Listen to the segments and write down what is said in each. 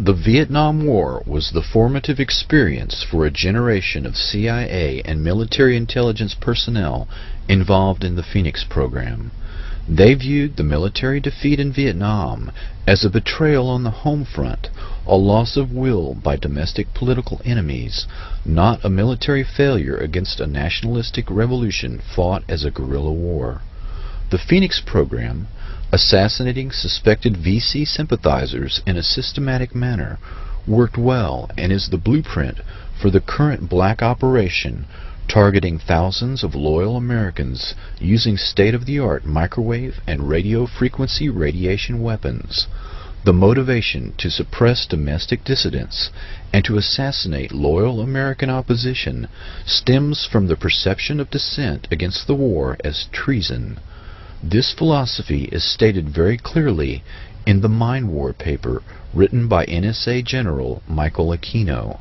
The Vietnam War was the formative experience for a generation of CIA and military intelligence personnel involved in the Phoenix program. They viewed the military defeat in Vietnam as a betrayal on the home front, a loss of will by domestic political enemies, not a military failure against a nationalistic revolution fought as a guerrilla war. The Phoenix program, assassinating suspected VC sympathizers in a systematic manner, worked well and is the blueprint for the current black operation targeting thousands of loyal Americans using state-of-the-art microwave and radio frequency radiation weapons. The motivation to suppress domestic dissidents and to assassinate loyal American opposition stems from the perception of dissent against the war as treason. This philosophy is stated very clearly in the Mind War paper written by NSA General Michael Aquino.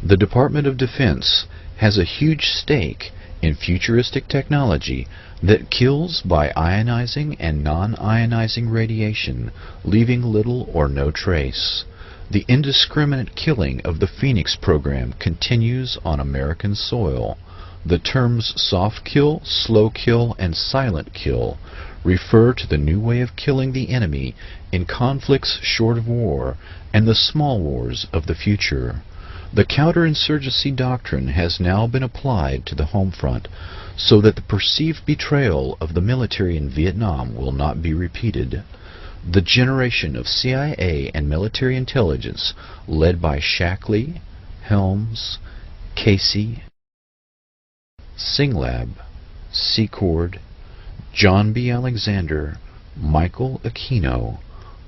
The Department of Defense has a huge stake in futuristic technology that kills by ionizing and non-ionizing radiation, leaving little or no trace. The indiscriminate killing of the Phoenix program continues on American soil. The terms soft kill, slow kill, and silent kill refer to the new way of killing the enemy in conflicts short of war and the small wars of the future. The counterinsurgency doctrine has now been applied to the home front so that the perceived betrayal of the military in Vietnam will not be repeated. The generation of CIA and military intelligence led by Shackley, Helms, Casey, Singlab, Secord, John B. Alexander, Michael Aquino,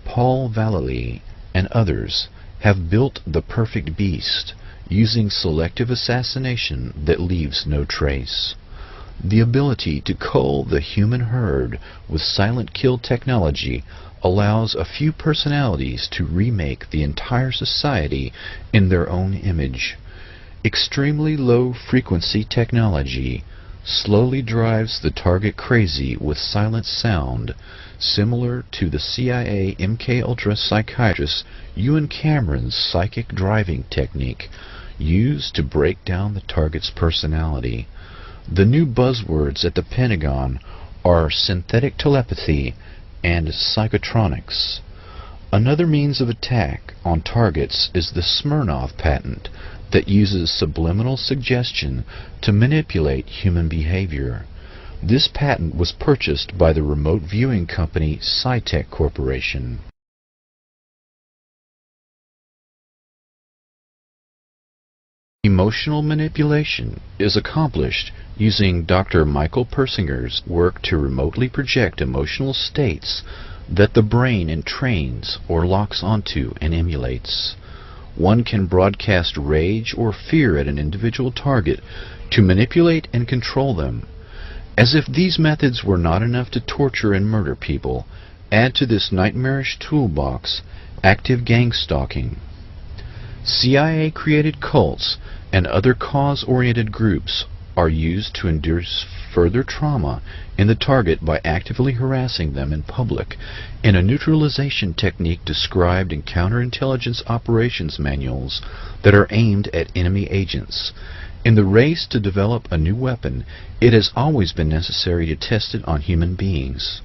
Paul Vallely, and others have built the perfect beast, using selective assassination that leaves no trace. The ability to cull the human herd with silent kill technology allows a few personalities to remake the entire society in their own image. Extremely low frequency technology slowly drives the target crazy with silent sound, similar to the CIA MKUltra psychiatrist Ewan Cameron's psychic driving technique used to break down the target's personality. The new buzzwords at the Pentagon are synthetic telepathy and psychotronics. Another means of attack on targets is the Smirnov patent that uses subliminal suggestion to manipulate human behavior. This patent was purchased by the remote viewing company SciTech Corporation. Emotional manipulation is accomplished using Dr. Michael Persinger's work to remotely project emotional states that the brain entrains or locks onto and emulates. One can broadcast rage or fear at an individual target to manipulate and control them. As if these methods were not enough to torture and murder people, add to this nightmarish toolbox active gang stalking. CIA-created cults and other cause-oriented groups are used to induce further trauma in the target by actively harassing them in public in a neutralization technique described in counterintelligence operations manuals that are aimed at enemy agents. In the race to develop a new weapon, it has always been necessary to test it on human beings.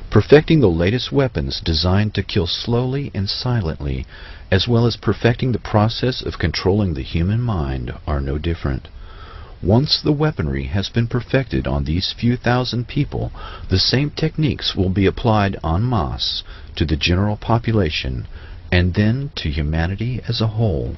Perfecting the latest weapons designed to kill slowly and silently, as well as perfecting the process of controlling the human mind, are no different. Once the weaponry has been perfected on these few thousand people, the same techniques will be applied en masse to the general population, and then to humanity as a whole.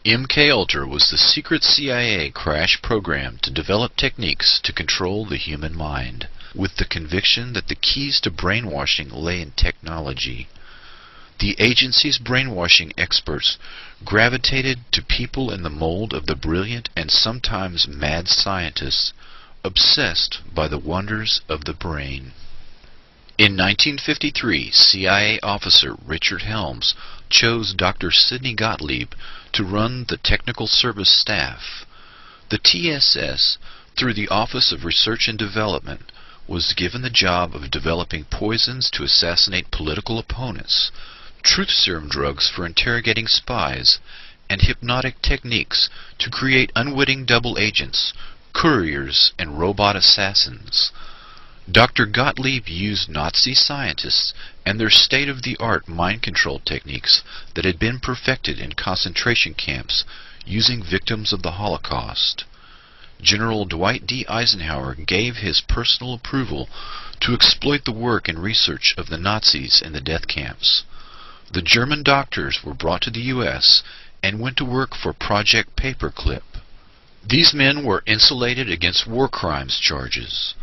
MKUltra was the secret CIA crash program to develop techniques to control the human mind, with the conviction that the keys to brainwashing lay in technology. The agency's brainwashing experts gravitated to people in the mold of the brilliant and sometimes mad scientists, obsessed by the wonders of the brain. In 1953, CIA officer Richard Helms chose Dr. Sidney Gottlieb to run the technical service staff. The TSS, through the Office of Research and Development, was given the job of developing poisons to assassinate political opponents, truth serum drugs for interrogating spies, and hypnotic techniques to create unwitting double agents, couriers, and robot assassins. Dr. Gottlieb used Nazi scientists and their state-of-the-art mind control techniques that had been perfected in concentration camps using victims of the Holocaust. General Dwight D. Eisenhower gave his personal approval to exploit the work and research of the Nazis in the death camps. The German doctors were brought to the U.S. and went to work for Project Paperclip. These men were insulated against war crimes charges.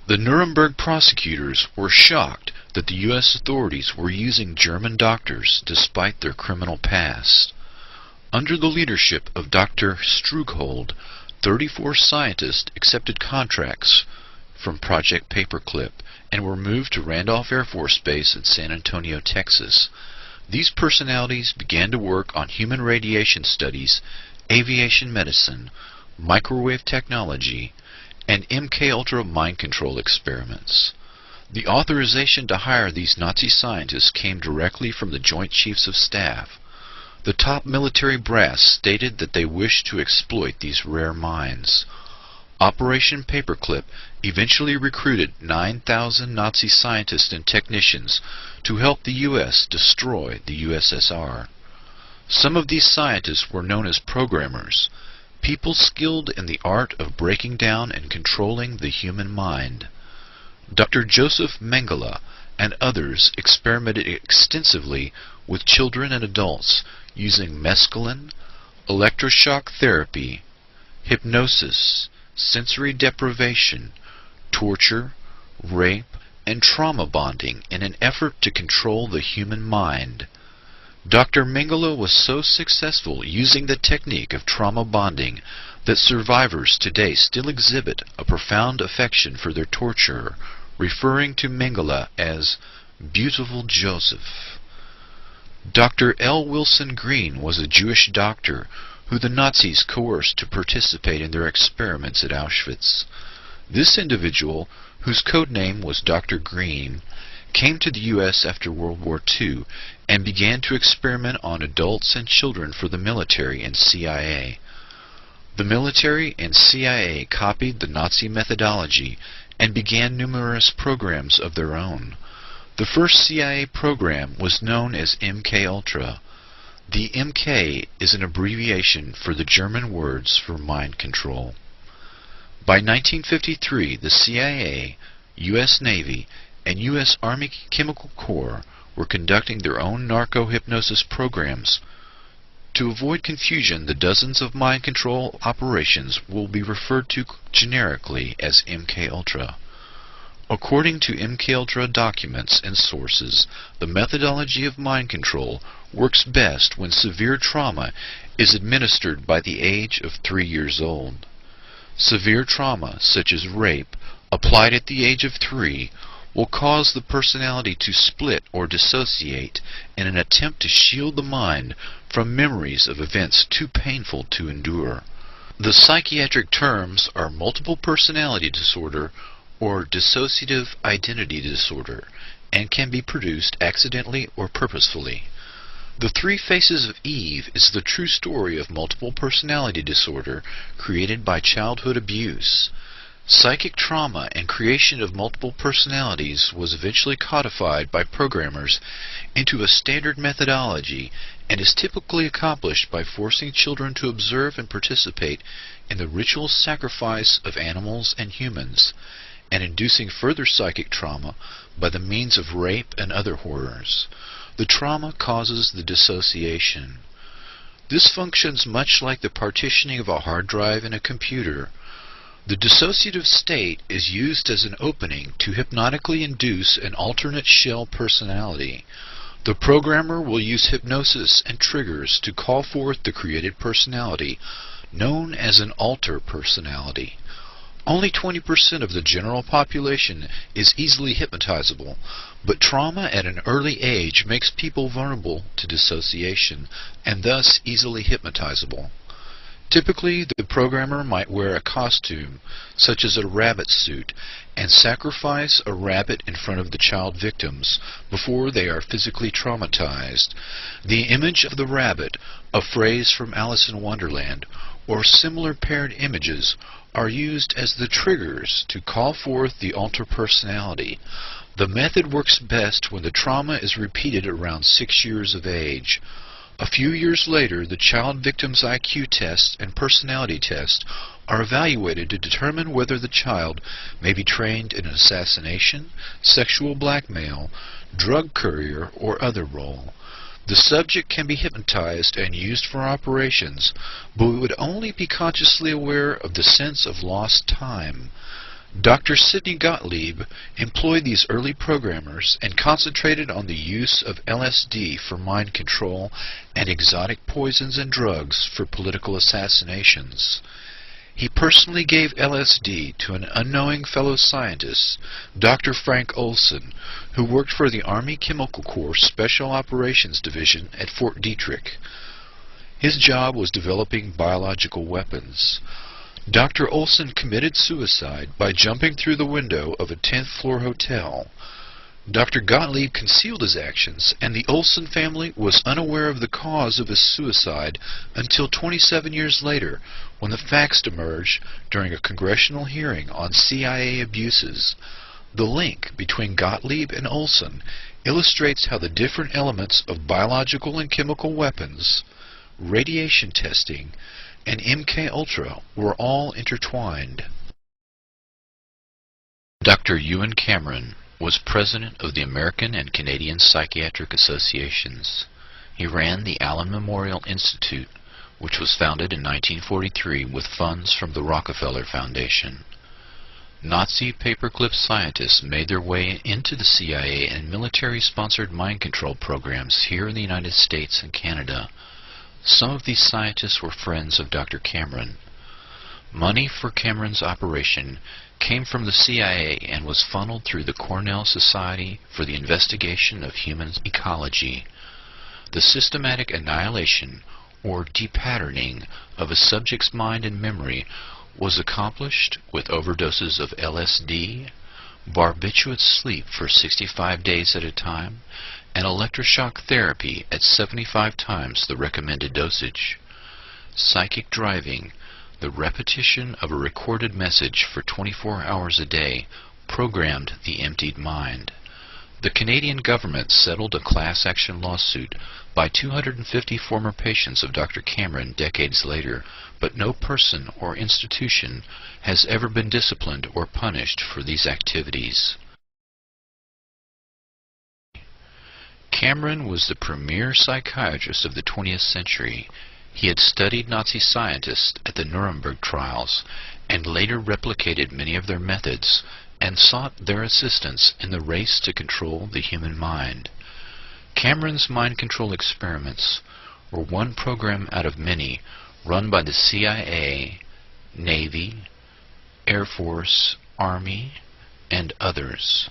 The Nuremberg prosecutors were shocked that the U.S. authorities were using German doctors despite their criminal past. Under the leadership of Dr. Strughold, 34 scientists accepted contracts from Project Paperclip and were moved to Randolph Air Force Base in San Antonio, Texas. These personalities began to work on human radiation studies, aviation medicine, microwave technology, and MK-Ultra mind control experiments. The authorization to hire these Nazi scientists came directly from the Joint Chiefs of Staff. The top military brass stated that they wished to exploit these rare minds. Operation Paperclip eventually recruited 9,000 Nazi scientists and technicians to help the U.S. destroy the USSR. Some of these scientists were known as programmers, people skilled in the art of breaking down and controlling the human mind. Dr. Joseph Mengele and others experimented extensively with children and adults using mescaline, electroshock therapy, hypnosis, sensory deprivation, torture, rape, and trauma bonding in an effort to control the human mind. Dr. Mengele was so successful using the technique of trauma bonding that survivors today still exhibit a profound affection for their torturer, referring to Mengele as Beautiful Joseph. Dr. L. Wilson Green was a Jewish doctor who the Nazis coerced to participate in their experiments at Auschwitz. This individual, whose code name was Dr. Green, came to the U.S. after World War II and began to experiment on adults and children for the military and CIA. The military and CIA copied the Nazi methodology and began numerous programs of their own. The first CIA program was known as MK-Ultra. The MK is an abbreviation for the German words for mind control. By 1953, the CIA, U.S. Navy, and U.S. Army Chemical Corps were conducting their own narco-hypnosis programs. To avoid confusion, the dozens of mind control operations will be referred to generically as MK-Ultra. According to MK-Ultra documents and sources, the methodology of mind control works best when severe trauma is administered by the age of 3 years old. Severe trauma, such as rape, applied at the age of 3, will cause the personality to split or dissociate in an attempt to shield the mind from memories of events too painful to endure. The psychiatric terms are multiple personality disorder or dissociative identity disorder, and can be produced accidentally or purposefully. The Three Faces of Eve is the true story of multiple personality disorder created by childhood abuse. Psychic trauma and creation of multiple personalities was eventually codified by programmers into a standard methodology and is typically accomplished by forcing children to observe and participate in the ritual sacrifice of animals and humans, and inducing further psychic trauma by the means of rape and other horrors. The trauma causes the dissociation. This functions much like the partitioning of a hard drive in a computer. The dissociative state is used as an opening to hypnotically induce an alternate shell personality. The programmer will use hypnosis and triggers to call forth the created personality, known as an alter personality. Only 20% of the general population is easily hypnotizable, but trauma at an early age makes people vulnerable to dissociation and thus easily hypnotizable. Typically, the programmer might wear a costume, such as a rabbit suit, and sacrifice a rabbit in front of the child victims before they are physically traumatized. The image of the rabbit, a phrase from Alice in Wonderland, or similar paired images are used as the triggers to call forth the alter personality. The method works best when the trauma is repeated around 6 years of age. A few years later, the child victim's IQ test and personality test are evaluated to determine whether the child may be trained in assassination, sexual blackmail, drug courier, or other role. The subject can be hypnotized and used for operations, but would only be consciously aware of the sense of lost time. Dr. Sidney Gottlieb employed these early programmers and concentrated on the use of LSD for mind control and exotic poisons and drugs for political assassinations. He personally gave LSD to an unknowing fellow scientist, Dr. Frank Olson, who worked for the Army Chemical Corps Special Operations Division at Fort Detrick. His job was developing biological weapons. Dr. Olson committed suicide by jumping through the window of a 10th floor hotel. Dr. Gottlieb concealed his actions, and the Olson family was unaware of the cause of his suicide until 27 years later, when the facts emerged during a congressional hearing on CIA abuses. The link between Gottlieb and Olson illustrates how the different elements of biological and chemical weapons, radiation testing, and MK-Ultra were all intertwined. Dr. Ewan Cameron was president of the American and Canadian Psychiatric Associations. He ran the Allen Memorial Institute, which was founded in 1943 with funds from the Rockefeller Foundation. Nazi paperclip scientists made their way into the CIA and military-sponsored mind control programs here in the United States and Canada. Some of these scientists were friends of Dr. Cameron. Money for Cameron's operation came from the CIA and was funneled through the Cornell Society for the Investigation of Human Ecology. The systematic annihilation or depatterning of a subject's mind and memory was accomplished with overdoses of LSD, barbiturate sleep for 65 days at a time, and electroshock therapy at 75 times the recommended dosage. Psychic driving, the repetition of a recorded message for 24 hours a day, programmed the emptied mind. The Canadian government settled a class action lawsuit by 250 former patients of Dr. Cameron decades later, but no person or institution has ever been disciplined or punished for these activities. Cameron was the premier psychiatrist of the 20th century. He had studied Nazi scientists at the Nuremberg trials and later replicated many of their methods and sought their assistance in the race to control the human mind. Cameron's mind control experiments were one program out of many run by the CIA, Navy, Air Force, Army, and others.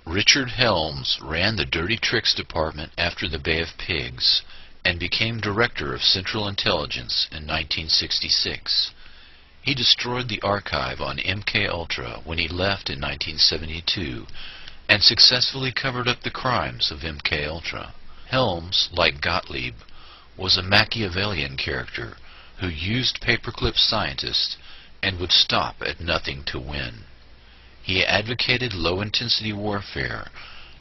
Richard Helms ran the Dirty Tricks Department after the Bay of Pigs and became Director of Central Intelligence in 1966. He destroyed the archive on MK-Ultra when he left in 1972 and successfully covered up the crimes of MK-Ultra. Helms, like Gottlieb, was a Machiavellian character who used paperclip scientists and would stop at nothing to win. He advocated low-intensity warfare,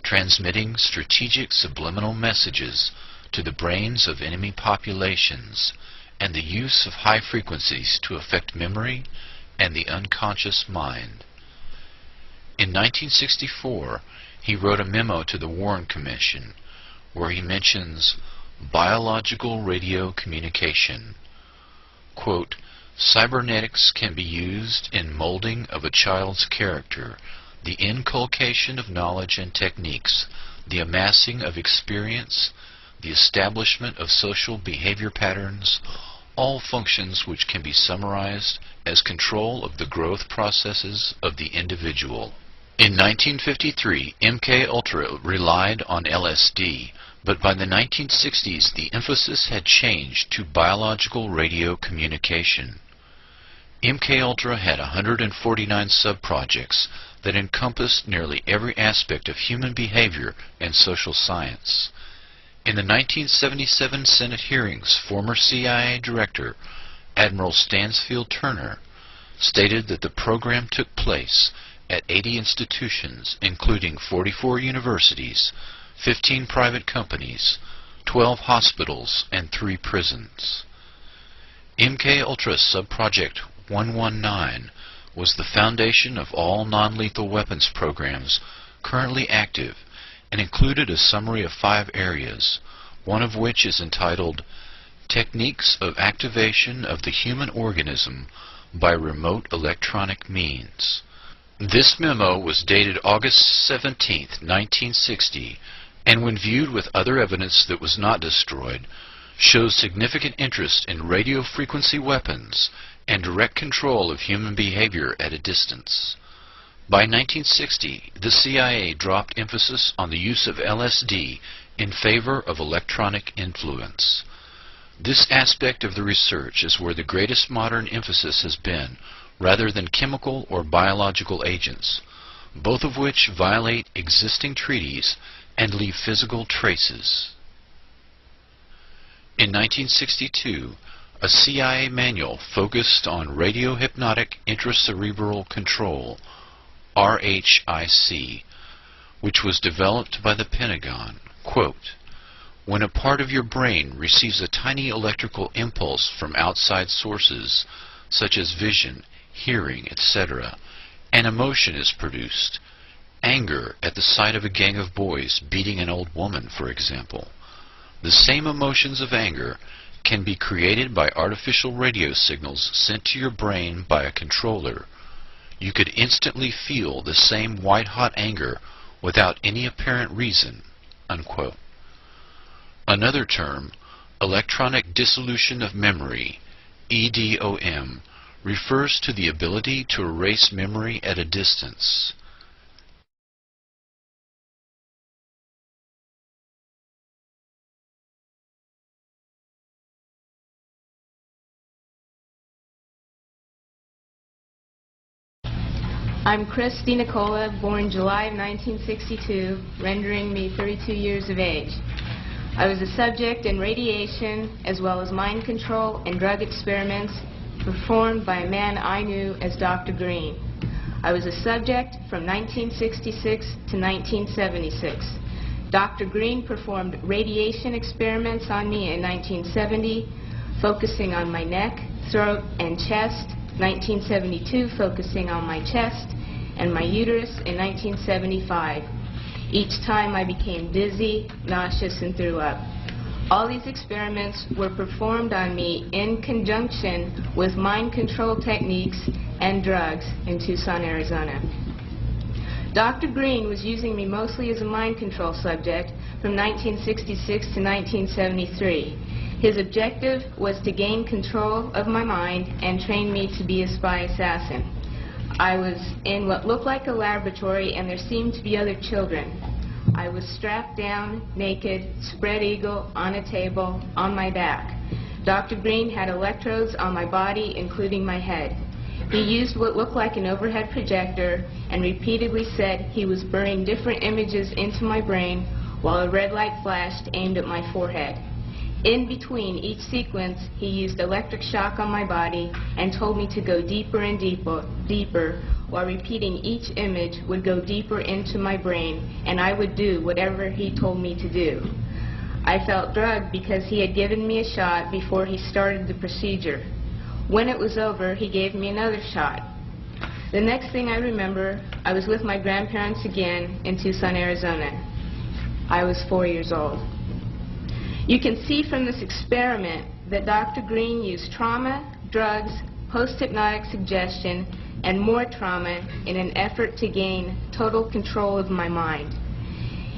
transmitting strategic subliminal messages to the brains of enemy populations, and the use of high frequencies to affect memory and the unconscious mind. In 1964, he wrote a memo to the Warren Commission where he mentions biological radio communication. Quote, "Cybernetics can be used in molding of a child's character, the inculcation of knowledge and techniques, the amassing of experience, the establishment of social behavior patterns, all functions which can be summarized as control of the growth processes of the individual." In 1953, MK-Ultra relied on LSD, But by the 1960s, the emphasis had changed to biological radio communication. MKUltra had 149 sub-projects that encompassed nearly every aspect of human behavior and social science. In the 1977 Senate hearings, former CIA Director Admiral Stansfield Turner stated that the program took place at 80 institutions, including 44 universities, 15 private companies, 12 hospitals, and 3 prisons. MKUltra Subproject 119 was the foundation of all non-lethal weapons programs currently active and included a summary of 5 areas, one of which is entitled Techniques of Activation of the Human Organism by Remote Electronic Means. This memo was dated August 17, 1960, and when viewed with other evidence that was not destroyed, shows significant interest in radio frequency weapons and direct control of human behavior at a distance. By 1960, the CIA dropped emphasis on the use of LSD in favor of electronic influence. This aspect of the research is where the greatest modern emphasis has been, rather than chemical or biological agents, both of which violate existing treaties and leave physical traces. In 1962, a CIA manual focused on radiohypnotic intracerebral control, RHIC, which was developed by the Pentagon, quote, "When a part of your brain receives a tiny electrical impulse from outside sources, such as vision, hearing, etc., an emotion is produced. Anger at the sight of a gang of boys beating an old woman, for example. The same emotions of anger can be created by artificial radio signals sent to your brain by a controller. You could instantly feel the same white-hot anger without any apparent reason," unquote. Another term, electronic dissolution of memory, EDOM, refers to the ability to erase memory at a distance. I'm Chris DiNicola, born July of 1962, rendering me 32 years of age. I was a subject in radiation as well as mind control and drug experiments performed by a man I knew as Dr. Green. I was a subject from 1966 to 1976. Dr. Green performed radiation experiments on me in 1970, focusing on my neck, throat, and chest, 1972 focusing on my chest and my uterus in 1975. Each time I became dizzy, nauseous, and threw up. All these experiments were performed on me in conjunction with mind control techniques and drugs in Tucson, Arizona. Dr. Green was using me mostly as a mind control subject from 1966 to 1973. His objective was to gain control of my mind and train me to be a spy assassin. I was in what looked like a laboratory, and there seemed to be other children. I was strapped down, naked, spread eagle, on a table, on my back. Dr. Green had electrodes on my body, including my head. He used what looked like an overhead projector and repeatedly said he was burning different images into my brain while a red light flashed aimed at my forehead. In between each sequence, he used electric shock on my body and told me to go deeper and deeper, while repeating each image would go deeper into my brain, and I would do whatever he told me to do. I felt drugged because he had given me a shot before he started the procedure. When it was over, he gave me another shot. The next thing I remember, I was with my grandparents again in Tucson, Arizona. I was 4 years old. You can see from this experiment that Dr. Green used trauma, drugs, post-hypnotic suggestion, and more trauma in an effort to gain total control of my mind.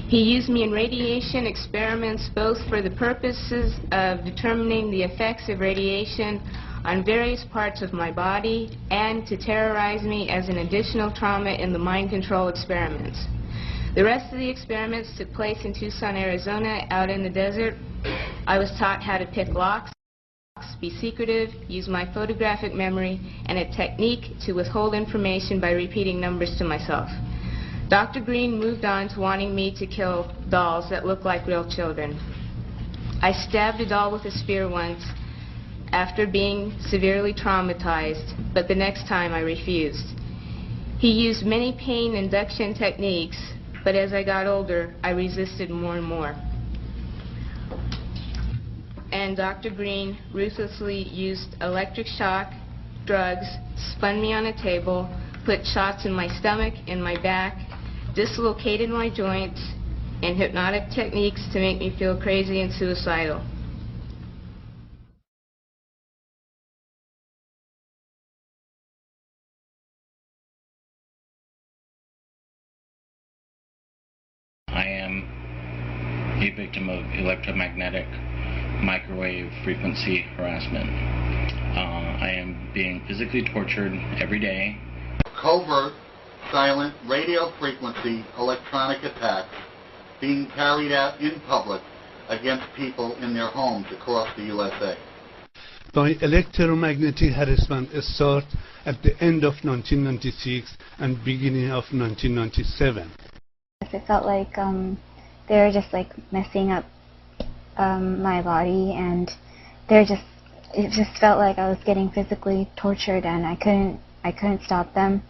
He used me in radiation experiments both for the purposes of determining the effects of radiation on various parts of my body and to terrorize me as an additional trauma in the mind control experiments. The rest of the experiments took place in Tucson, Arizona, out in the desert. I was taught how to pick locks, be secretive, use my photographic memory, and a technique to withhold information by repeating numbers to myself. Dr. Green moved on to wanting me to kill dolls that look like real children. I stabbed a doll with a spear once after being severely traumatized, but the next time I refused. He used many pain induction techniques, but as I got older, I resisted more and more. And Dr. Green ruthlessly used electric shock, drugs, spun me on a table, put shots in my stomach and my back, dislocated my joints, and hypnotic techniques to make me feel crazy and suicidal. I am a victim of electromagnetic microwave frequency harassment. I am being physically tortured every day. Covert, silent radio frequency electronic attacks being carried out in public against people in their homes across the USA. The electromagnetic harassment started at the end of 1996 and beginning of 1997. It felt like they were just like messing up my body, and it just felt like I was getting physically tortured, and I couldn't stop them.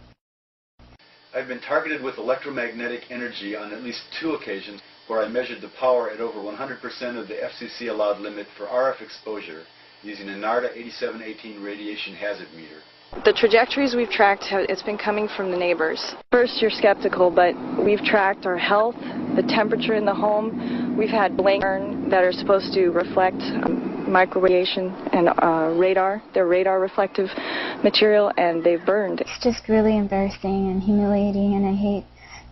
I've been targeted with electromagnetic energy on at least 2 occasions where I measured the power at over 100% of the FCC allowed limit for RF exposure using a NARDA 8718 radiation hazard meter. The trajectories we've tracked, it's been coming from the neighbors. First you're skeptical, but we've tracked our health, the temperature in the home. We've had blinkers that are supposed to reflect microradiation and radar. They're radar reflective material, and they've burned. It's just really embarrassing and humiliating, and I hate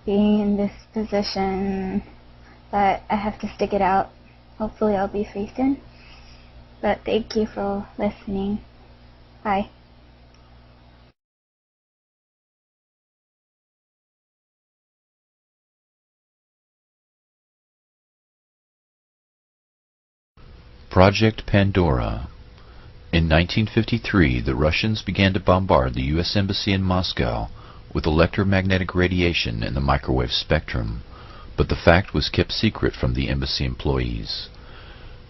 being in this position, but I have to stick it out. Hopefully I'll be free soon. But thank you for listening. Bye. Project Pandora. In 1953, the Russians began to bombard the U.S. Embassy in Moscow with electromagnetic radiation in the microwave spectrum, but the fact was kept secret from the embassy employees.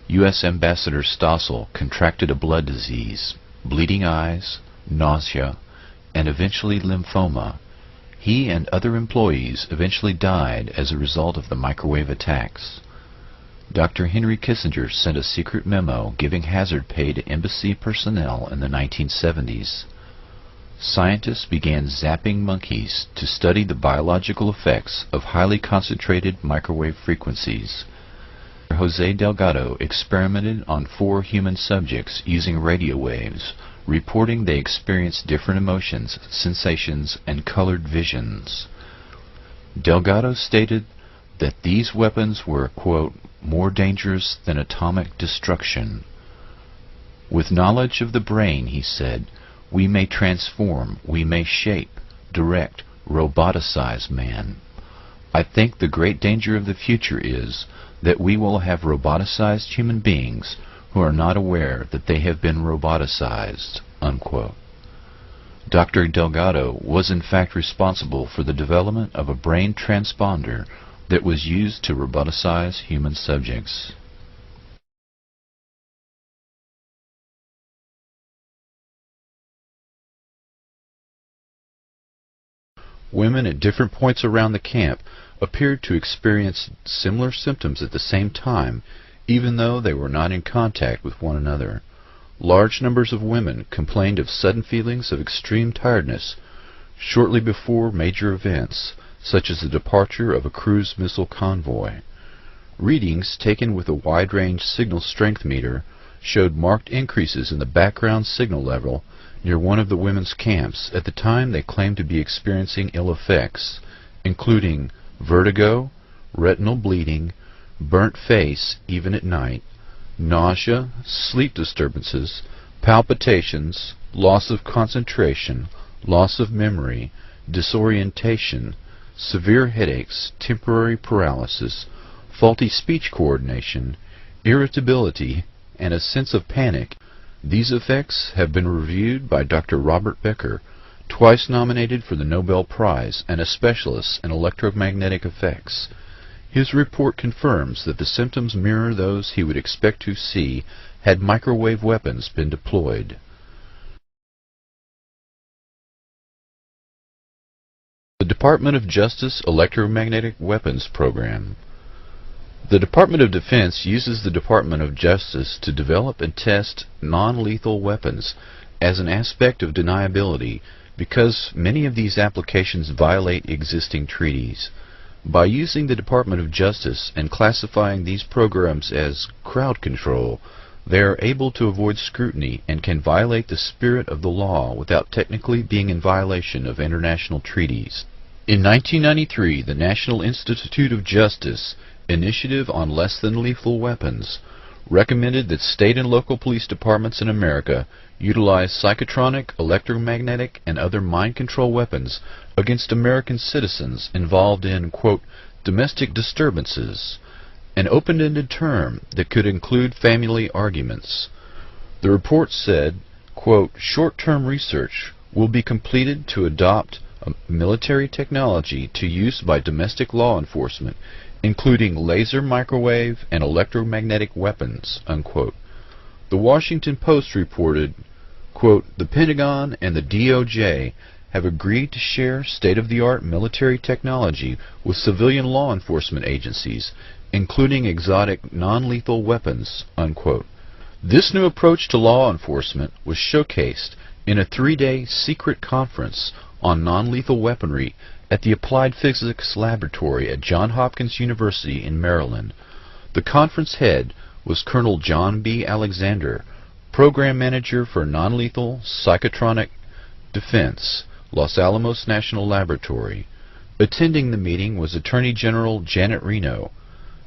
U.S. Ambassador Stossel contracted a blood disease, bleeding eyes, nausea, and eventually lymphoma. He and other employees eventually died as a result of the microwave attacks. Dr. Henry Kissinger sent a secret memo giving hazard pay to embassy personnel in the 1970s. Scientists began zapping monkeys to study the biological effects of highly concentrated microwave frequencies. Jose Delgado experimented on 4 human subjects using radio waves, reporting they experienced different emotions, sensations, and colored visions. Delgado stated that these weapons were, quote, more dangerous than atomic destruction. With knowledge of the brain, he said, we may transform, we may shape, direct, roboticize man. I think the great danger of the future is that we will have roboticized human beings who are not aware that they have been roboticized, unquote. Dr. Delgado was in fact responsible for the development of a brain transponder that was used to roboticize human subjects. Women at different points around the camp appeared to experience similar symptoms at the same time, even though they were not in contact with one another. Large numbers of women complained of sudden feelings of extreme tiredness shortly before major events, such as the departure of a cruise missile convoy. Readings taken with a wide-range signal strength meter showed marked increases in the background signal level near one of the women's camps at the time they claimed to be experiencing ill effects, including vertigo, retinal bleeding, burnt face even at night, nausea, sleep disturbances, palpitations, loss of concentration, loss of memory, disorientation, severe headaches, temporary paralysis, faulty speech coordination, irritability, and a sense of panic. These effects have been reviewed by Dr. Robert Becker, twice nominated for the Nobel Prize and a specialist in electromagnetic effects. His report confirms that the symptoms mirror those he would expect to see had microwave weapons been deployed. The Department of Justice Electromagnetic Weapons Program. The Department of Defense uses the Department of Justice to develop and test non-lethal weapons as an aspect of deniability because many of these applications violate existing treaties. By using the Department of Justice and classifying these programs as crowd control, they are able to avoid scrutiny and can violate the spirit of the law without technically being in violation of international treaties. In 1993, the National Institute of Justice Initiative on Less Than Lethal Weapons recommended that state and local police departments in America utilize psychotronic, electromagnetic, and other mind control weapons against American citizens involved in, quote, domestic disturbances, an open-ended term that could include family arguments. The report said, quote, short-term research will be completed to adopt a military technology to use by domestic law enforcement, including laser, microwave, and electromagnetic weapons, unquote. The Washington Post reported, quote, the Pentagon and the DOJ have agreed to share state-of-the-art military technology with civilian law enforcement agencies, including exotic non-lethal weapons, unquote. This new approach to law enforcement was showcased in a 3-day secret conference on non-lethal weaponry at the Applied Physics Laboratory at Johns Hopkins University in Maryland. The conference head was Colonel John B. Alexander, Program Manager for Non-Lethal Psychotronic Defense, Los Alamos National Laboratory. Attending the meeting was Attorney General Janet Reno,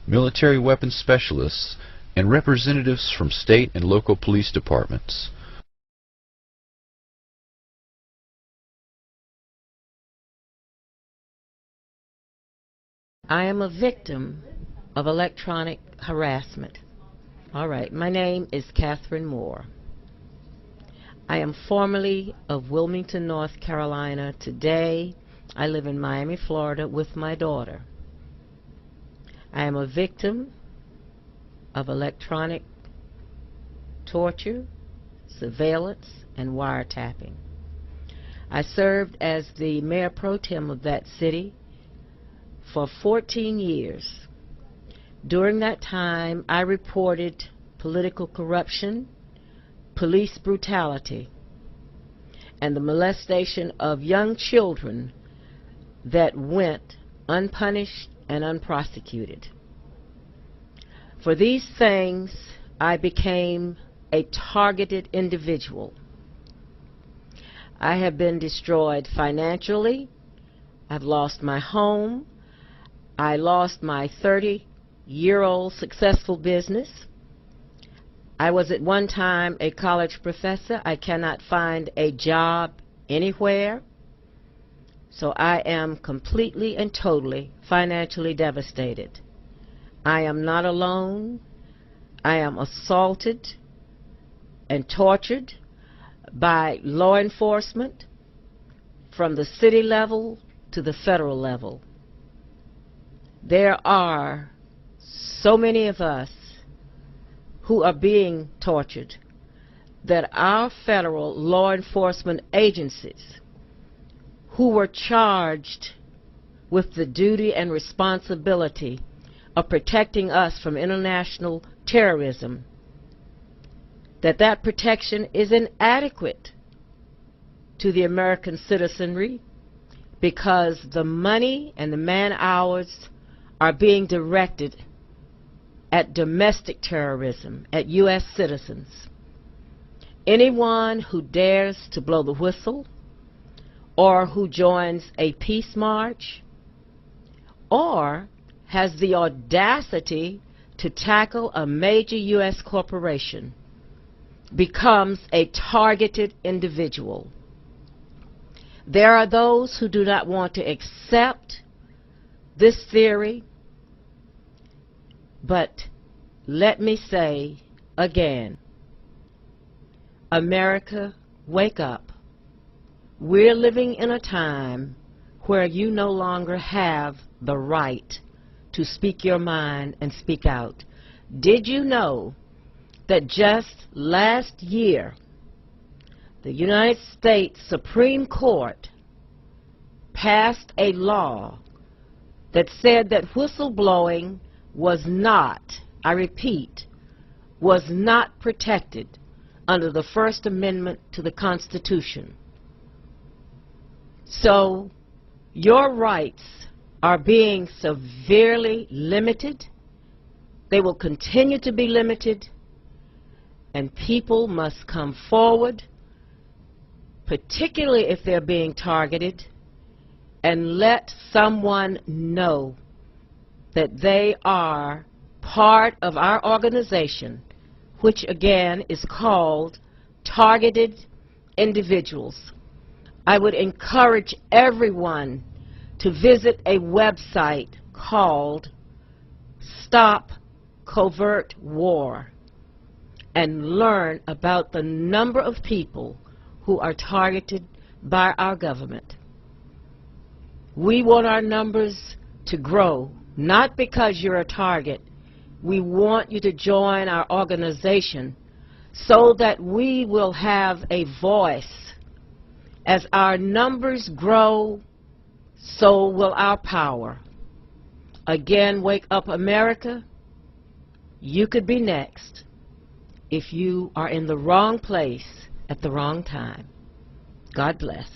military weapons specialists, and representatives from state and local police departments. I am a victim of electronic harassment. All right, my name is Catherine Moore. I am formerly of Wilmington, North Carolina. Today, I live in Miami, Florida with my daughter. I am a victim of electronic torture, surveillance, and wiretapping. I served as the mayor pro tem of that city for 14 years. During that time, I reported political corruption, police brutality, and the molestation of young children that went unpunished and unprosecuted. For these things, I became a targeted individual. I have been destroyed financially. I've lost my home. I lost my 30-year-old successful business. I was at one time a college professor. I cannot find a job anywhere. So I am completely and totally financially devastated. I am not alone. I am assaulted and tortured by law enforcement from the city level to the federal level. There are so many of us who are being tortured that our federal law enforcement agencies who were charged with the duty and responsibility of protecting us from international terrorism, that protection is inadequate to the American citizenry because the money and the man-hours are being directed at domestic terrorism, at U.S. citizens. Anyone who dares to blow the whistle or who joins a peace march or has the audacity to tackle a major U.S. corporation becomes a targeted individual. There are those who do not want to accept this theory, but let me say again, America, wake up. We're living in a time where you no longer have the right to speak your mind and speak out. Did you know that just last year, the United States Supreme Court passed a law that said that whistleblowing was not, I repeat, was not protected under the First Amendment to the Constitution. So your rights are being severely limited. They will continue to be limited, and people must come forward, particularly if they're being targeted, and let someone know that they are part of our organization, which again is called Targeted Individuals. I would encourage everyone to visit a website called Stop Covert War and learn about the number of people who are targeted by our government. We want our numbers to grow, not because you're a target. We want you to join our organization so that we will have a voice. As our numbers grow, so will our power. Again, wake up, America. You could be next if you are in the wrong place at the wrong time. God bless.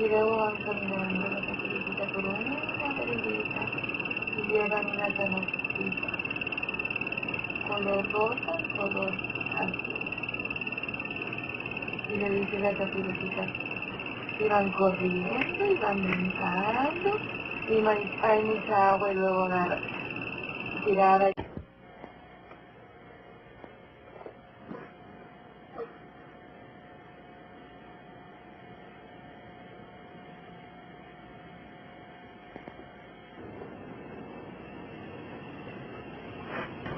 Y luego van caminando la caperucita por una caperucita y llevan una canastita, color rosa, color azul. Y le dice la caperucita, y van corriendo y van brincando, y hay mucha agua y luego nada, tirada.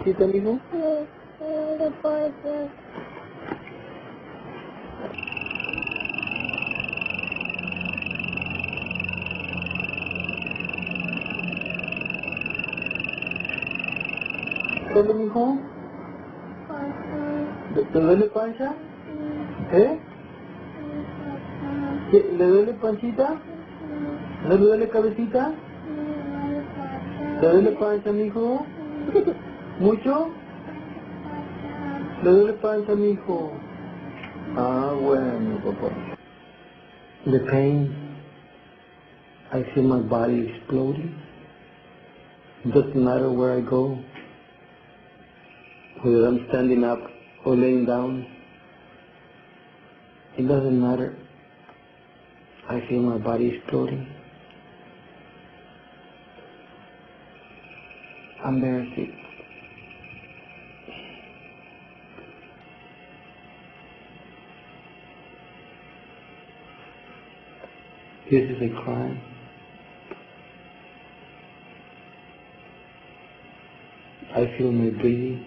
¿Sí, tu amigo? No puede ser. Dale, mijo. ¿Te duele pancha? ¿Eh? ¿Le duele panchita? ¿Le duele cabecita? ¿Le duele pancha, mijo? ¿Mucho? ¿Le duele pancha, mijo? Ah, bueno, papá. The pain, I feel my body exploding. It doesn't matter where I go, whether I'm standing up or laying down. It doesn't matter. I feel my body exploding. I'm very sick. This is a crime. I feel my breathing.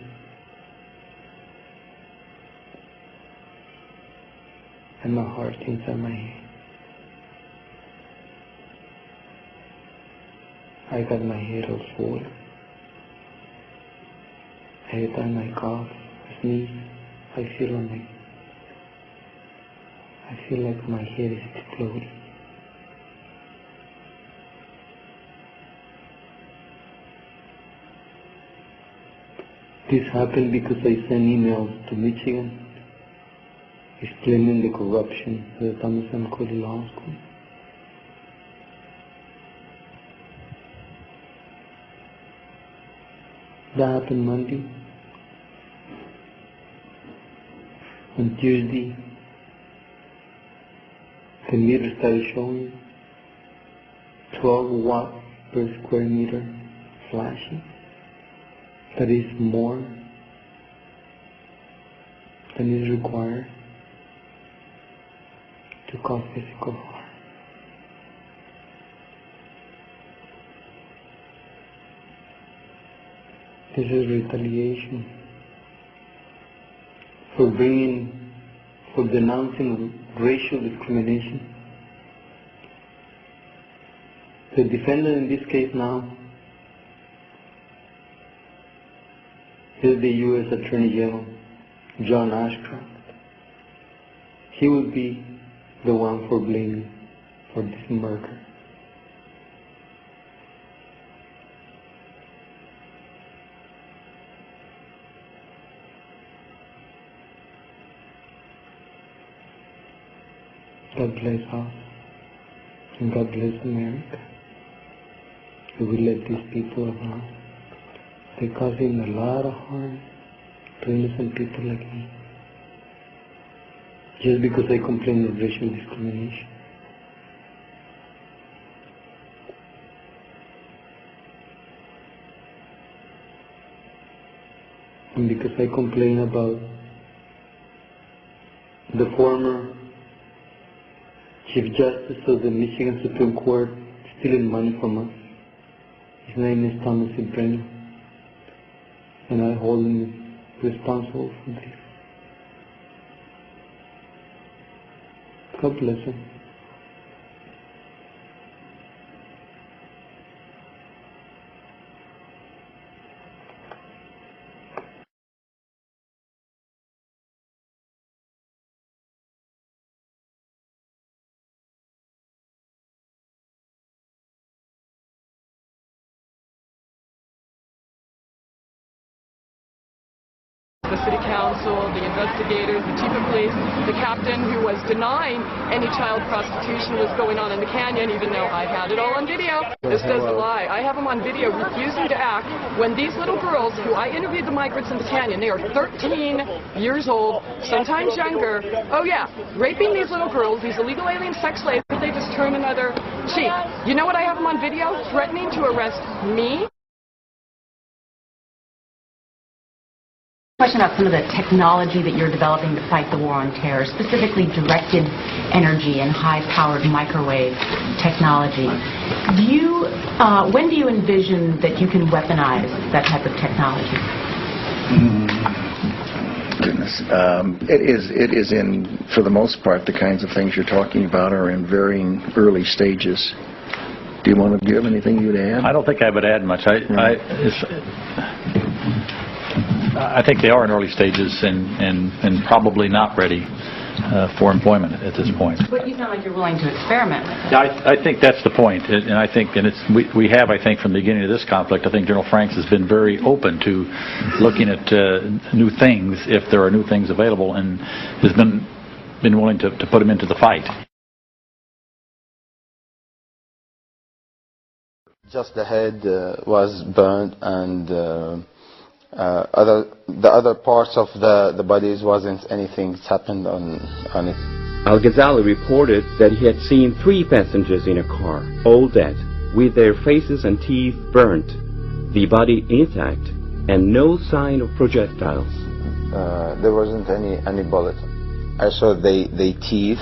And my heart inside my head. I got my head all swollen. Every time I cough, sneeze, I feel like my head is exploding. This happened because I sent emails to Michigan explaining the corruption of the Thomas M. Cody Law School. That happened Monday. On Tuesday, the meter started showing 12 watts per square meter flashing. That is more than is required to cause physical harm. This is retaliation for denouncing racial discrimination. The defendant in this case now is the U.S. Attorney General, John Ashcroft. He will be the one for blaming for this murder. God bless us, and God bless America. We will let these people alone. They're causing a lot of harm to innocent people like me, just because I complain of racial discrimination. And because I complain about the former Chief Justice of the Michigan Supreme Court stealing money from us. His name is Thomas E. Brennan, and I hold him responsible for this. God bless him. The city council, the investigators, the chief of police, the captain who was denying any child prostitution was going on in the canyon, even though I had it all on video. This doesn't lie. I have them on video refusing to act when these little girls, who I interviewed the migrants in the canyon, they are 13 years old, sometimes younger. Oh yeah, raping these little girls, these illegal alien sex slaves, they just turn another cheek. You know what I have them on video? Threatening to arrest me. Question about some of the technology that you're developing to fight the war on terror, specifically directed energy and high-powered microwave technology. When do you envision that you can weaponize that type of technology? Goodness, it is in, for the most part, the kinds of things you're talking about are in varying early stages. Do you have anything you'd add? I don't think I would add much. I think they are in early stages and probably not ready for employment at this point. But you sound like you're willing to experiment with it. I think that's the point, and I think, and we have, I think, from the beginning of this conflict, I think General Franks has been very open to looking at new things if there are new things available, and has been willing to put them into the fight. Just the head was burned, and the other parts of the bodies wasn't anything happened on it. Al-Ghazali reported that he had seen 3 passengers in a car, all dead, with their faces and teeth burnt, the body intact, and no sign of projectiles. There wasn't any bullet. I saw they teeth,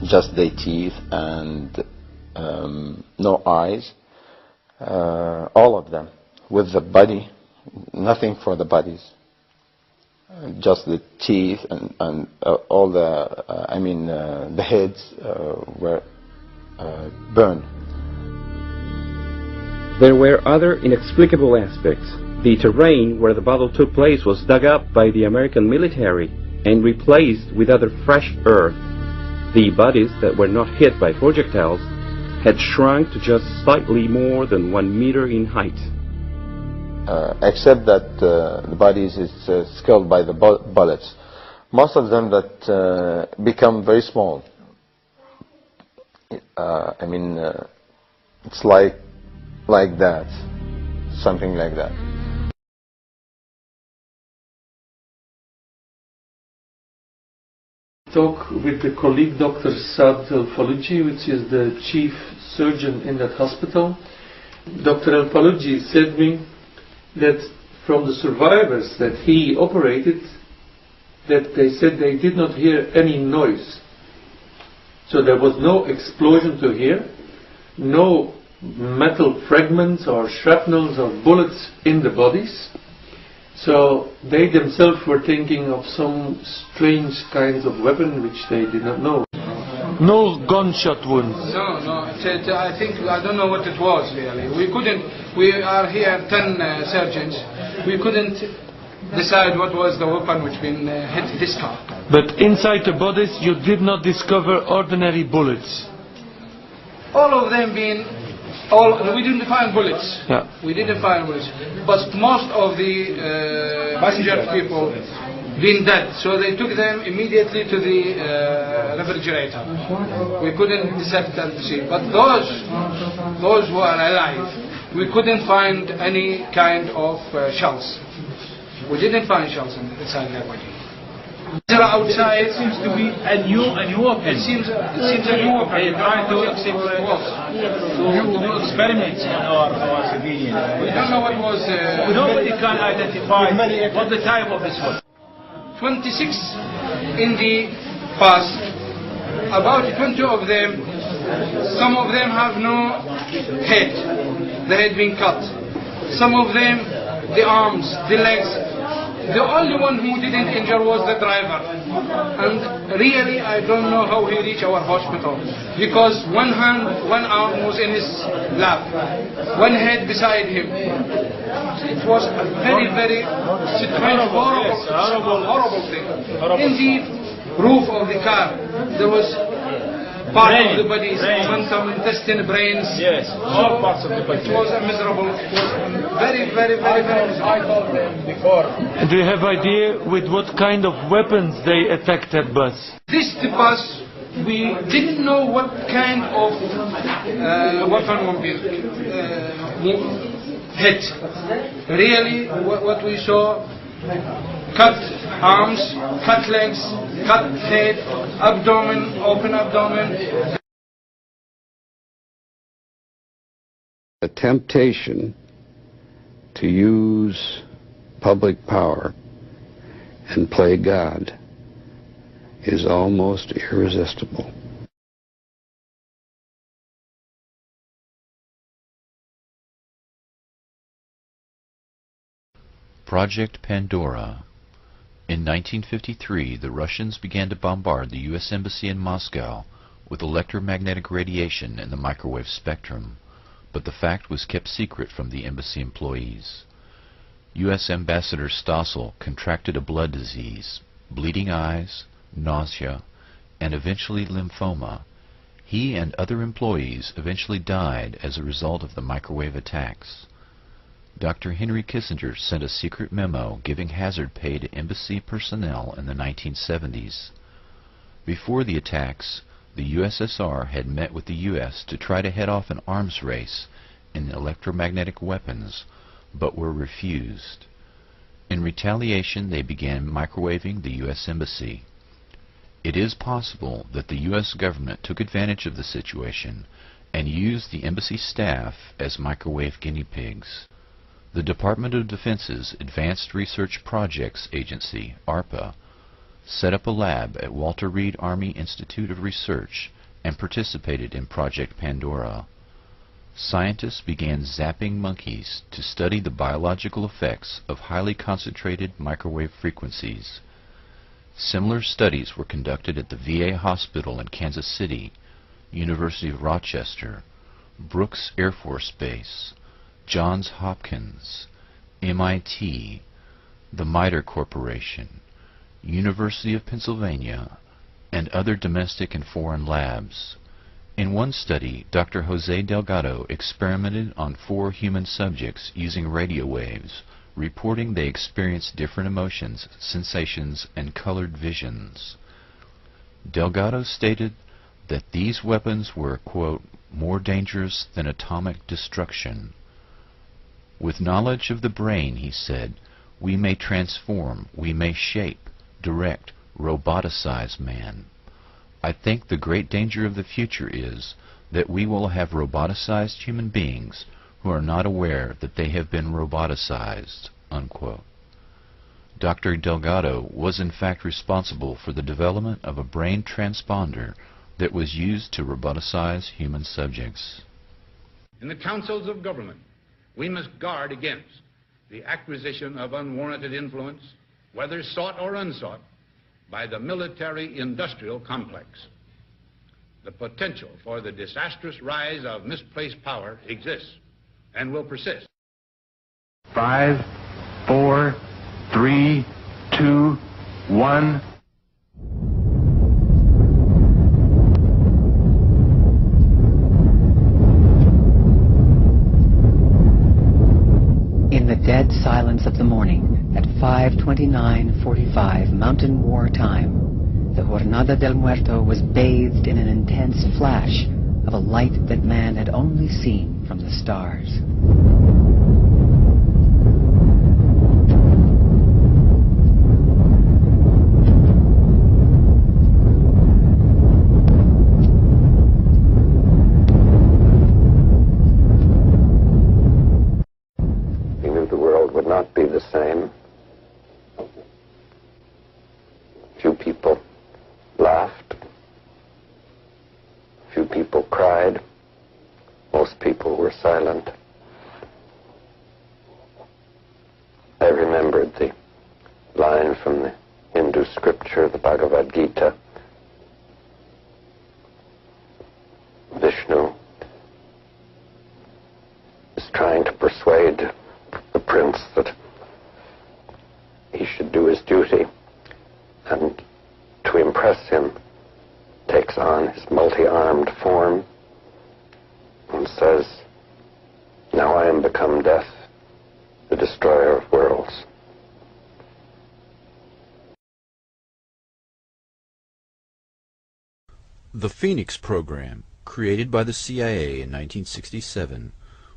just their teeth, and no eyes. All of them, with the body. Nothing for the bodies, just the teeth and all the the heads were burned. There were other inexplicable aspects. The terrain where the battle took place was dug up by the American military and replaced with other fresh earth. The bodies that were not hit by projectiles had shrunk to just slightly more than 1 meter in height. Except that the bodies is killed by the bullets. Most of them that become very small. It's like that, something like that. Talk with the colleague Dr. Saad Al-Faluji, which is the chief surgeon in that hospital. Dr. Al-Faluji said me that from the survivors that he operated, that they said they did not hear any noise. So there was no explosion to hear, no metal fragments or shrapnels or bullets in the bodies. So they themselves were thinking of some strange kinds of weapon which they did not know. No gunshot wounds. No. I think, I don't know what it was really. We are here 10 surgeons. We couldn't decide what was the weapon which been hit this car. But inside the bodies you did not discover ordinary bullets. All of them we didn't find bullets. Yeah. We didn't find bullets. But most of the injured people been dead, so they took them immediately to the refrigerator. We couldn't dissect and see. But those who are alive, we couldn't find any kind of shells. We didn't find shells inside their body. They're outside. It seems to be a new weapon. It seems a new weapon. They try to experiment on our civilians. We don't know what was. Nobody can identify what the type of this was. 26 in the past. About 20 of them, some of them have no head. The head being cut. Some of them, the arms, the legs. The only one who didn't injure was the driver. And really, I don't know how he reached our hospital. Because one hand, one arm was in his lap. One head beside him. It was a very, very strange, horrible thing. In the roof of the car, there was part of the body, momentum, intestine, brains. Yes, all parts of the body. It was miserable. It was very, very, very, very miserable. And do you have idea with what kind of weapons they attacked that bus? This bus, we didn't know what kind of weapon would be hit. Really, what we saw, cut arms, cut legs, cut head, abdomen, open abdomen. The temptation to use public power and play God is almost irresistible. Project Pandora. In 1953, the Russians began to bombard the U.S. Embassy in Moscow with electromagnetic radiation in the microwave spectrum, but the fact was kept secret from the embassy employees. U.S. Ambassador Stossel contracted a blood disease, bleeding eyes, nausea, and eventually lymphoma. He and other employees eventually died as a result of the microwave attacks. Dr. Henry Kissinger sent a secret memo giving hazard pay to embassy personnel in the 1970s. Before the attacks, the USSR had met with the U.S. to try to head off an arms race in electromagnetic weapons, but were refused. In retaliation, they began microwaving the U.S. Embassy. It is possible that the U.S. government took advantage of the situation and used the embassy staff as microwave guinea pigs. The Department of Defense's Advanced Research Projects Agency, ARPA, set up a lab at Walter Reed Army Institute of Research and participated in Project Pandora. Scientists began zapping monkeys to study the biological effects of highly concentrated microwave frequencies. Similar studies were conducted at the VA hospital in Kansas City, University of Rochester, Brooks Air Force Base, Johns Hopkins, MIT, the MITRE Corporation, University of Pennsylvania, and other domestic and foreign labs. In one study, Dr. Jose Delgado experimented on 4 human subjects using radio waves, reporting they experienced different emotions, sensations, and colored visions. Delgado stated that these weapons were, quote, more dangerous than atomic destruction. With knowledge of the brain, he said, we may transform, we may shape, direct, roboticize man. I think the great danger of the future is that we will have roboticized human beings who are not aware that they have been roboticized, unquote. Dr. Delgado was in fact responsible for the development of a brain transponder that was used to roboticize human subjects. In the councils of government, we must guard against the acquisition of unwarranted influence, whether sought or unsought, by the military-industrial complex. The potential for the disastrous rise of misplaced power exists and will persist. 5, 4, 3, 2, 1. In the dead silence of the morning, at 5:29:45 Mountain War time, the Jornada del Muerto was bathed in an intense flash of a light that man had only seen from the stars. He knew the world would not be the same. Few people laughed. Few people cried. Most people were silent. I remembered the line from the Hindu scripture, the Bhagavad Gita. Vishnu is trying to persuade the prince that he should do his duty, and to impress him takes on his multi-armed form and says, now I am become death, the destroyer of worlds. The Phoenix program, created by the CIA in 1967,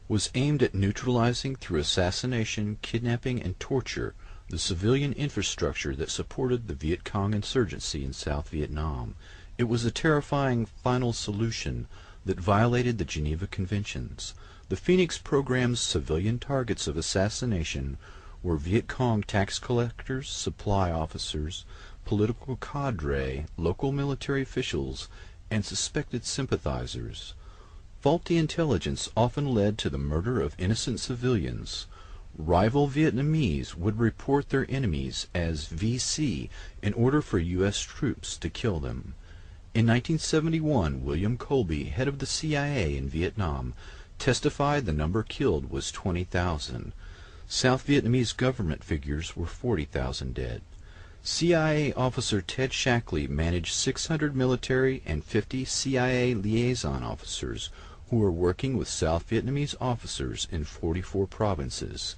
was aimed at neutralizing through assassination, kidnapping, and torture the civilian infrastructure that supported the Viet Cong insurgency in South Vietnam. It was a terrifying final solution that violated the Geneva Conventions. The Phoenix program's civilian targets of assassination were Viet Cong tax collectors, supply officers, political cadre, local military officials, and suspected sympathizers. Faulty intelligence often led to the murder of innocent civilians. Rival Vietnamese would report their enemies as VC in order for U.S. troops to kill them. In 1971, William Colby, head of the CIA in Vietnam, testified the number killed was 20,000. South Vietnamese government figures were 40,000 dead. CIA officer Ted Shackley managed 600 military and 50 CIA liaison officers who were working with South Vietnamese officers in 44 provinces.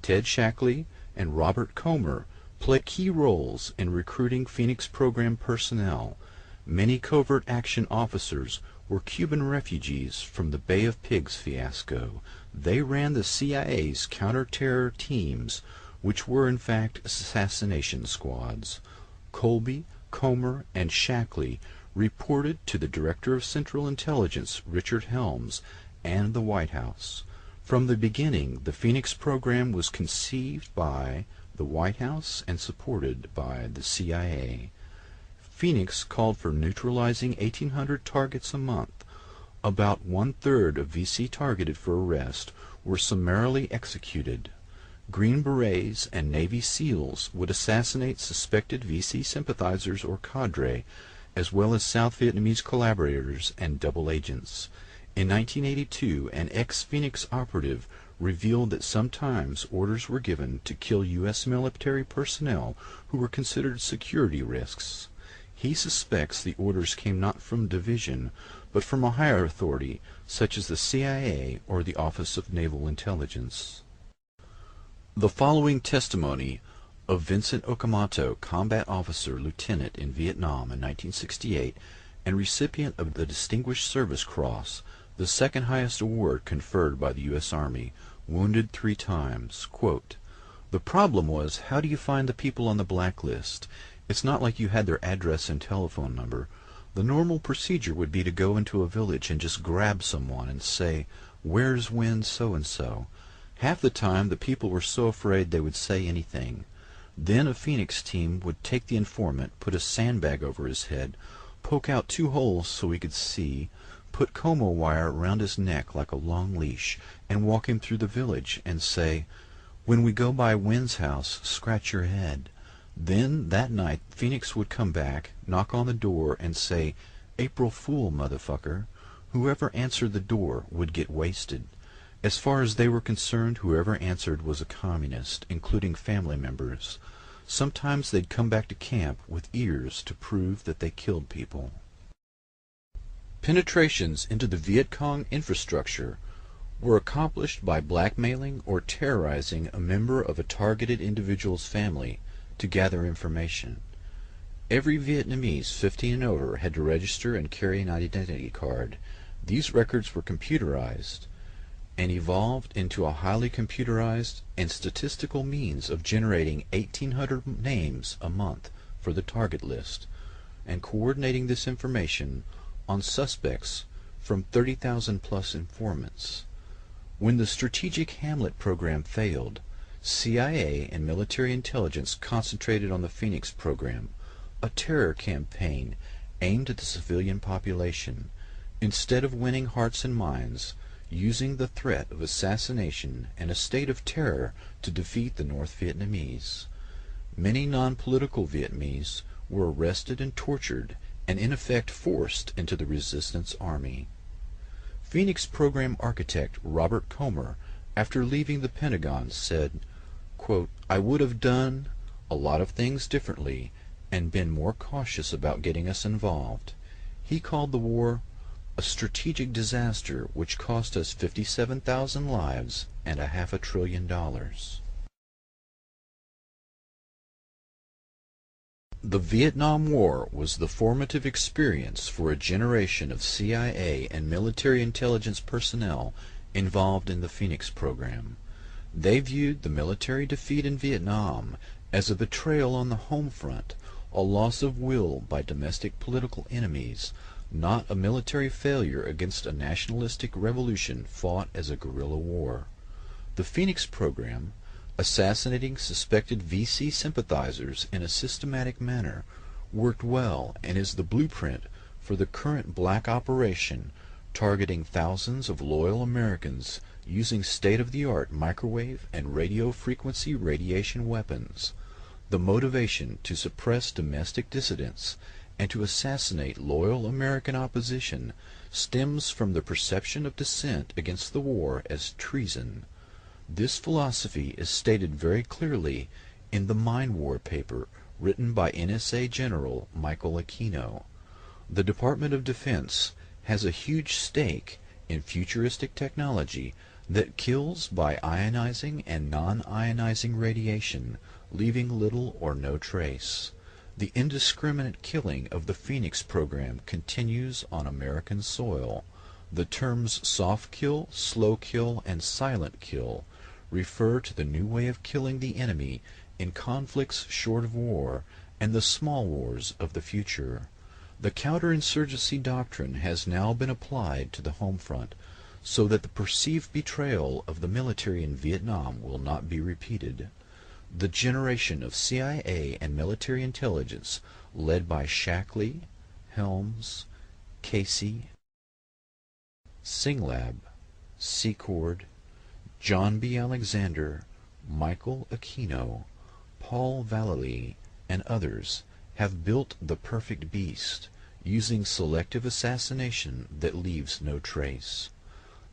Ted Shackley and Robert Comer played key roles in recruiting Phoenix program personnel. Many covert action officers were Cuban refugees from the Bay of Pigs fiasco. They ran the CIA's counter-terror teams, which were in fact assassination squads. Colby, Comer, and Shackley reported to the Director of Central Intelligence, Richard Helms, and the White House. From the beginning, the Phoenix program was conceived by the White House and supported by the CIA. Phoenix called for neutralizing 1,800 targets a month. About one-third of VC targeted for arrest were summarily executed. Green Berets and Navy SEALs would assassinate suspected VC sympathizers or cadre, as well as South Vietnamese collaborators and double agents. In 1982, an ex-Phoenix operative revealed that sometimes orders were given to kill U.S. military personnel who were considered security risks. He suspects the orders came not from division, but from a higher authority, such as the CIA or the Office of Naval Intelligence. The following testimony of Vincent Okamoto, combat officer lieutenant in Vietnam in 1968 and recipient of the Distinguished Service Cross, the second highest award conferred by the U.S. Army, wounded 3 times. Quote, "The problem was, how do you find the people on the blacklist? It's not like you had their address and telephone number. The normal procedure would be to go into a village and just grab someone and say, 'Where's when so-and-so?' Half the time the people were so afraid they would say anything. Then a Phoenix team would take the informant, put a sandbag over his head, poke out 2 holes so he could see, put como wire around his neck like a long leash, and walk him through the village and say, 'When we go by Wynn's house, scratch your head.' Then that night Phoenix would come back, knock on the door, and say, 'April Fool, motherfucker.' Whoever answered the door would get wasted. As far as they were concerned, whoever answered was a communist, including family members. Sometimes they'd come back to camp with ears to prove that they killed people." Penetrations into the Viet Cong infrastructure were accomplished by blackmailing or terrorizing a member of a targeted individual's family to gather information. Every Vietnamese 15 and over had to register and carry an identity card. These records were computerized and evolved into a highly computerized and statistical means of generating 1,800 names a month for the target list and coordinating this information on suspects from 30,000 plus informants. When the Strategic Hamlet program failed, CIA and military intelligence concentrated on the Phoenix program, a terror campaign aimed at the civilian population. Instead of winning hearts and minds, using the threat of assassination and a state of terror to defeat the North Vietnamese. Many non-political Vietnamese were arrested and tortured and in effect forced into the resistance army. Phoenix program architect Robert Comer, after leaving the Pentagon, said, quote, "I would have done a lot of things differently and been more cautious about getting us involved." He called the war a strategic disaster which cost us 57,000 lives and $500 billion. The Vietnam War was the formative experience for a generation of CIA and military intelligence personnel involved in the Phoenix program. They viewed the military defeat in Vietnam as a betrayal on the home front, a loss of will by domestic political enemies, not a military failure against a nationalistic revolution fought as a guerrilla war. The Phoenix program, assassinating suspected VC sympathizers in a systematic manner, worked well and is the blueprint for the current black operation targeting thousands of loyal Americans using state-of-the-art microwave and radio frequency radiation weapons. The motivation to suppress domestic dissidents and to assassinate loyal American opposition stems from the perception of dissent against the war as treason. This philosophy is stated very clearly in the Mind War paper written by NSA General Michael Aquino. The Department of Defense has a huge stake in futuristic technology that kills by ionizing and non-ionizing radiation, leaving little or no trace. The indiscriminate killing of the Phoenix program continues on American soil. The terms soft kill, slow kill, and silent kill refer to the new way of killing the enemy in conflicts short of war and the small wars of the future. The counterinsurgency doctrine has now been applied to the home front so that the perceived betrayal of the military in Vietnam will not be repeated. The generation of CIA and military intelligence led by Shackley, Helms, Casey, Singlab, Secord, John B. Alexander, Michael Aquino, Paul Vallely, and others have built the perfect beast, using selective assassination that leaves no trace.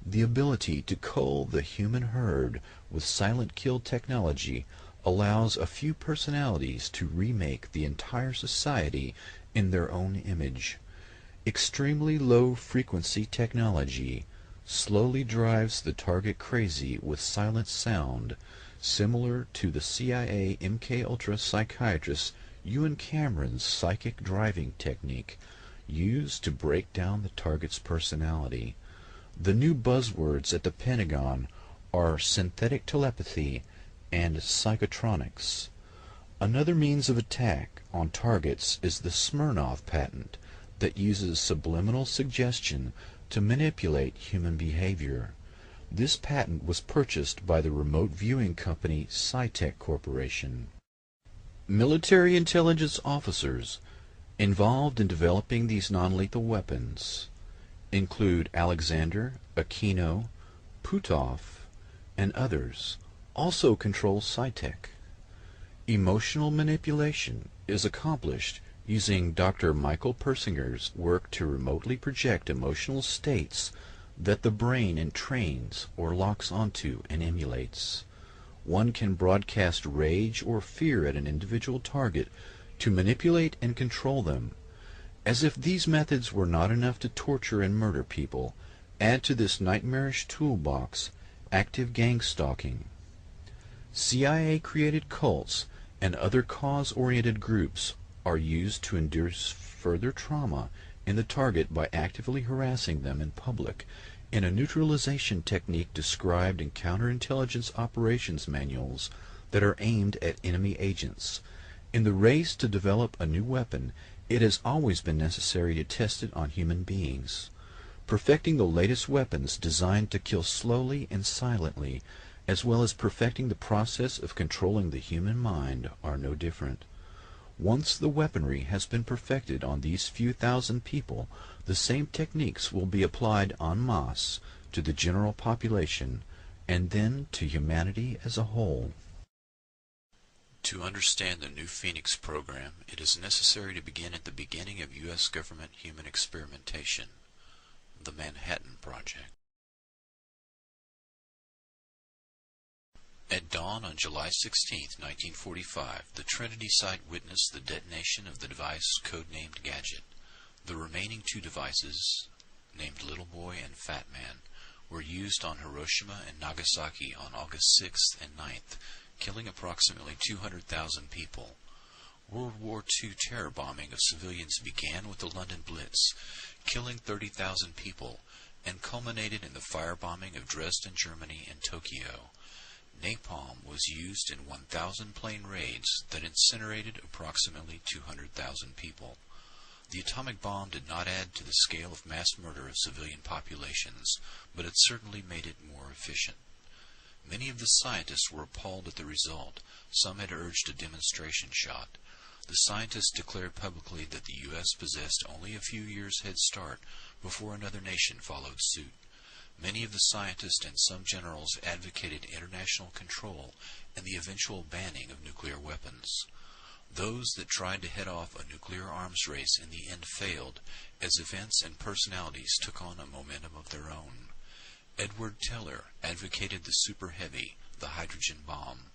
The ability to cull the human herd with silent kill technology allows a few personalities to remake the entire society in their own image. Extremely low frequency technology slowly drives the target crazy with silent sound, similar to the CIA MKUltra psychiatrist Ewan Cameron's psychic driving technique used to break down the target's personality. The new buzzwords at the Pentagon are synthetic telepathy and psychotronics. Another means of attack on targets is the Smirnov patent that uses subliminal suggestion to manipulate human behavior. This patent was purchased by the remote viewing company Scitech Corporation. Military intelligence officers involved in developing these non-lethal weapons include Alexander, Aquino, Putov, and others, also control Scitech. Emotional manipulation is accomplished using Dr. Michael Persinger's work to remotely project emotional states that the brain entrains or locks onto and emulates. One can broadcast rage or fear at an individual target to manipulate and control them. As if these methods were not enough to torture and murder people, add to this nightmarish toolbox active gang stalking. CIA-created cults and other cause-oriented groups are used to induce further trauma in the target by actively harassing them in public in a neutralization technique described in counterintelligence operations manuals that are aimed at enemy agents. In the race to develop a new weapon, it has always been necessary to test it on human beings. Perfecting the latest weapons designed to kill slowly and silently, as well as perfecting the process of controlling the human mind, are no different. Once the weaponry has been perfected on these few thousand people, the same techniques will be applied en masse to the general population, and then to humanity as a whole. To understand the new Phoenix program, it is necessary to begin at the beginning of U.S. government human experimentation, the Manhattan Project. At dawn on July 16, 1945, the Trinity site witnessed the detonation of the device codenamed Gadget. The remaining two devices, named Little Boy and Fat Man, were used on Hiroshima and Nagasaki on August 6th and 9th, killing approximately 200,000 people. World War II terror bombing of civilians began with the London Blitz, killing 30,000 people, and culminated in the firebombing of Dresden, Germany, and Tokyo. Napalm was used in 1,000 plane raids that incinerated approximately 200,000 people. The atomic bomb did not add to the scale of mass murder of civilian populations, but it certainly made it more efficient. Many of the scientists were appalled at the result. Some had urged a demonstration shot. The scientists declared publicly that the U.S. possessed only a few years' head start before another nation followed suit. Many of the scientists and some generals advocated international control and the eventual banning of nuclear weapons. Those that tried to head off a nuclear arms race in the end failed, as events and personalities took on a momentum of their own. Edward Teller advocated the super heavy, the hydrogen bomb.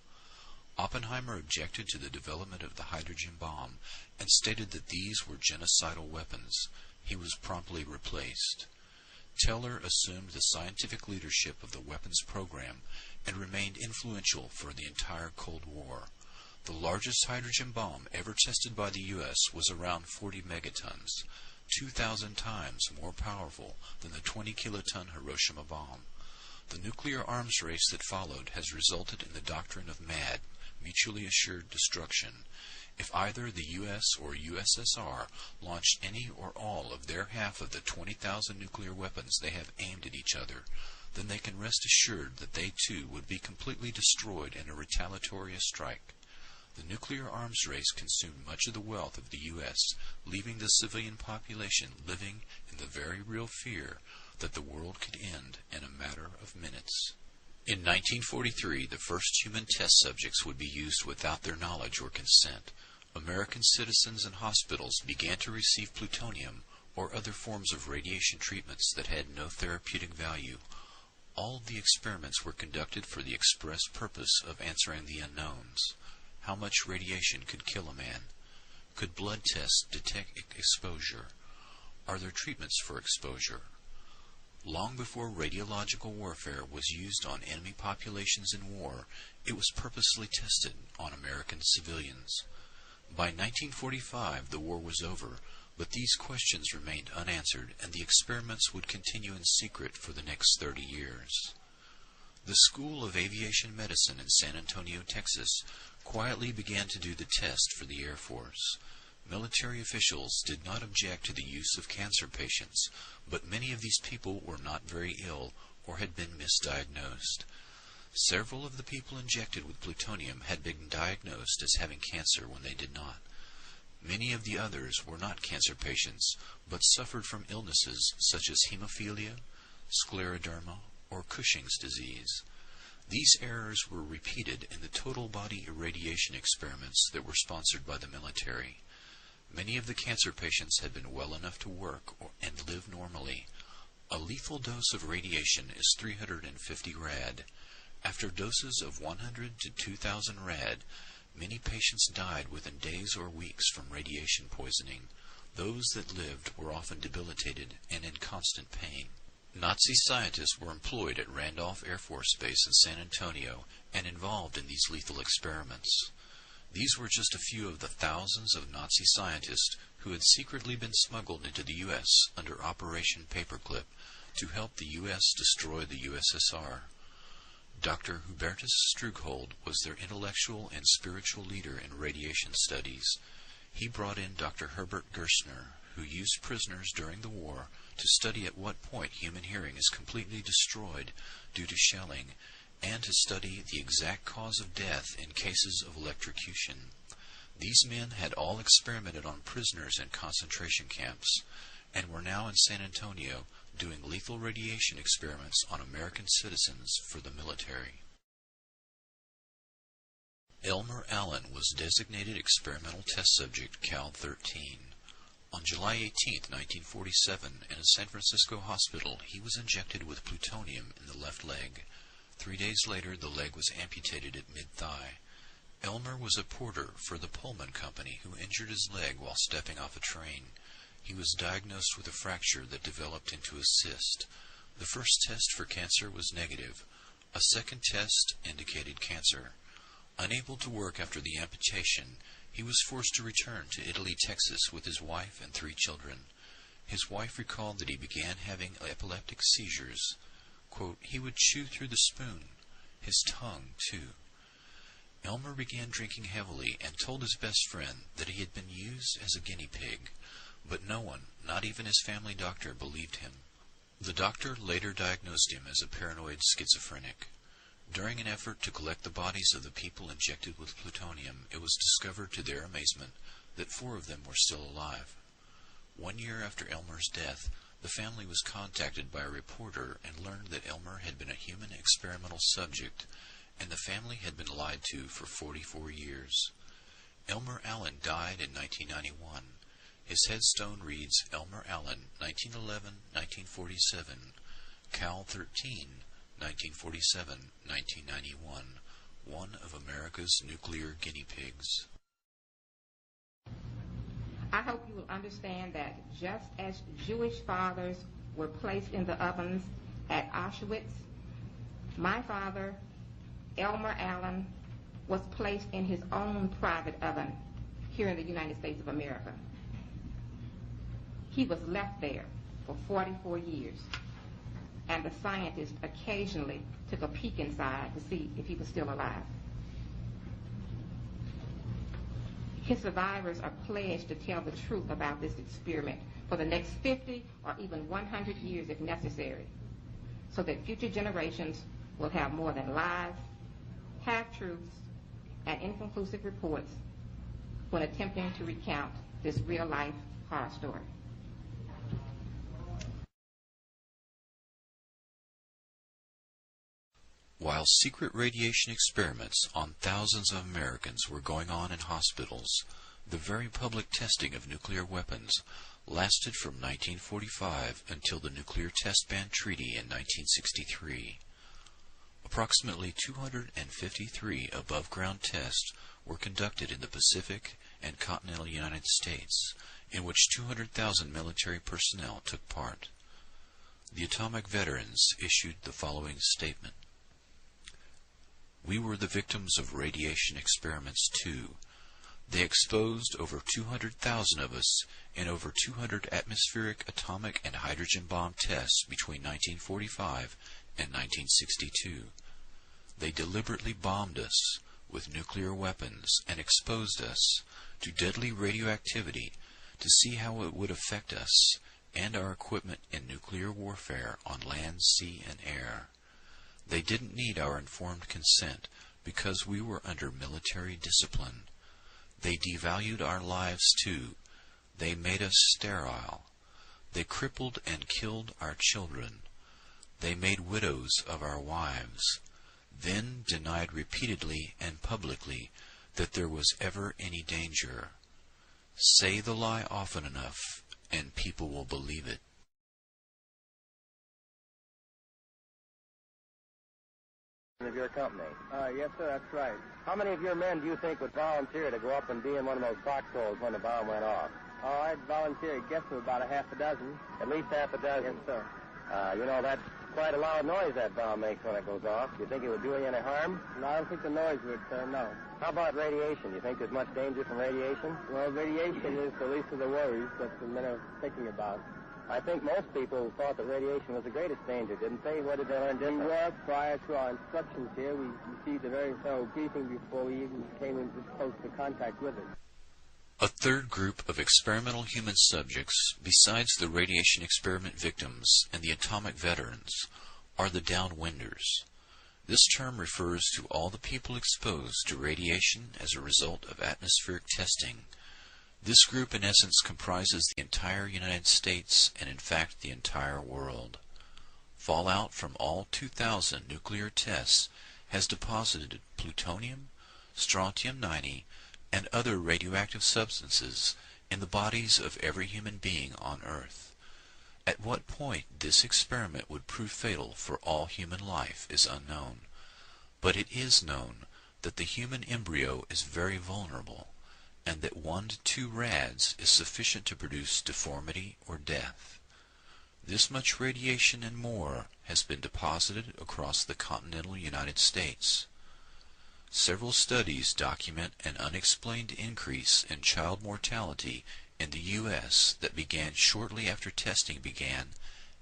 Oppenheimer objected to the development of the hydrogen bomb and stated that these were genocidal weapons. He was promptly replaced. Teller assumed the scientific leadership of the weapons program and remained influential for the entire Cold War. The largest hydrogen bomb ever tested by the U.S. was around 40 megatons, 2,000 times more powerful than the 20-kiloton Hiroshima bomb. The nuclear arms race that followed has resulted in the doctrine of MAD, mutually assured destruction. If either the U.S. or USSR launched any or all of their half of the 20,000 nuclear weapons they have aimed at each other, then they can rest assured that they too would be completely destroyed in a retaliatory strike. The nuclear arms race consumed much of the wealth of the U.S., leaving the civilian population living in the very real fear that the world could end in a matter of minutes. In 1943, the first human test subjects would be used without their knowledge or consent. American citizens and hospitals began to receive plutonium or other forms of radiation treatments that had no therapeutic value. All of the experiments were conducted for the express purpose of answering the unknowns. How much radiation could kill a man? Could blood tests detect exposure? Are there treatments for exposure? Long before radiological warfare was used on enemy populations in war, it was purposely tested on American civilians. By 1945, the war was over, but these questions remained unanswered, and the experiments would continue in secret for the next 30 years. The School of Aviation Medicine in San Antonio, Texas, quietly began to do the test for the Air Force. Military officials did not object to the use of cancer patients, but many of these people were not very ill or had been misdiagnosed. Several of the people injected with plutonium had been diagnosed as having cancer when they did not. Many of the others were not cancer patients, but suffered from illnesses such as hemophilia, scleroderma, or Cushing's disease. These errors were repeated in the total body irradiation experiments that were sponsored by the military. Many of the cancer patients had been well enough to work and live normally. A lethal dose of radiation is 350 rad. After doses of 100 to 2,000 rad, many patients died within days or weeks from radiation poisoning. Those that lived were often debilitated and in constant pain. Nazi scientists were employed at Randolph Air Force Base in San Antonio and involved in these lethal experiments. These were just a few of the thousands of Nazi scientists who had secretly been smuggled into the U.S. under Operation Paperclip to help the U.S. destroy the USSR. Dr. Hubertus Strughold was their intellectual and spiritual leader in radiation studies. He brought in Dr. Herbert Gerstner, who used prisoners during the war to study at what point human hearing is completely destroyed due to shelling, and to study the exact cause of death in cases of electrocution. These men had all experimented on prisoners in concentration camps, and were now in San Antonio doing lethal radiation experiments on American citizens for the military. Elmer Allen was designated experimental test subject Cal-13. On July 18, 1947, in a San Francisco hospital, he was injected with plutonium in the left leg. 3 days later, the leg was amputated at mid-thigh. Elmer was a porter for the Pullman Company who injured his leg while stepping off a train. He was diagnosed with a fracture that developed into a cyst. The first test for cancer was negative. A second test indicated cancer. Unable to work after the amputation, he was forced to return to Italy, Texas with his wife and 3 children. His wife recalled that he began having epileptic seizures. Quote, he would chew through the spoon, his tongue too. Elmer began drinking heavily and told his best friend that he had been used as a guinea pig, but no one, not even his family doctor, believed him. The doctor later diagnosed him as a paranoid schizophrenic. During an effort to collect the bodies of the people injected with plutonium, it was discovered to their amazement that 4 of them were still alive. 1 year after Elmer's death, the family was contacted by a reporter and learned that Elmer had been a human experimental subject, and the family had been lied to for 44 years. Elmer Allen died in 1991. His headstone reads, Elmer Allen, 1911-1947, Cal 13, 1947-1991, one of America's nuclear guinea pigs. I hope you will understand that just as Jewish fathers were placed in the ovens at Auschwitz, my father, Elmer Allen, was placed in his own private oven here in the United States of America. He was left there for 44 years, and the scientists occasionally took a peek inside to see if he was still alive. His survivors are pledged to tell the truth about this experiment for the next 50 or even 100 years if necessary, so that future generations will have more than lies, half-truths, and inconclusive reports when attempting to recount this real-life horror story. While secret radiation experiments on thousands of Americans were going on in hospitals, the very public testing of nuclear weapons lasted from 1945 until the Nuclear Test Ban Treaty in 1963. Approximately 253 above-ground tests were conducted in the Pacific and continental United States, in which 200,000 military personnel took part. The atomic veterans issued the following statement. We were the victims of radiation experiments too. They exposed over 200,000 of us in over 200 atmospheric atomic and hydrogen bomb tests between 1945 and 1962. They deliberately bombed us with nuclear weapons and exposed us to deadly radioactivity to see how it would affect us and our equipment in nuclear warfare on land, sea, and air. They didn't need our informed consent because we were under military discipline. They devalued our lives too. They made us sterile. They crippled and killed our children. They made widows of our wives, then denied repeatedly and publicly that there was ever any danger. Say the lie often enough, and people will believe it. Of your company? Yes, sir, that's right. How many of your men do you think would volunteer to go up and be in one of those foxholes when the bomb went off? Oh, I'd volunteer, I guess, for about a half a dozen. At least half a dozen? Yes, sir. You know, that's quite a loud noise that bomb makes when it goes off. Do you think it would do you any harm? No, I don't think the noise would, sir, no. How about radiation? Do you think there's much danger from radiation? Well, radiation is the least of the worries that the men are thinking about. I think most people thought that radiation was the greatest danger, didn't they? What did they learn different? Well, prior to our instructions here, we received a very thorough briefing before we even came into close to contact with it. A third group of experimental human subjects, besides the radiation experiment victims and the atomic veterans, are the downwinders. This term refers to all the people exposed to radiation as a result of atmospheric testing. This group in essence comprises the entire United States and in fact the entire world. Fallout from all 2,000 nuclear tests has deposited plutonium, strontium-90, and other radioactive substances in the bodies of every human being on Earth. At what point this experiment would prove fatal for all human life is unknown, but it is known that the human embryo is very vulnerable, and that 1 to 2 rads is sufficient to produce deformity or death. This much radiation and more has been deposited across the continental United States. Several studies document an unexplained increase in child mortality in the U.S. that began shortly after testing began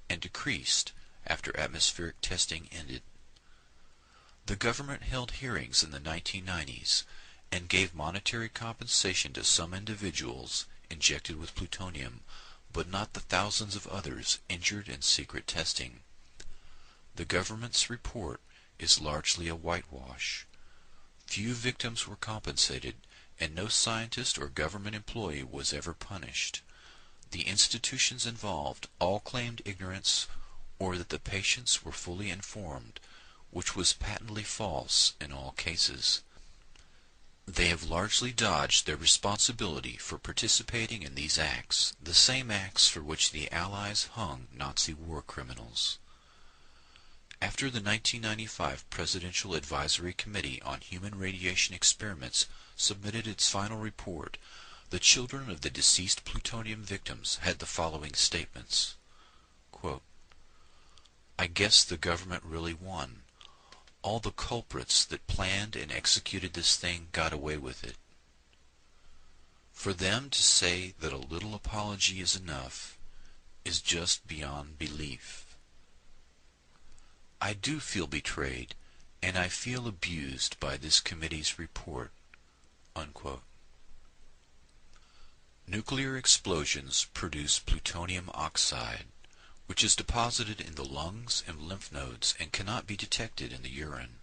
and decreased after atmospheric testing ended. The government held hearings in the 1990s and gave monetary compensation to some individuals injected with plutonium, but not the thousands of others injured in secret testing. The government's report is largely a whitewash. Few victims were compensated, and no scientist or government employee was ever punished. The institutions involved all claimed ignorance or that the patients were fully informed, which was patently false in all cases. They have largely dodged their responsibility for participating in these acts, the same acts for which the Allies hung Nazi war criminals. After the 1995 Presidential Advisory Committee on Human Radiation Experiments submitted its final report, the children of the deceased plutonium victims had the following statements. Quote, I guess the government really won. All the culprits that planned and executed this thing got away with it. For them to say that a little apology is enough is just beyond belief. I do feel betrayed, and I feel abused by this committee's report. Unquote. Nuclear explosions produce plutonium oxide, which is deposited in the lungs and lymph nodes and cannot be detected in the urine.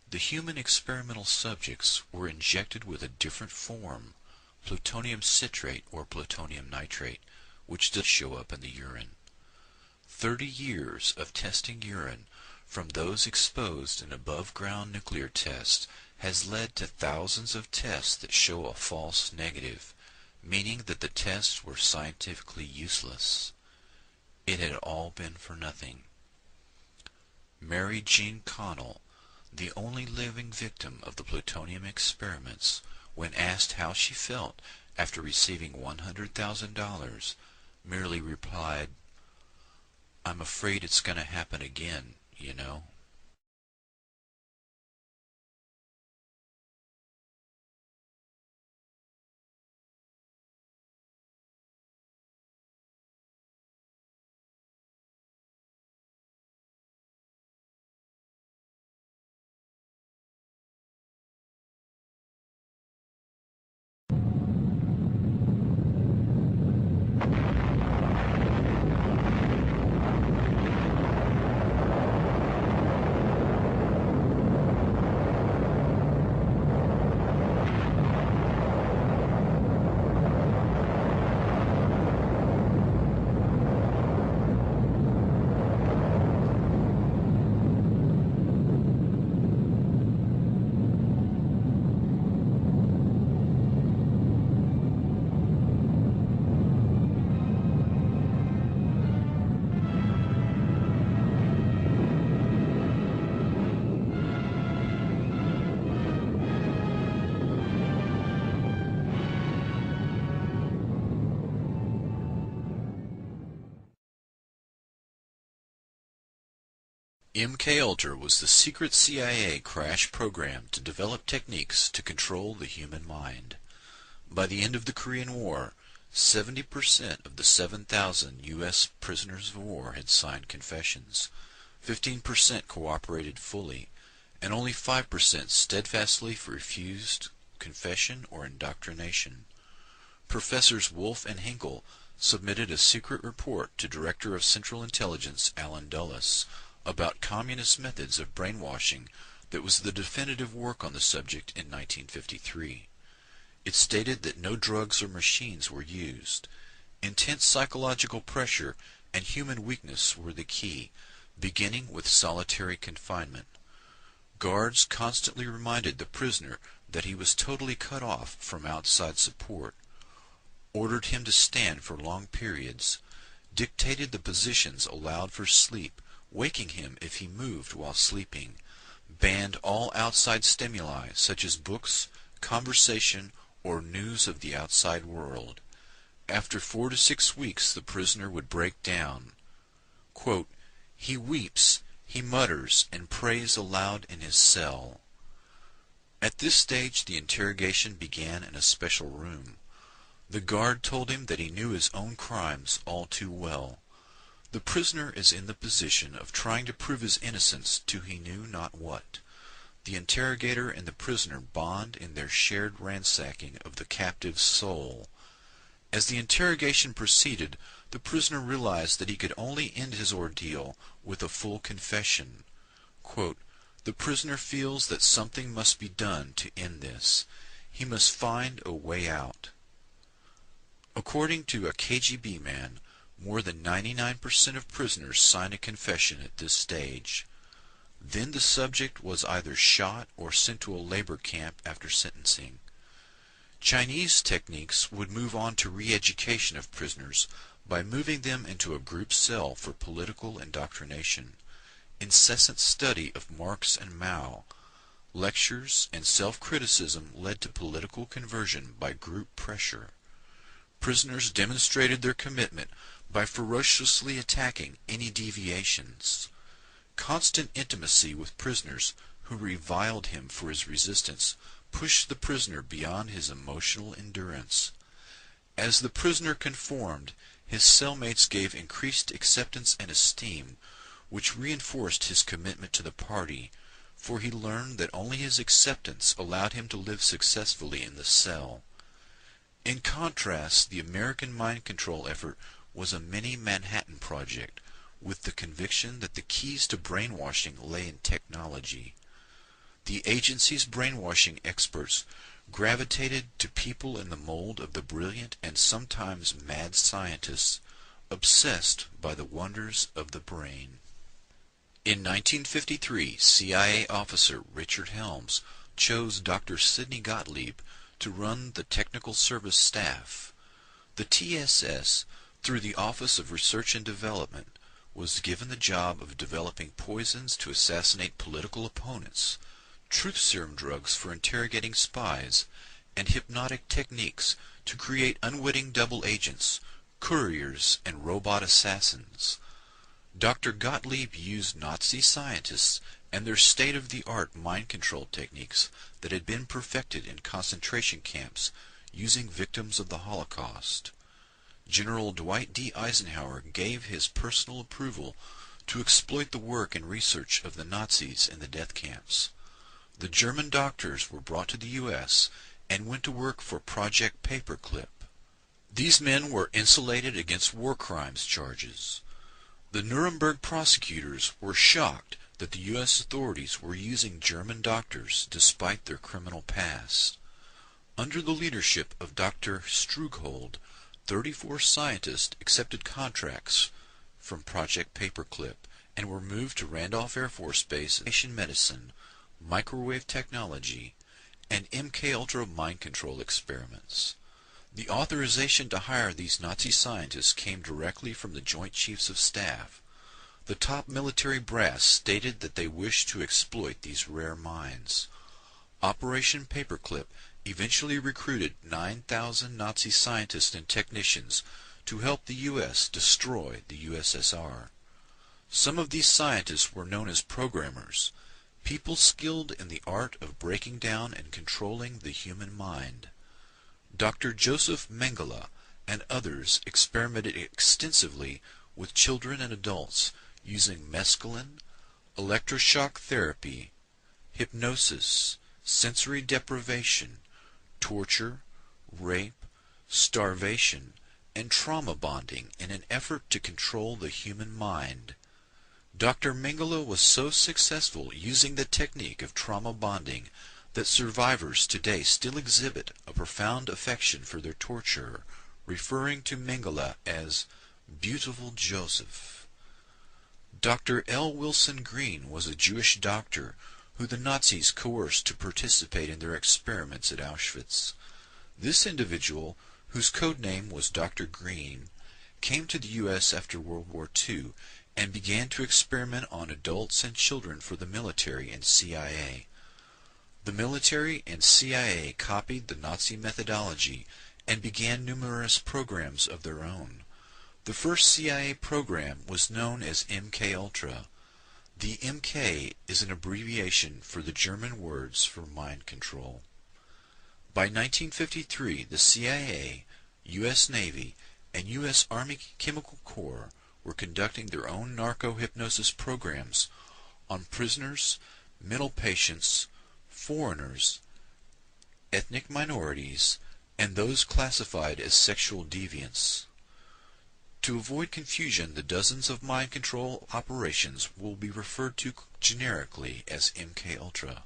The human experimental subjects were injected with a different form, plutonium citrate or plutonium nitrate, which does show up in the urine. 30 years of testing urine from those exposed in above-ground nuclear tests has led to thousands of tests that show a false negative, meaning that the tests were scientifically useless. It had all been for nothing. Mary Jean Connell, the only living victim of the plutonium experiments, when asked how she felt after receiving $100,000, merely replied, I'm afraid it's going to happen again, you know. MK Ultra was the secret CIA crash program to develop techniques to control the human mind. By the end of the Korean War, 70% of the 7,000 U.S. prisoners of war had signed confessions, 15% cooperated fully, and only 5% steadfastly refused confession or indoctrination. Professors Wolf and Hinkle submitted a secret report to Director of Central Intelligence Alan Dulles about communist methods of brainwashing that was the definitive work on the subject in 1953. It stated that no drugs or machines were used. Intense psychological pressure and human weakness were the key, beginning with solitary confinement. Guards constantly reminded the prisoner that he was totally cut off from outside support, ordered him to stand for long periods, dictated the positions allowed for sleep, waking him if he moved while sleeping, banned all outside stimuli such as books, conversation, or news of the outside world. After 4 to 6 weeks the prisoner would break down. Quote, he weeps, he mutters, and prays aloud in his cell. At this stage the interrogation began in a special room. The guard told him that he knew his own crimes all too well. The prisoner is in the position of trying to prove his innocence to he knew not what. The interrogator and the prisoner bond in their shared ransacking of the captive's soul. As the interrogation proceeded, the prisoner realized that he could only end his ordeal with a full confession. Quote, the prisoner feels that something must be done to end this. He must find a way out. According to a KGB man, more than 99% of prisoners sign a confession at this stage. Then the subject was either shot or sent to a labor camp after sentencing. Chinese techniques would move on to re-education of prisoners by moving them into a group cell for political indoctrination. incessant study of Marx and Mao, lectures and self-criticism led to political conversion by group pressure. Prisoners demonstrated their commitment by ferociously attacking any deviations. Constant intimacy with prisoners who reviled him for his resistance pushed the prisoner beyond his emotional endurance. As the prisoner conformed, his cellmates gave increased acceptance and esteem, which reinforced his commitment to the party, for he learned that only his acceptance allowed him to live successfully in the cell. In contrast, the American mind control effort was a mini Manhattan Project, with the conviction that the keys to brainwashing lay in technology. The agency's brainwashing experts gravitated to people in the mold of the brilliant and sometimes mad scientists, obsessed by the wonders of the brain. In 1953, CIA officer Richard Helms chose Dr. Sidney Gottlieb to run the technical service staff. The TSS, through the Office of Research and Development, was given the job of developing poisons to assassinate political opponents, truth serum drugs for interrogating spies, and hypnotic techniques to create unwitting double agents, couriers, and robot assassins. Dr. Gottlieb used Nazi scientists and their state-of-the-art mind control techniques that had been perfected in concentration camps using victims of the Holocaust. General Dwight D. Eisenhower gave his personal approval to exploit the work and research of the Nazis in the death camps. The German doctors were brought to the U.S. and went to work for Project Paperclip. These men were insulated against war crimes charges. The Nuremberg prosecutors were shocked that the U.S. authorities were using German doctors despite their criminal past. Under the leadership of Dr. Strughold, 34 scientists accepted contracts from Project Paperclip and were moved to Randolph Air Force Base, medicine, microwave technology, and MKUltra mind control experiments. The authorization to hire these Nazi scientists came directly from the Joint Chiefs of Staff. The top military brass stated that they wished to exploit these rare minds. Operation Paperclip eventually recruited 9,000 Nazi scientists and technicians to help the U.S. destroy the USSR. Some of these scientists were known as programmers, people skilled in the art of breaking down and controlling the human mind. Dr. Joseph Mengele and others experimented extensively with children and adults using mescaline, electroshock therapy, hypnosis, sensory deprivation, torture, rape, starvation, and trauma bonding in an effort to control the human mind. Dr. Mengele was so successful using the technique of trauma bonding that survivors today still exhibit a profound affection for their torturer, referring to Mengele as Beautiful Joseph. Dr. L. Wilson Green was a Jewish doctor who the Nazis coerced to participate in their experiments at Auschwitz. This individual, whose code name was Dr. Green, came to the U.S. after World War II and began to experiment on adults and children for the military and CIA. The military and CIA copied the Nazi methodology and began numerous programs of their own. The first CIA program was known as MKUltra. The MK is an abbreviation for the German words for mind control. By 1953, the CIA, U.S. Navy, and U.S. Army Chemical Corps were conducting their own narco-hypnosis programs on prisoners, mental patients, foreigners, ethnic minorities, and those classified as sexual deviants. To avoid confusion, the dozens of mind control operations will be referred to generically as MKUltra.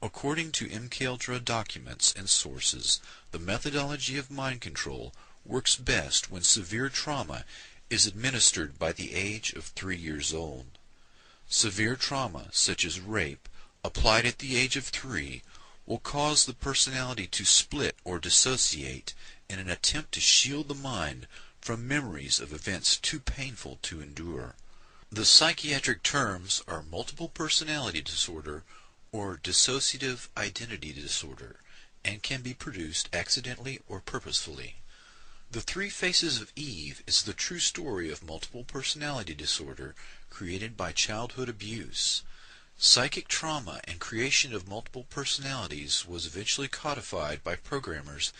According to MKUltra documents and sources, the methodology of mind control works best when severe trauma is administered by the age of 3 years old. Severe trauma, such as rape, applied at the age of 3, will cause the personality to split or dissociate in an attempt to shield the mind from memories of events too painful to endure. The psychiatric terms are multiple personality disorder or dissociative identity disorder, and can be produced accidentally or purposefully. The Three Faces of Eve is the true story of multiple personality disorder created by childhood abuse. Psychic trauma and creation of multiple personalities was eventually codified by programmers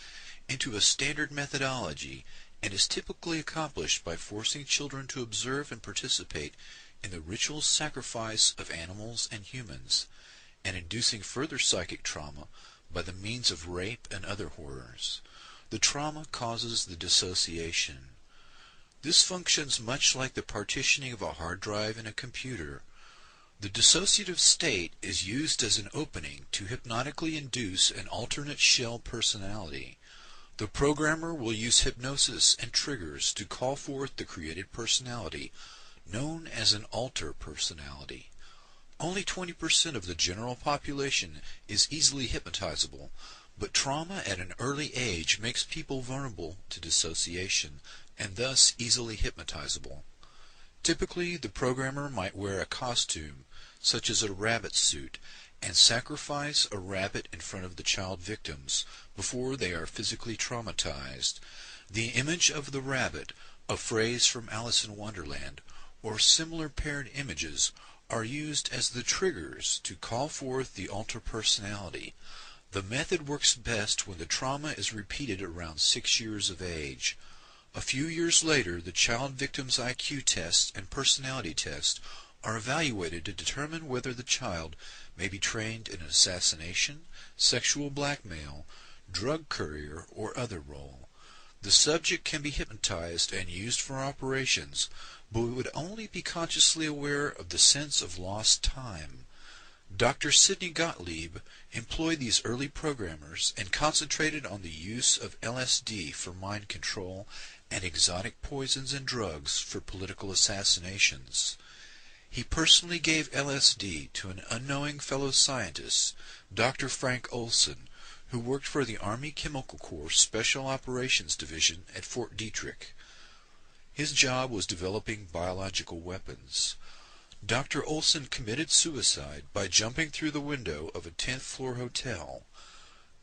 into a standard methodology and is typically accomplished by forcing children to observe and participate in the ritual sacrifice of animals and humans, and inducing further psychic trauma by the means of rape and other horrors. The trauma causes the dissociation. This functions much like the partitioning of a hard drive in a computer. The dissociative state is used as an opening to hypnotically induce an alternate shell personality. The programmer will use hypnosis and triggers to call forth the created personality, known as an alter personality. Only 20% of the general population is easily hypnotizable, but trauma at an early age makes people vulnerable to dissociation and thus easily hypnotizable. Typically, the programmer might wear a costume, such as a rabbit suit, and sacrifice a rabbit in front of the child victims before they are physically traumatized. The image of the rabbit, a phrase from Alice in Wonderland, or similar paired images are used as the triggers to call forth the alter personality. The method works best when the trauma is repeated around 6 years of age. A few years later, the child victim's IQ test and personality test are evaluated to determine whether the child may be trained in assassination, sexual blackmail, drug courier, or other role. The subject can be hypnotized and used for operations, but would only be consciously aware of the sense of lost time. Dr. Sidney Gottlieb employed these early programmers and concentrated on the use of LSD for mind control and exotic poisons and drugs for political assassinations. He personally gave LSD to an unknowing fellow scientist, Dr. Frank Olson, who worked for the Army Chemical Corps Special Operations Division at Fort Detrick. His job was developing biological weapons. Dr. Olson committed suicide by jumping through the window of a 10th-floor hotel.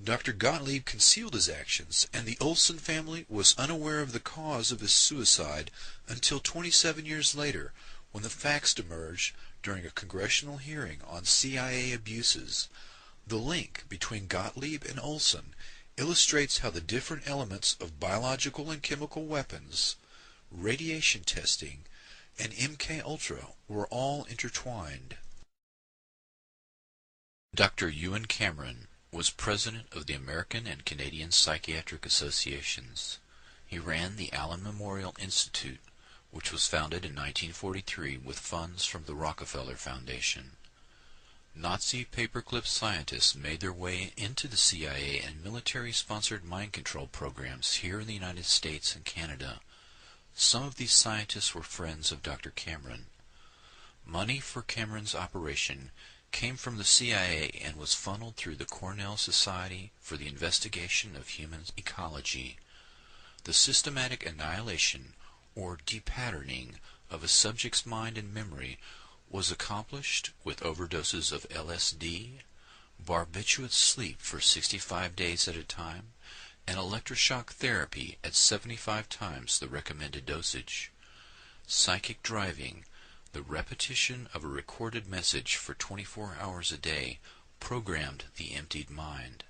Dr. Gottlieb concealed his actions, and the Olson family was unaware of the cause of his suicide until 27 years later, when the facts emerged during a congressional hearing on CIA abuses. The link between Gottlieb and Olson illustrates how the different elements of biological and chemical weapons, radiation testing, and MK-Ultra were all intertwined. Dr. Ewan Cameron was president of the American and Canadian Psychiatric Associations. He ran the Allen Memorial Institute, which was founded in 1943 with funds from the Rockefeller Foundation. Nazi paperclip scientists made their way into the CIA and military-sponsored mind control programs here in the United States and Canada. Some of these scientists were friends of Dr. Cameron. Money for Cameron's operation came from the CIA and was funneled through the Cornell Society for the Investigation of Human Ecology. The systematic annihilation or depatterning of a subject's mind and memory was accomplished with overdoses of LSD, barbiturate sleep for 65 days at a time, and electroshock therapy at 75 times the recommended dosage. Psychic driving, the repetition of a recorded message for 24 hours a day, programmed the emptied mind.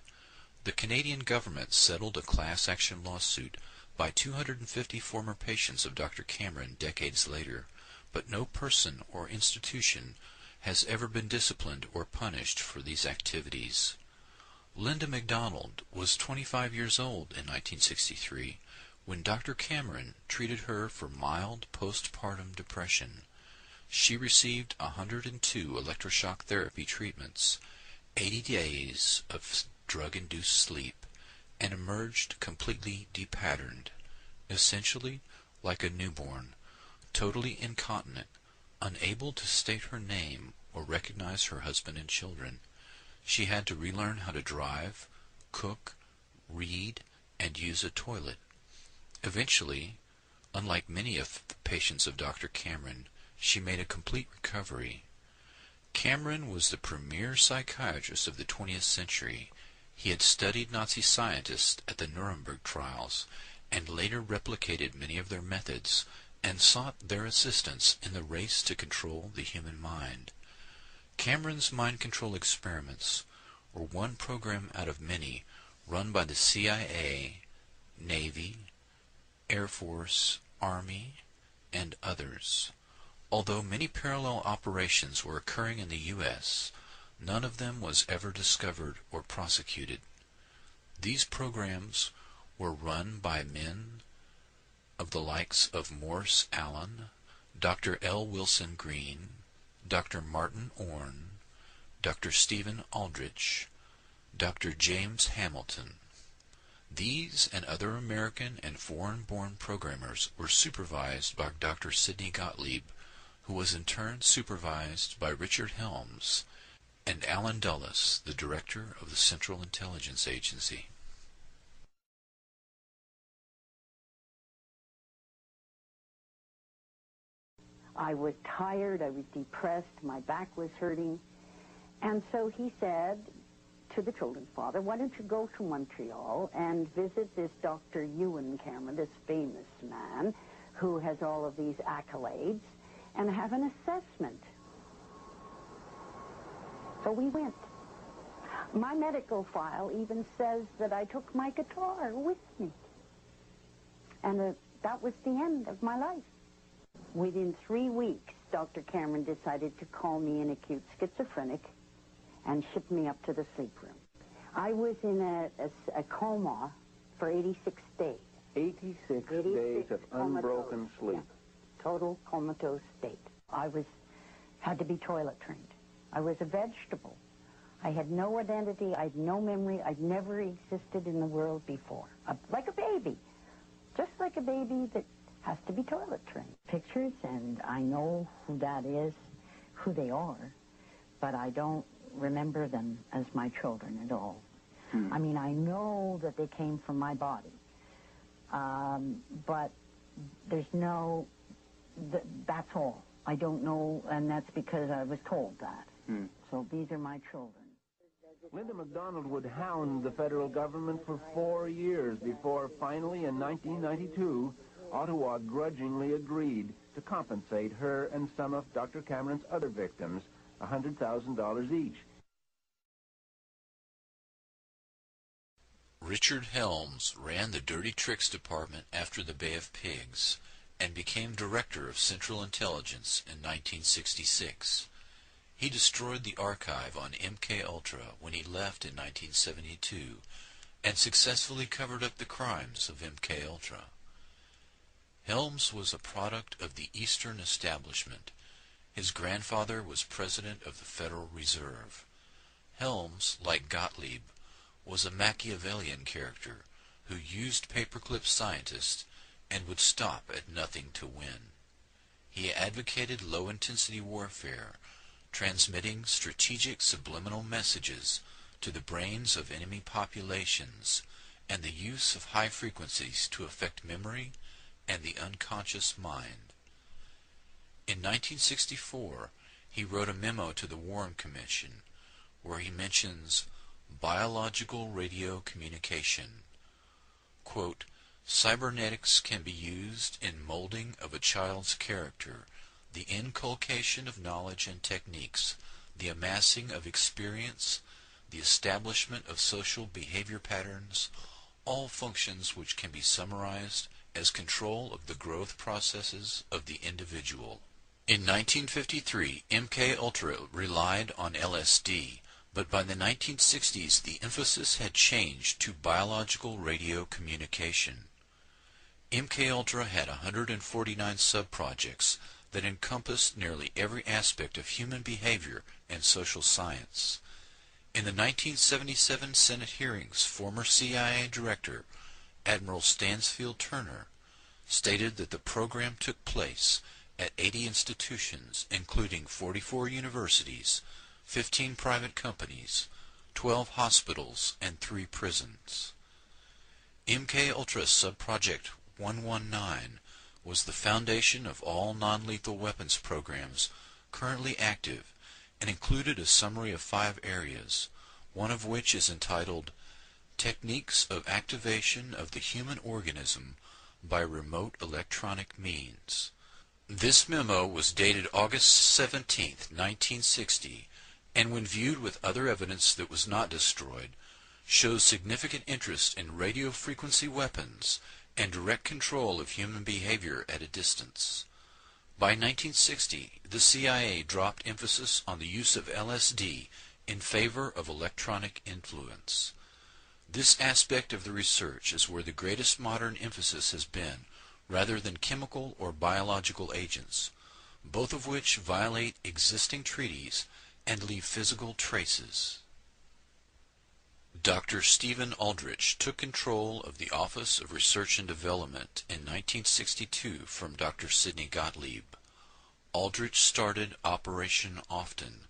The Canadian government settled a class action lawsuit by 250 former patients of Dr. Cameron decades later, but no person or institution has ever been disciplined or punished for these activities. Linda MacDonald was 25 years old in 1963 when Dr. Cameron treated her for mild postpartum depression. She received 102 electroshock therapy treatments, 80 days of drug-induced sleep, and emerged completely depatterned, essentially like a newborn, totally incontinent, unable to state her name or recognize her husband and children. She had to relearn how to drive, cook, read, and use a toilet. Eventually, unlike many of the patients of Dr. Cameron, she made a complete recovery. Cameron was the premier psychiatrist of the 20th century. He had studied Nazi scientists at the Nuremberg trials and later replicated many of their methods and sought their assistance in the race to control the human mind. Cameron's mind control experiments were one program out of many run by the CIA, Navy, Air Force, Army, and others. Although many parallel operations were occurring in the U.S., none of them was ever discovered or prosecuted. These programs were run by men of the likes of Morse Allen, Dr. L. Wilson Green, Dr. Martin Orne, Dr. Stephen Aldrich, Dr. James Hamilton. These and other American and foreign-born programmers were supervised by Dr. Sidney Gottlieb, who was in turn supervised by Richard Helms and Allen Dulles, the director of the Central Intelligence Agency. I was tired, I was depressed, my back was hurting, and so he said to the children's father, why don't you go to Montreal and visit this Dr. Ewan Cameron, this famous man who has all of these accolades, and have an assessment. So we went. My medical file even says that I took my guitar with me. And that was the end of my life. Within 3 weeks, Dr. Cameron decided to call me an acute schizophrenic and ship me up to the sleep room. I was in a coma for 86 days. 86 days of unbroken sleep. Yeah. Total comatose state. I had to be toilet trained. I was a vegetable. I had no identity. I had no memory. I'd never existed in the world before. Like a baby. Just like a baby that has to be toilet trained. Pictures, and I know who that is, who they are, but I don't remember them as my children at all. I mean, I know that they came from my body, but there's no, that's all. I don't know, and that's because I was told that. So these are my children. Linda MacDonald would hound the federal government for 4 years before finally in 1992, Ottawa grudgingly agreed to compensate her and some of Dr. Cameron's other victims $100,000 each. Richard Helms ran the Dirty Tricks Department after the Bay of Pigs and became Director of Central Intelligence in 1966. He destroyed the archive on MKUltra when he left in 1972 and successfully covered up the crimes of MKUltra. Helms was a product of the Eastern Establishment. His grandfather was president of the Federal Reserve. Helms, like Gottlieb, was a Machiavellian character who used paperclip scientists and would stop at nothing to win. He advocated low-intensity warfare, transmitting strategic subliminal messages to the brains of enemy populations and the use of high frequencies to affect memory and the unconscious mind. In 1964, he wrote a memo to the Warren Commission where he mentions biological radio communication. Quote, cybernetics can be used in molding of a child's character, the inculcation of knowledge and techniques, the amassing of experience, the establishment of social behavior patterns, all functions which can be summarized as control of the growth processes of the individual. In 1953, MKUltra relied on LSD, but by the 1960s the emphasis had changed to biological radio communication. MKUltra had 149 sub-projects that encompassed nearly every aspect of human behavior and social science. In the 1977 Senate hearings, former CIA Director Admiral Stansfield Turner stated that the program took place at 80 institutions, including 44 universities, 15 private companies, 12 hospitals, and 3 prisons. MKUltra Subproject 119 was the foundation of all non-lethal weapons programs currently active and included a summary of 5 areas, one of which is entitled Techniques of Activation of the Human Organism by Remote Electronic Means. This memo was dated August 17, 1960, and when viewed with other evidence that was not destroyed, shows significant interest in radio frequency weapons and direct control of human behavior at a distance. By 1960, the CIA dropped emphasis on the use of LSD in favor of electronic influence. This aspect of the research is where the greatest modern emphasis has been, rather than chemical or biological agents, both of which violate existing treaties and leave physical traces. Dr. Stephen Aldrich took control of the Office of Research and Development in 1962 from Dr. Sidney Gottlieb. Aldrich started Operation Often,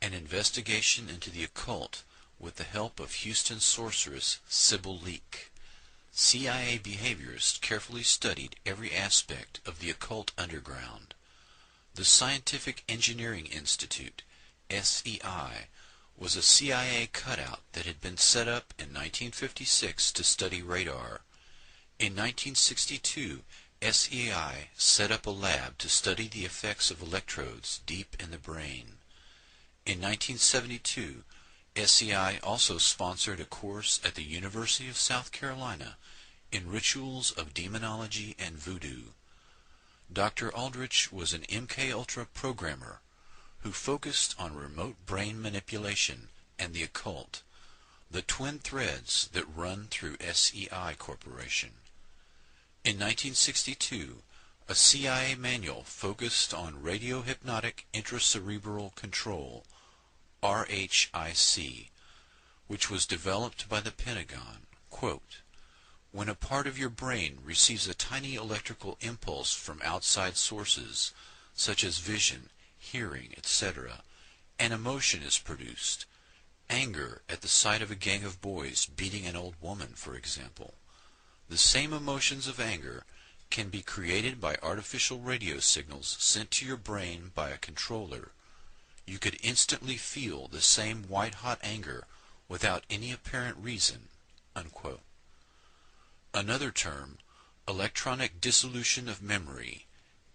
an investigation into the occult with the help of Houston sorceress Sybil Leek. CIA behaviorists carefully studied every aspect of the occult underground. The Scientific Engineering Institute, SEI, was a CIA cutout that had been set up in 1956 to study radar. In 1962, SEI set up a lab to study the effects of electrodes deep in the brain. In 1972, SEI also sponsored a course at the University of South Carolina in rituals of demonology and voodoo. Dr. Aldrich was an MKUltra programmer who focused on remote brain manipulation and the occult, the twin threads that run through SEI Corporation. In 1962, a CIA manual focused on radiohypnotic intracerebral control, RHIC, which was developed by the Pentagon, quote, "When a part of your brain receives a tiny electrical impulse from outside sources, such as vision, hearing, etc., an emotion is produced. Anger at the sight of a gang of boys beating an old woman, for example. The same emotions of anger can be created by artificial radio signals sent to your brain by a controller. You could instantly feel the same white-hot anger without any apparent reason." Unquote. Another term, electronic dissolution of memory,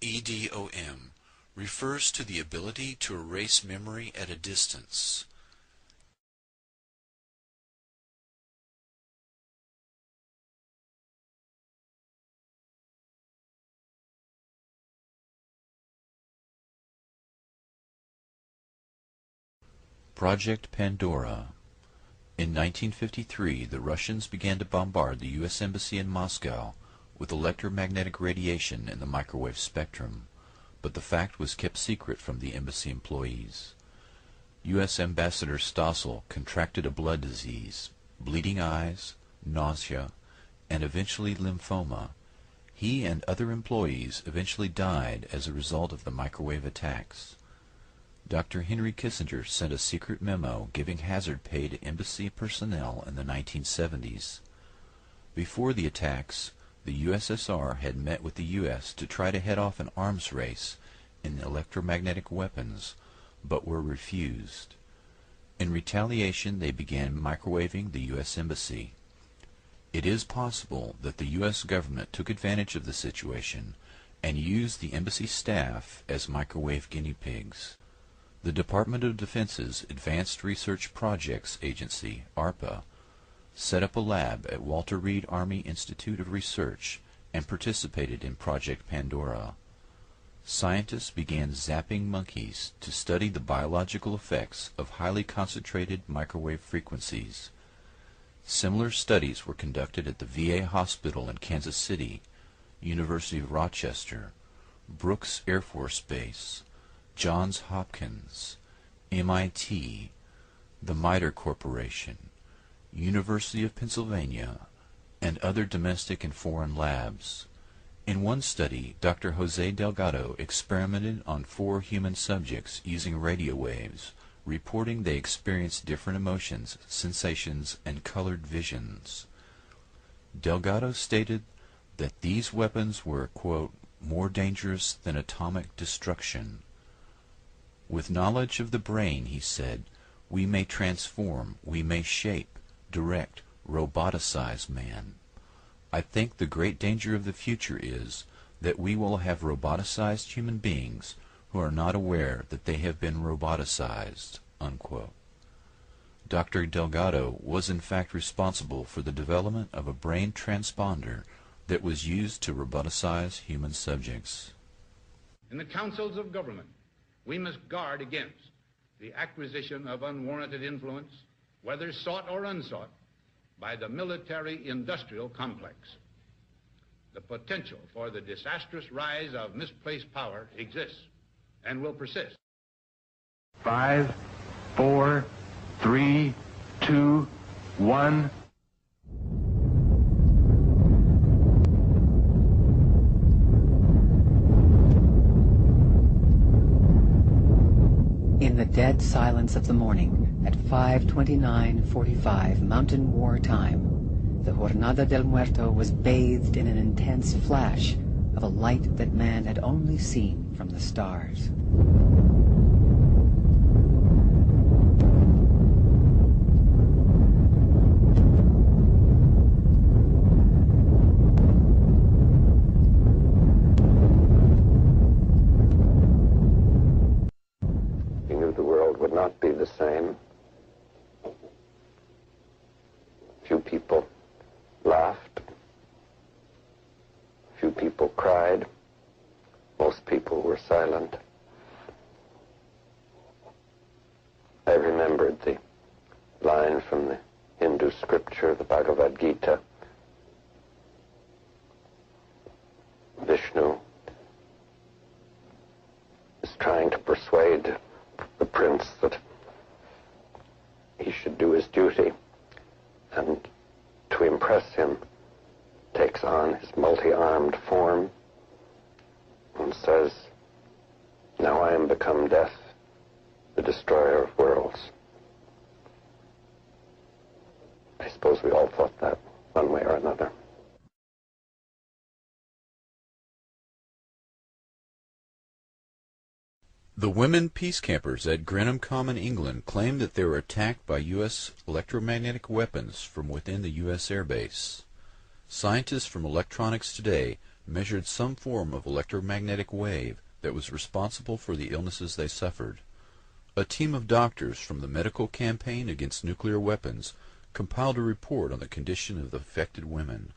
EDOM, refers to the ability to erase memory at a distance. Project Pandora. In 1953, the Russians began to bombard the U.S. Embassy in Moscow with electromagnetic radiation in the microwave spectrum, but the fact was kept secret from the embassy employees. U.S. Ambassador Stossel contracted a blood disease, bleeding eyes, nausea, and eventually lymphoma. He and other employees eventually died as a result of the microwave attacks. Dr. Henry Kissinger sent a secret memo giving hazard pay to embassy personnel in the 1970s. Before the attacks, the USSR had met with the U.S. to try to head off an arms race in electromagnetic weapons, but were refused. In retaliation, they began microwaving the U.S. Embassy. It is possible that the U.S. government took advantage of the situation and used the embassy staff as microwave guinea pigs. The Department of Defense's Advanced Research Projects Agency, ARPA, set up a lab at Walter Reed Army Institute of Research and participated in Project Pandora. Scientists began zapping monkeys to study the biological effects of highly concentrated microwave frequencies. Similar studies were conducted at the VA Hospital in Kansas City, University of Rochester, Brooks Air Force Base, Johns Hopkins, MIT, the MITRE Corporation, University of Pennsylvania, and other domestic and foreign labs. In one study, Dr. Jose Delgado experimented on 4 human subjects using radio waves, reporting they experienced different emotions, sensations, and colored visions. Delgado stated that these weapons were, quote, more dangerous than atomic destruction. With knowledge of the brain, he said, we may transform, we may shape, direct, roboticize man. I think the great danger of the future is that we will have roboticized human beings who are not aware that they have been roboticized." Unquote. Dr. Delgado was in fact responsible for the development of a brain transponder that was used to roboticize human subjects. In the councils of government, we must guard against the acquisition of unwarranted influence, whether sought or unsought, by the military-industrial complex. The potential for the disastrous rise of misplaced power exists and will persist. 5, 4, 3, 2, 1. In the dead silence of the morning, at 5:29:45 Mountain War time, the Jornada del Muerto was bathed in an intense flash of a light that man had only seen from the stars. He knew the world would not be the same. Few people laughed. Few people cried. Most people were silent. I remembered the line from the Hindu scripture, the Bhagavad Gita. Vishnu is trying to persuade the prince that he should do his duty, and to impress him takes on his multi-armed form and says, "Now I am become death, the destroyer of worlds." I suppose we all thought that one way or another. The women peace campers at Grenham Common, England, claimed that they were attacked by U.S. electromagnetic weapons from within the U.S. Air Base. Scientists from Electronics Today measured some form of electromagnetic wave that was responsible for the illnesses they suffered. A team of doctors from the Medical Campaign Against Nuclear Weapons compiled a report on the condition of the affected women.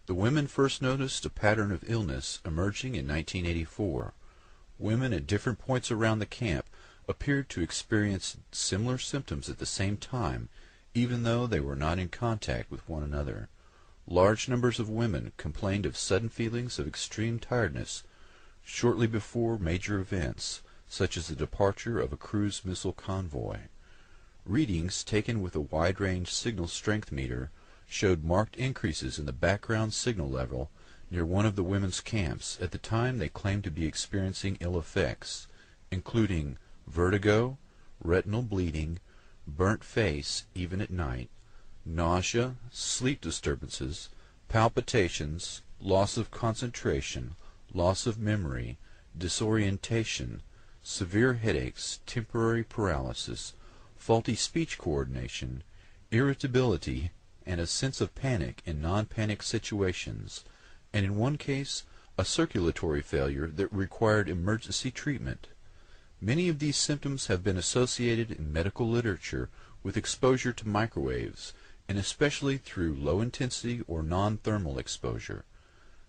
The women first noticed a pattern of illness emerging in 1984. Women at different points around the camp appeared to experience similar symptoms at the same time, even though they were not in contact with one another. Large numbers of women complained of sudden feelings of extreme tiredness shortly before major events, such as the departure of a cruise missile convoy. Readings taken with a wide-range signal strength meter showed marked increases in the background signal level near one of the women's camps at the time they claimed to be experiencing ill effects, including vertigo, retinal bleeding, burnt face even at night, nausea, sleep disturbances, palpitations, loss of concentration, loss of memory, disorientation, severe headaches, temporary paralysis, faulty speech coordination, irritability, and a sense of panic in non-panic situations, and in one case, a circulatory failure that required emergency treatment. Many of these symptoms have been associated in medical literature with exposure to microwaves, and especially through low-intensity or non-thermal exposure.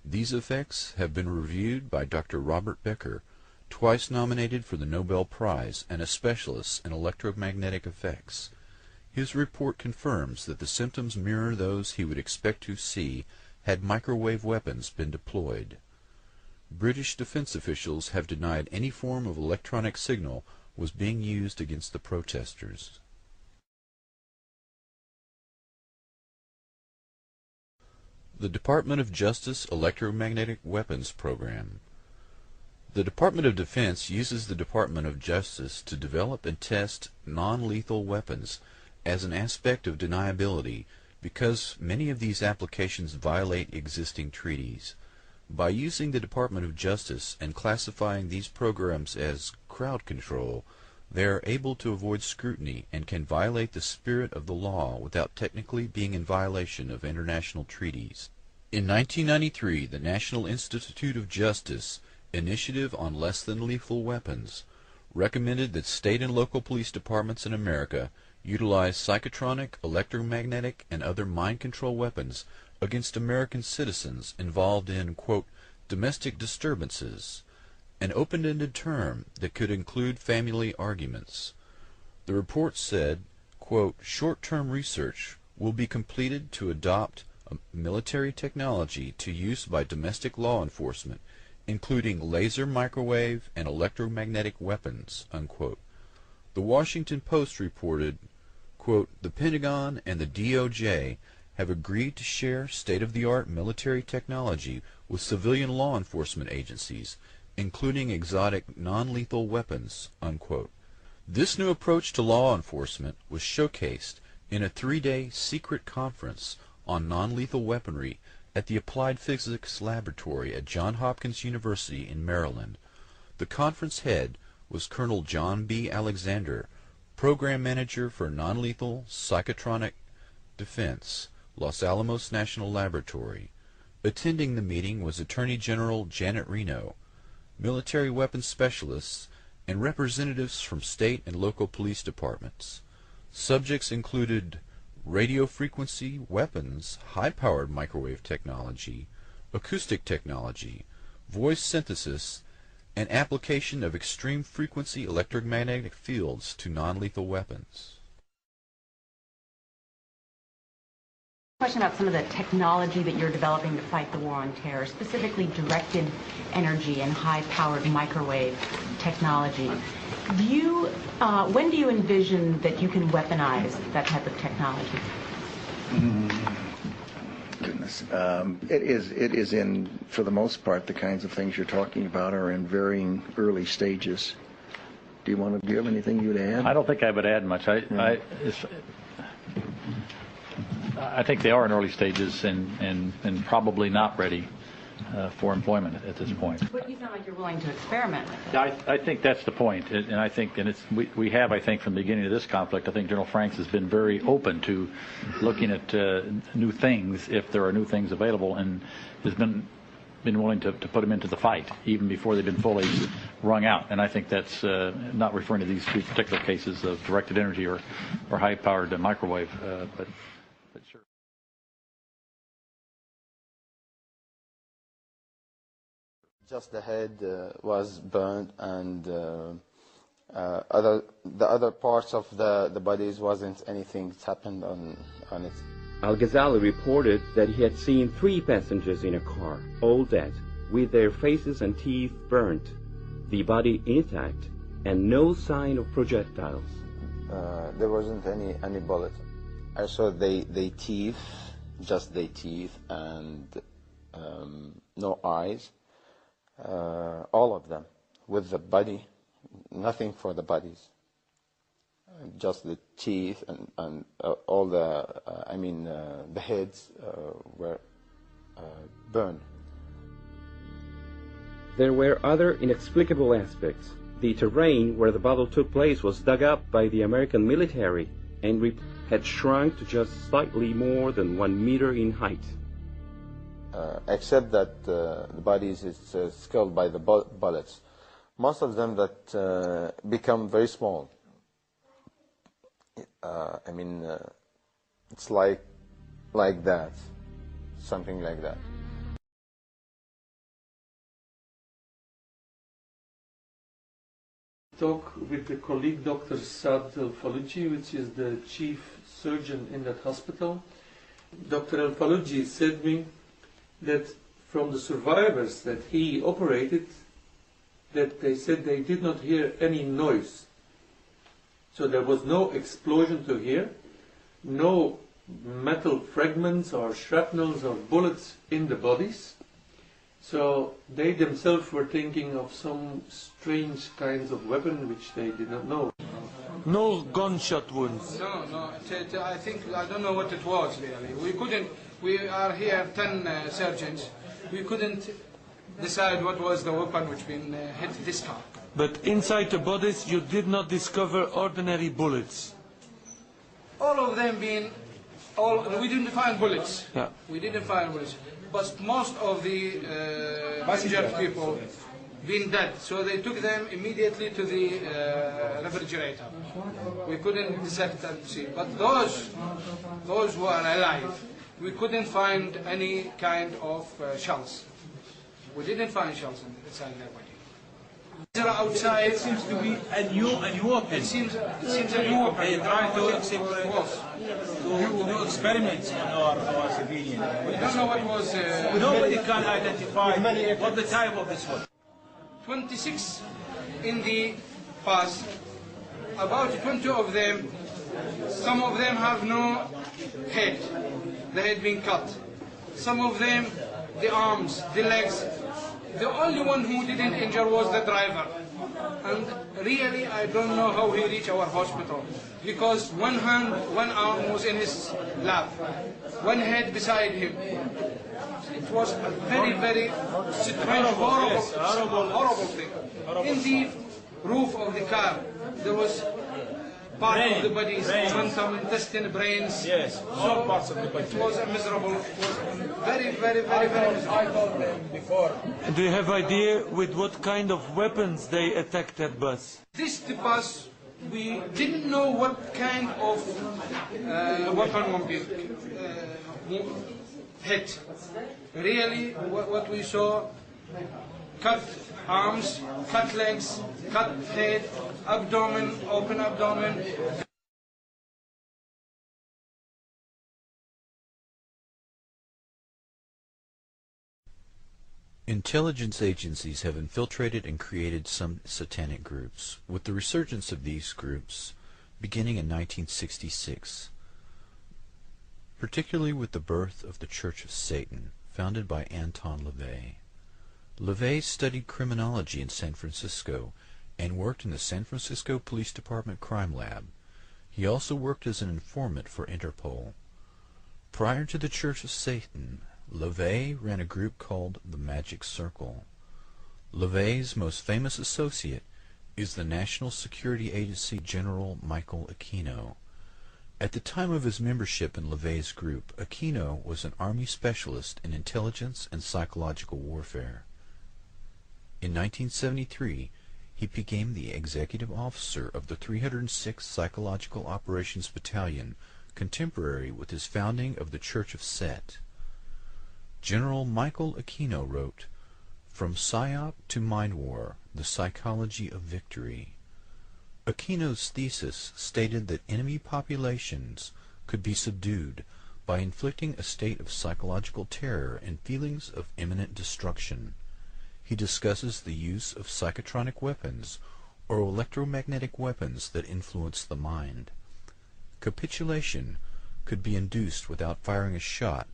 These effects have been reviewed by Dr. Robert Becker, twice nominated for the Nobel Prize and a specialist in electromagnetic effects. His report confirms that the symptoms mirror those he would expect to see had microwave weapons been deployed. British defense officials have denied any form of electronic signal was being used against the protesters. The Department of Justice Electromagnetic Weapons Program. The Department of Defense uses the Department of Justice to develop and test non-lethal weapons as an aspect of deniability because many of these applications violate existing treaties. By using the Department of Justice and classifying these programs as crowd control, they are able to avoid scrutiny and can violate the spirit of the law without technically being in violation of international treaties. In 1993, the National Institute of Justice Initiative on Less Than Lethal Weapons recommended that state and local police departments in America utilize psychotronic, electromagnetic, and other mind control weapons against American citizens involved in, quote, domestic disturbances, an open-ended term that could include family arguments. The report said, quote, short-term research will be completed to adopt a military technology to use by domestic law enforcement, including laser, microwave, and electromagnetic weapons, unquote. The Washington Post reported, quote, the Pentagon and the DOJ have agreed to share state-of-the-art military technology with civilian law enforcement agencies, including exotic non-lethal weapons, unquote. This new approach to law enforcement was showcased in a 3-day secret conference on non-lethal weaponry at the Applied Physics Laboratory at Johns Hopkins University in Maryland. The conference head was Colonel John B. Alexander, Program Manager for Non-Lethal Psychotronic Defense, Los Alamos National Laboratory. Attending the meeting was Attorney General Janet Reno, military weapons specialists, and representatives from state and local police departments. Subjects included radio frequency weapons, high-powered microwave technology, acoustic technology, voice synthesis, and application of extreme frequency electromagnetic fields to non-lethal weapons. Question about some of the technology that you're developing to fight the war on terror, specifically directed energy and high-powered microwave technology. When do you envision that you can weaponize that type of technology? Goodness. It is in, for the most part, the kinds of things you're talking about are in varying early stages. Do you have anything you'd add? I don't think I would add much. I think they are in early stages and probably not ready for employment at this point. But you sound like you're willing to experiment with it. I think that's the point, and I think, and we have, I think, from the beginning of this conflict, I think General Franks has been very open to looking at new things if there are new things available, and has been willing to put them into the fight even before they've been fully wrung out. And I think that's not referring to these two particular cases of directed energy or high-powered microwave, but sure. Just the head was burned, and the other parts of the bodies wasn't anything that happened on it. Al-Ghazali reported that he had seen 3 passengers in a car, all dead, with their faces and teeth burnt, the body intact, and no sign of projectiles. There wasn't any bullet. I saw they teeth, just their teeth, and no eyes. All of them, with the body, nothing for the bodies, just the teeth and all the, the heads were burned. There were other inexplicable aspects. The terrain where the battle took place was dug up by the American military and had shrunk to just slightly more than 1 meter in height. Except that the bodies is killed by the bullets. Most of them that become very small. It's like that, something like that. Talk with the colleague Dr. Saad Al-Faluji, which is the chief surgeon in that hospital. Dr. Al-Faluji said me that from the survivors that he operated, that they said they did not hear any noise. So there was no explosion to hear, no metal fragments or shrapnels or bullets in the bodies. So they themselves were thinking of some strange kinds of weapon which they did not know. No gunshot wounds. No. I don't know what it was really. We are here 10 surgeons. We couldn't decide what was the weapon which been hit this car. But inside the bodies you did not discover ordinary bullets. All of them being, we didn't find bullets. Yeah. We didn't find bullets. But most of the injured people been dead, so they took them immediately to the refrigerator. We couldn't dissect and see. But those who are alive, we couldn't find any kind of shells. We didn't find shells inside their body. Outside, it seems to be a new weapon. It seems a new weapon. They try to do experiments on our civilian. We don't know what was. Nobody can identify what the type of this was. 26 in the past. About 20 of them. Some of them have no head. The head being cut. Some of them, the arms, the legs. The only one who didn't injure was the driver. And really, I don't know how he reached our hospital. Because one hand, one arm was in his lap. One head beside him. It was a very, very strange, horrible thing. In the roof of the car, there was part of the body's momentum, intestine, brains. Yes, all parts of the body. It was miserable. It was very, very, very, very miserable. I told them before. Do you have idea with what kind of weapons they attacked that bus? This bus, we didn't know what kind of weapon would be hit. Really, what we saw, cut arms, cut legs, cut head, abdomen, open abdomen. Intelligence agencies have infiltrated and created some satanic groups, with the resurgence of these groups beginning in 1966, particularly with the birth of the Church of Satan, founded by Anton LaVey. LaVey studied criminology in San Francisco and worked in the San Francisco Police Department Crime Lab. He also worked as an informant for Interpol. Prior to the Church of Satan, LaVey ran a group called the Magic Circle. LaVey's most famous associate is the National Security Agency General Michael Aquino. At the time of his membership in LaVey's group, Aquino was an Army specialist in intelligence and psychological warfare. In 1973, he became the executive officer of the 306th Psychological Operations Battalion, contemporary with his founding of the Church of Set. General Michael Aquino wrote, "From PSYOP to Mind War, the Psychology of Victory." Aquino's thesis stated that enemy populations could be subdued by inflicting a state of psychological terror and feelings of imminent destruction. He discusses the use of psychotronic weapons or electromagnetic weapons that influence the mind. Capitulation could be induced without firing a shot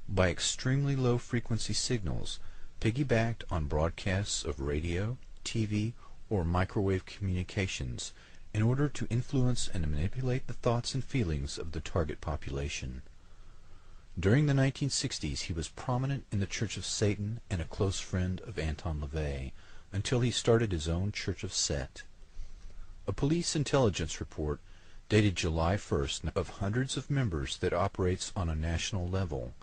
by extremely low-frequency signals piggybacked on broadcasts of radio, TV, or microwave communications in order to influence and manipulate the thoughts and feelings of the target population. During the 1960s, he was prominent in the Church of Satan and a close friend of Anton LaVey, until he started his own Church of Set. A police intelligence report dated July 1st of hundreds of members that operates on a national level.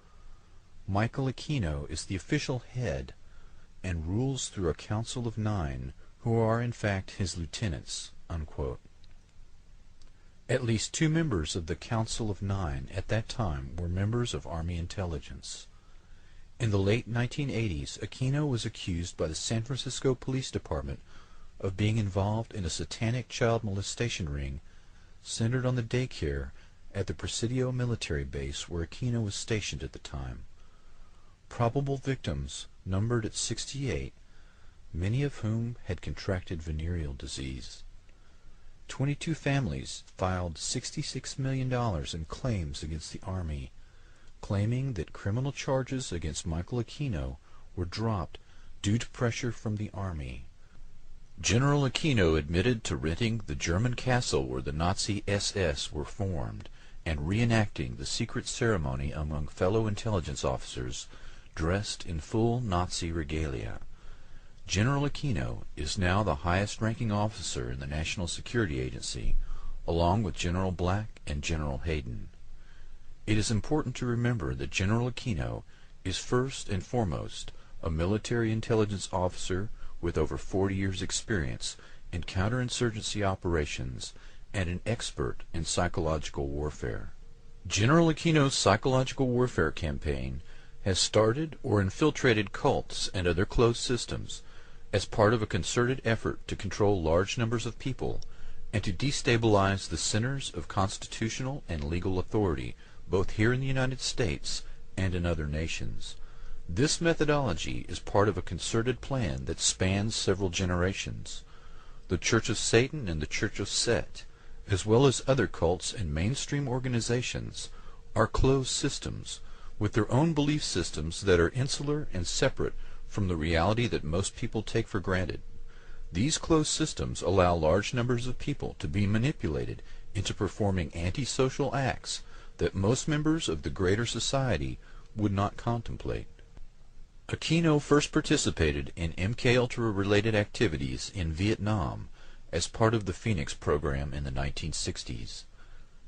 Michael Aquino is the official head and rules through a council of 9 who are in fact his lieutenants, unquote. At least 2 members of the Council of 9 at that time were members of Army intelligence. In the late 1980s, Aquino was accused by the San Francisco Police Department of being involved in a satanic child molestation ring centered on the daycare at the Presidio military base where Aquino was stationed at the time. Probable victims numbered at 68, many of whom had contracted venereal disease. 22 families filed $66 million in claims against the Army, claiming that criminal charges against Michael Aquino were dropped due to pressure from the Army. General Aquino admitted to renting the German castle where the Nazi SS were formed and reenacting the secret ceremony among fellow intelligence officers dressed in full Nazi regalia. General Aquino is now the highest-ranking officer in the National Security Agency, along with General Black and General Hayden. It is important to remember that General Aquino is first and foremost a military intelligence officer with over 40 years' experience in counterinsurgency operations and an expert in psychological warfare. General Aquino's psychological warfare campaign has started or infiltrated cults and other closed systems as part of a concerted effort to control large numbers of people and to destabilize the centers of constitutional and legal authority, both here in the United States and in other nations. This methodology is part of a concerted plan that spans several generations. The Church of Satan and the Church of Set, as well as other cults and mainstream organizations, are closed systems with their own belief systems that are insular and separate from the reality that most people take for granted. These closed systems allow large numbers of people to be manipulated into performing antisocial acts that most members of the greater society would not contemplate. Aquino first participated in MKUltra-related activities in Vietnam as part of the Phoenix program in the 1960s.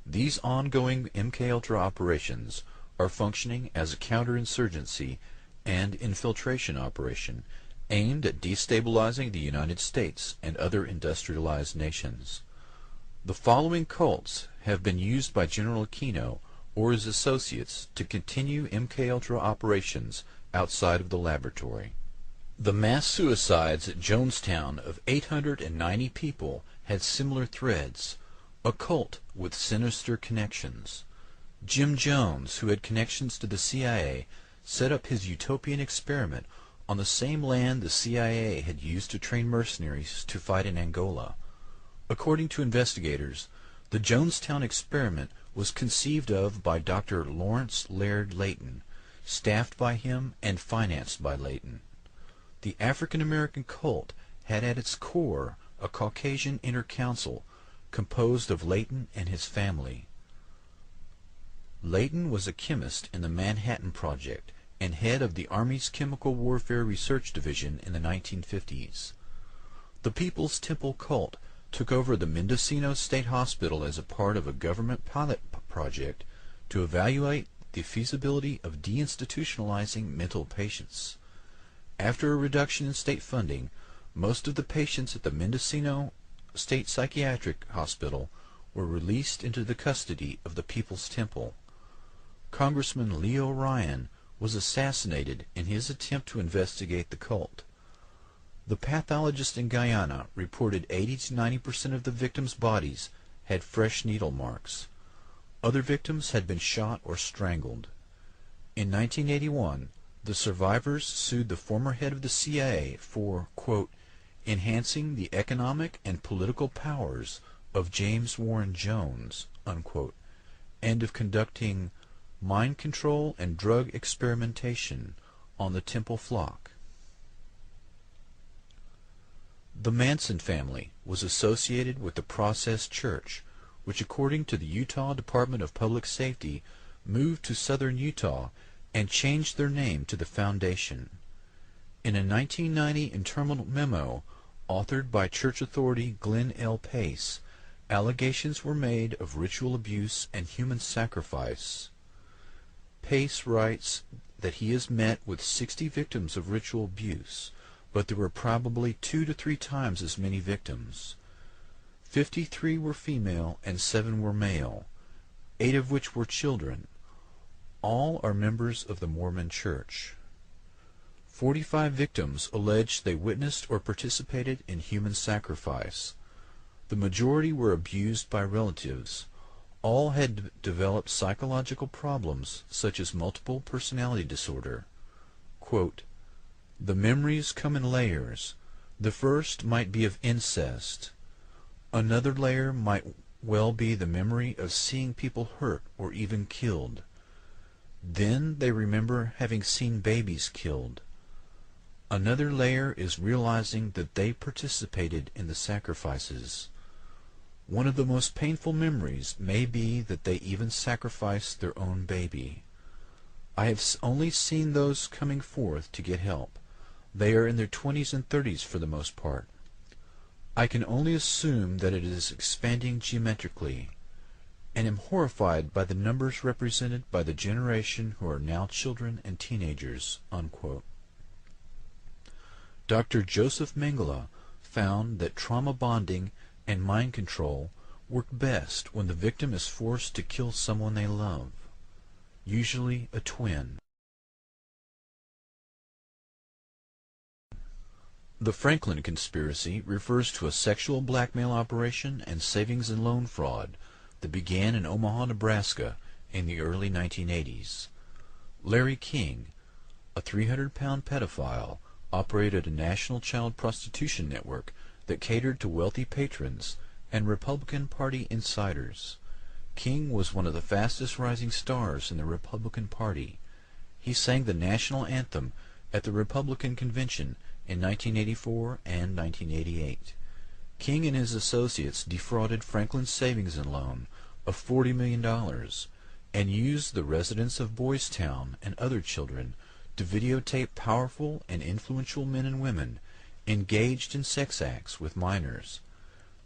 These ongoing MKUltra operations are functioning as a counterinsurgency and infiltration operation aimed at destabilizing the United States and other industrialized nations. The following cults have been used by General Aquino or his associates to continue MKUltra operations outside of the laboratory. The mass suicides at Jonestown of 890 people had similar threads, a cult with sinister connections. Jim Jones, who had connections to the CIA, set up his utopian experiment on the same land the CIA had used to train mercenaries to fight in Angola. According to investigators, the Jonestown experiment was conceived of by Dr. Lawrence Laird Layton, staffed by him and financed by Layton. The African-American cult had at its core a Caucasian inner council composed of Layton and his family. Layton was a chemist in the Manhattan Project and head of the Army's Chemical Warfare Research Division in the 1950s. The People's Temple cult took over the Mendocino State Hospital as a part of a government pilot project to evaluate the feasibility of deinstitutionalizing mental patients. After a reduction in state funding, most of the patients at the Mendocino State Psychiatric Hospital were released into the custody of the People's Temple. Congressman Leo Ryan was assassinated in his attempt to investigate the cult. The pathologist in Guyana reported 80 to 90% of the victims' bodies had fresh needle marks. Other victims had been shot or strangled. In 1981, the survivors sued the former head of the CIA for, quote, enhancing the economic and political powers of James Warren Jones, unquote, and of conducting mind control and drug experimentation on the Temple flock. The Manson family was associated with the Process Church, which according to the Utah Department of Public Safety moved to southern Utah and changed their name to the Foundation. In a 1990 internal memo authored by church authority Glenn L. Pace, allegations were made of ritual abuse and human sacrifice. Pace writes that he has met with 60 victims of ritual abuse, but there were probably 2 to 3 times as many victims. 53 were female and 7 were male, 8 of which were children. All are members of the Mormon Church. 45 victims alleged they witnessed or participated in human sacrifice. The majority were abused by relatives. All had developed psychological problems such as multiple personality disorder. Quote, the memories come in layers. The first might be of incest. Another layer might well be the memory of seeing people hurt or even killed. Then they remember having seen babies killed. Another layer is realizing that they participated in the sacrifices. One of the most painful memories may be that they even sacrificed their own baby. I have only seen those coming forth to get help. They are in their 20s and 30s for the most part. I can only assume that it is expanding geometrically, and am horrified by the numbers represented by the generation who are now children and teenagers." Unquote. Dr. Joseph Mengele found that trauma bonding and mind control work best when the victim is forced to kill someone they love, usually a twin. The Franklin conspiracy refers to a sexual blackmail operation and savings and loan fraud that began in Omaha, Nebraska in the early 1980s. Larry King, a 300-pound pedophile, operated a national child prostitution network that catered to wealthy patrons and Republican Party insiders. King was one of the fastest rising stars in the Republican Party. He sang the national anthem at the Republican Convention in 1984 and 1988. King and his associates defrauded Franklin's Savings and Loan of $40 million and used the residents of Boys Town and other children to videotape powerful and influential men and women engaged in sex acts with minors.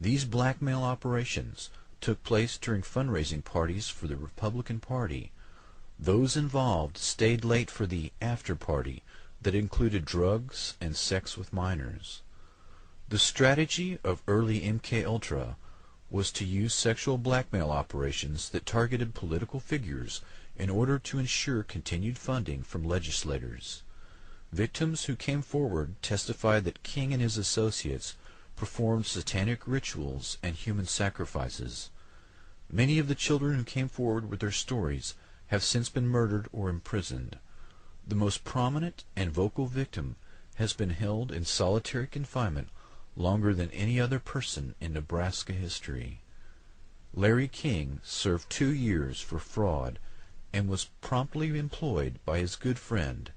These blackmail operations took place during fundraising parties for the Republican Party. Those involved stayed late for the after party that included drugs and sex with minors. The strategy of early MKUltra was to use sexual blackmail operations that targeted political figures in order to ensure continued funding from legislators. Victims who came forward testified that King and his associates performed satanic rituals and human sacrifices. Many of the children who came forward with their stories have since been murdered or imprisoned. The most prominent and vocal victim has been held in solitary confinement longer than any other person in Nebraska history. Larry King served 2 years for fraud and was promptly employed by his good friend,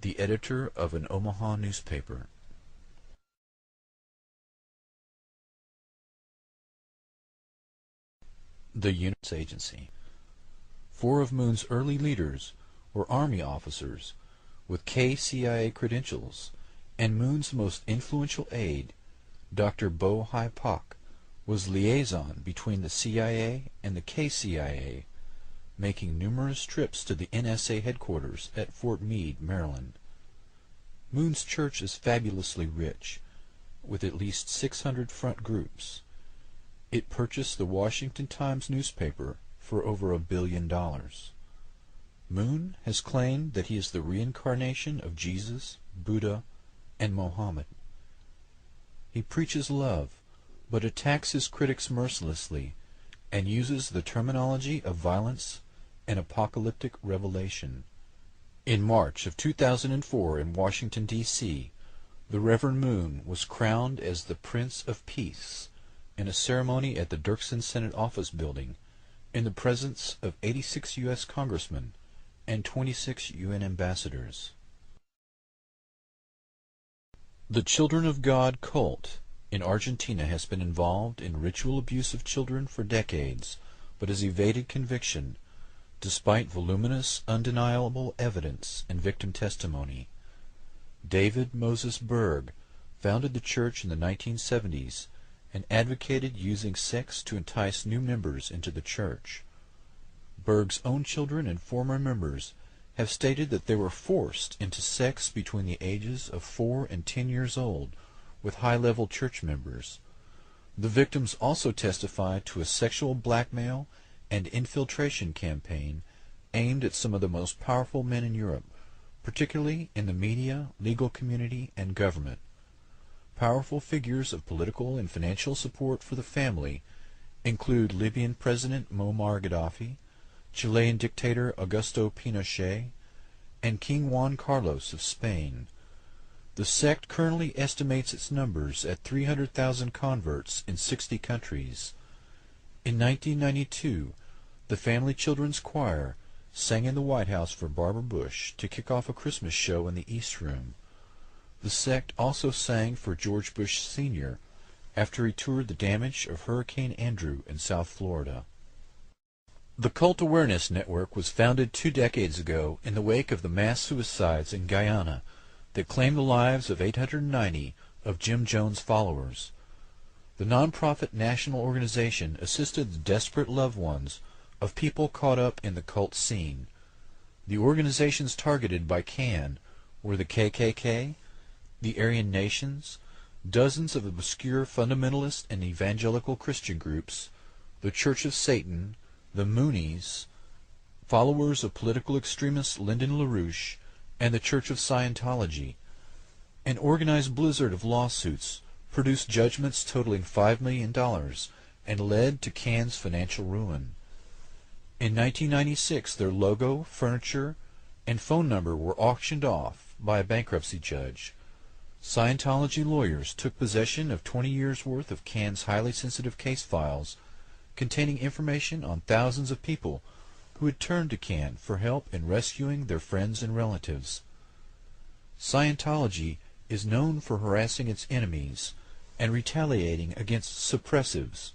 the editor of an Omaha newspaper. The Units Agency. 4 of Moon's early leaders were Army officers with KCIA credentials, and Moon's most influential aide, Dr. Bo Hai Pak, was liaison between the CIA and the KCIA, making numerous trips to the NSA headquarters at Fort Meade, Maryland. Moon's church is fabulously rich, with at least 600 front groups. It purchased the Washington Times newspaper for over $1 billion. Moon has claimed that he is the reincarnation of Jesus, Buddha, and Mohammed. He preaches love, but attacks his critics mercilessly and uses the terminology of violence and apocalyptic revelation. In March of 2004 in Washington, D.C., the Reverend Moon was crowned as the Prince of Peace in a ceremony at the Dirksen Senate Office Building in the presence of 86 U.S. congressmen and 26 UN ambassadors. The Children of God cult in Argentina has been involved in ritual abuse of children for decades, but has evaded conviction, despite voluminous, undeniable evidence and victim testimony. David Moses Berg founded the church in the 1970s and advocated using sex to entice new members into the church. Berg's own children and former members have stated that they were forced into sex between the ages of 4 and 10 years old with high-level church members. The victims also testified to a sexual blackmail and infiltration campaign aimed at some of the most powerful men in Europe, particularly in the media, legal community, and government. Powerful figures of political and financial support for the family include Libyan President Muammar Gaddafi, Chilean dictator Augusto Pinochet, and King Juan Carlos of Spain. The sect currently estimates its numbers at 300,000 converts in 60 countries. In 1992, the Family Children's Choir sang in the White House for Barbara Bush to kick off a Christmas show in the East Room. The sect also sang for George Bush Sr. after he toured the damage of Hurricane Andrew in South Florida. The Cult Awareness Network was founded 2 decades ago in the wake of the mass suicides in Guyana that claimed the lives of 890 of Jim Jones' followers. The nonprofit national organization assisted the desperate loved ones of people caught up in the cult scene. The organizations targeted by CAN were the KKK, the Aryan Nations, dozens of obscure fundamentalist and evangelical Christian groups, the Church of Satan, the Moonies, followers of political extremist Lyndon LaRouche, and the Church of Scientology. An organized blizzard of lawsuits produced judgments totaling $5 million and led to CAN's financial ruin. In 1996, their logo, furniture, and phone number were auctioned off by a bankruptcy judge. Scientology lawyers took possession of 20 years' worth of CAN's highly sensitive case files containing information on thousands of people who had turned to CAN for help in rescuing their friends and relatives. Scientology is known for harassing its enemies and retaliating against suppressives,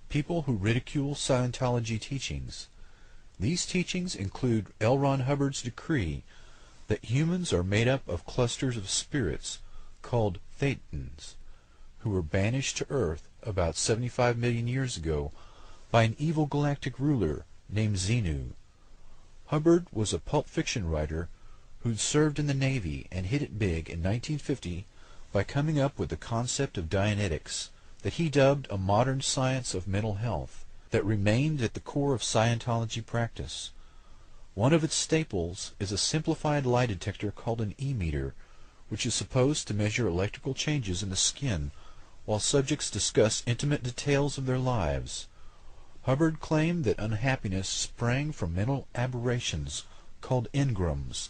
people who ridicule Scientology teachings. These teachings include L. Ron Hubbard's decree that humans are made up of clusters of spirits called Thetans, who were banished to Earth about 75 million years ago by an evil galactic ruler named Xenu. Hubbard was a pulp fiction writer who'd served in the Navy and hit it big in 1950 by coming up with the concept of Dianetics that he dubbed a modern science of mental health that remained at the core of Scientology practice. One of its staples is a simplified lie detector called an E-meter, which is supposed to measure electrical changes in the skin while subjects discuss intimate details of their lives. Hubbard claimed that unhappiness sprang from mental aberrations called engrams,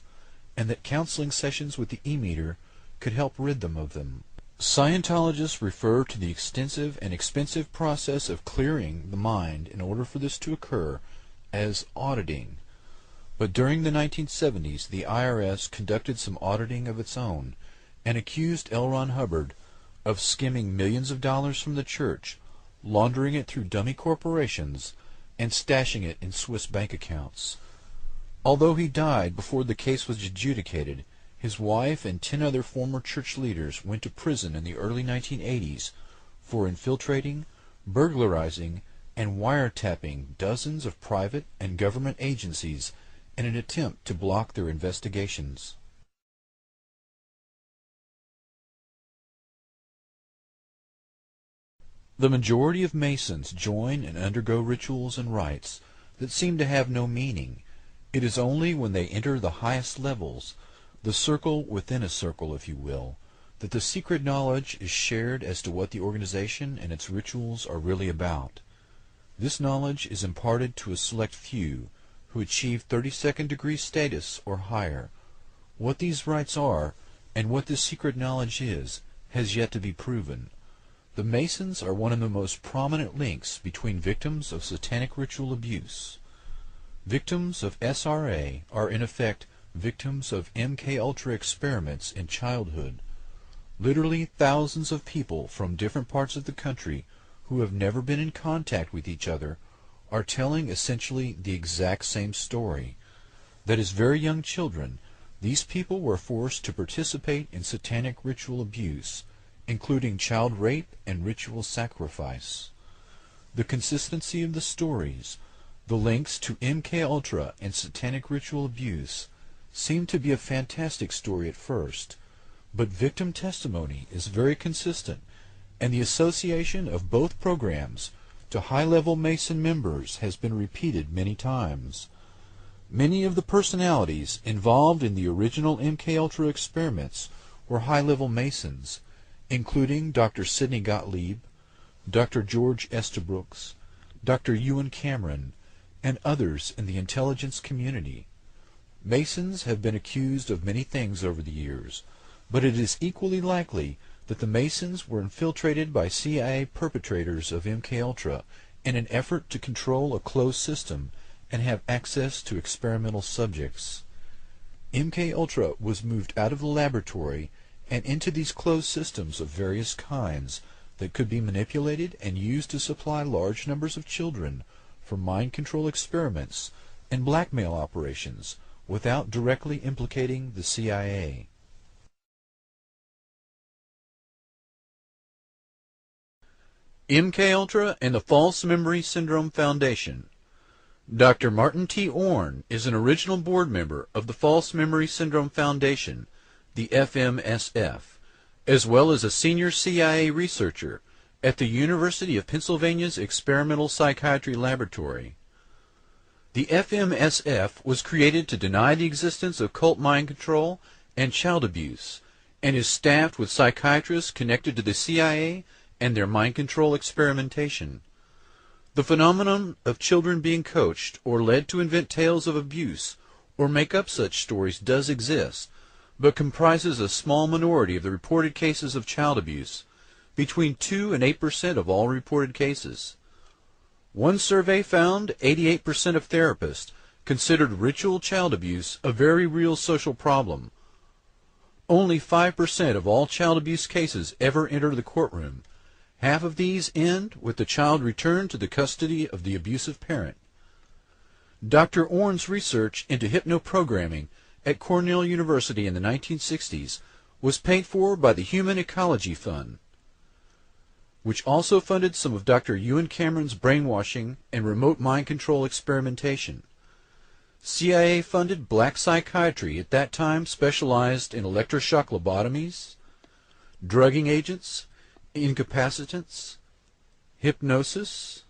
and that counseling sessions with the E-meter could help rid them of them. Scientologists refer to the extensive and expensive process of clearing the mind in order for this to occur as auditing. But during the 1970s, the IRS conducted some auditing of its own and accused L. Ron Hubbard of skimming millions of dollars from the church, laundering it through dummy corporations, and stashing it in Swiss bank accounts. Although he died before the case was adjudicated, his wife and 10 other former church leaders went to prison in the early 1980s for infiltrating, burglarizing, and wiretapping dozens of private and government agencies in an attempt to block their investigations. The majority of Masons join and undergo rituals and rites that seem to have no meaning. It is only when they enter the highest levels, the circle within a circle, if you will, that the secret knowledge is shared as to what the organization and its rituals are really about. This knowledge is imparted to a select few who achieve 32nd degree status or higher. What these rites are, and what this secret knowledge is, has yet to be proven. The Masons are one of the most prominent links between victims of satanic ritual abuse. Victims of SRA are in effect victims of MKUltra experiments in childhood. Literally thousands of people from different parts of the country who have never been in contact with each other are telling essentially the exact same story. That as very young children, these people were forced to participate in satanic ritual abuse, including child rape and ritual sacrifice. The consistency of the stories, the links to MKUltra and satanic ritual abuse, seem to be a fantastic story at first, but victim testimony is very consistent, and the association of both programs to high-level Mason members has been repeated many times. Many of the personalities involved in the original MKUltra experiments were high-level Masons, including Dr. Sidney Gottlieb, Dr. George Estabrooks, Dr. Ewan Cameron, and others in the intelligence community. Masons have been accused of many things over the years, but it is equally likely that the Masons were infiltrated by CIA perpetrators of MKUltra in an effort to control a closed system and have access to experimental subjects. MKUltra was moved out of the laboratory and into these closed systems of various kinds that could be manipulated and used to supply large numbers of children for mind control experiments and blackmail operations without directly implicating the CIA. MKUltra and the False Memory Syndrome Foundation. Dr. Martin T. Orn is an original board member of the False Memory Syndrome Foundation, the FMSF, as well as a senior CIA researcher at the University of Pennsylvania's Experimental Psychiatry Laboratory. The FMSF was created to deny the existence of cult mind control and child abuse, and is staffed with psychiatrists connected to the CIA and their mind control experimentation. The phenomenon of children being coached or led to invent tales of abuse or make up such stories does exist, but comprises a small minority of the reported cases of child abuse, between 2 and 8% of all reported cases. One survey found 88% of therapists considered ritual child abuse a very real social problem. Only 5% of all child abuse cases ever enter the courtroom. Half of these end with the child returned to the custody of the abusive parent. Dr. Orn's research into hypnoprogramming at Cornell University in the 1960s was paid for by the Human Ecology Fund, which also funded some of Dr. Ewan Cameron's brainwashing and remote mind control experimentation. CIA-funded black psychiatry at that time specialized in electroshock lobotomies, drugging agents, incapacitants, hypnosis,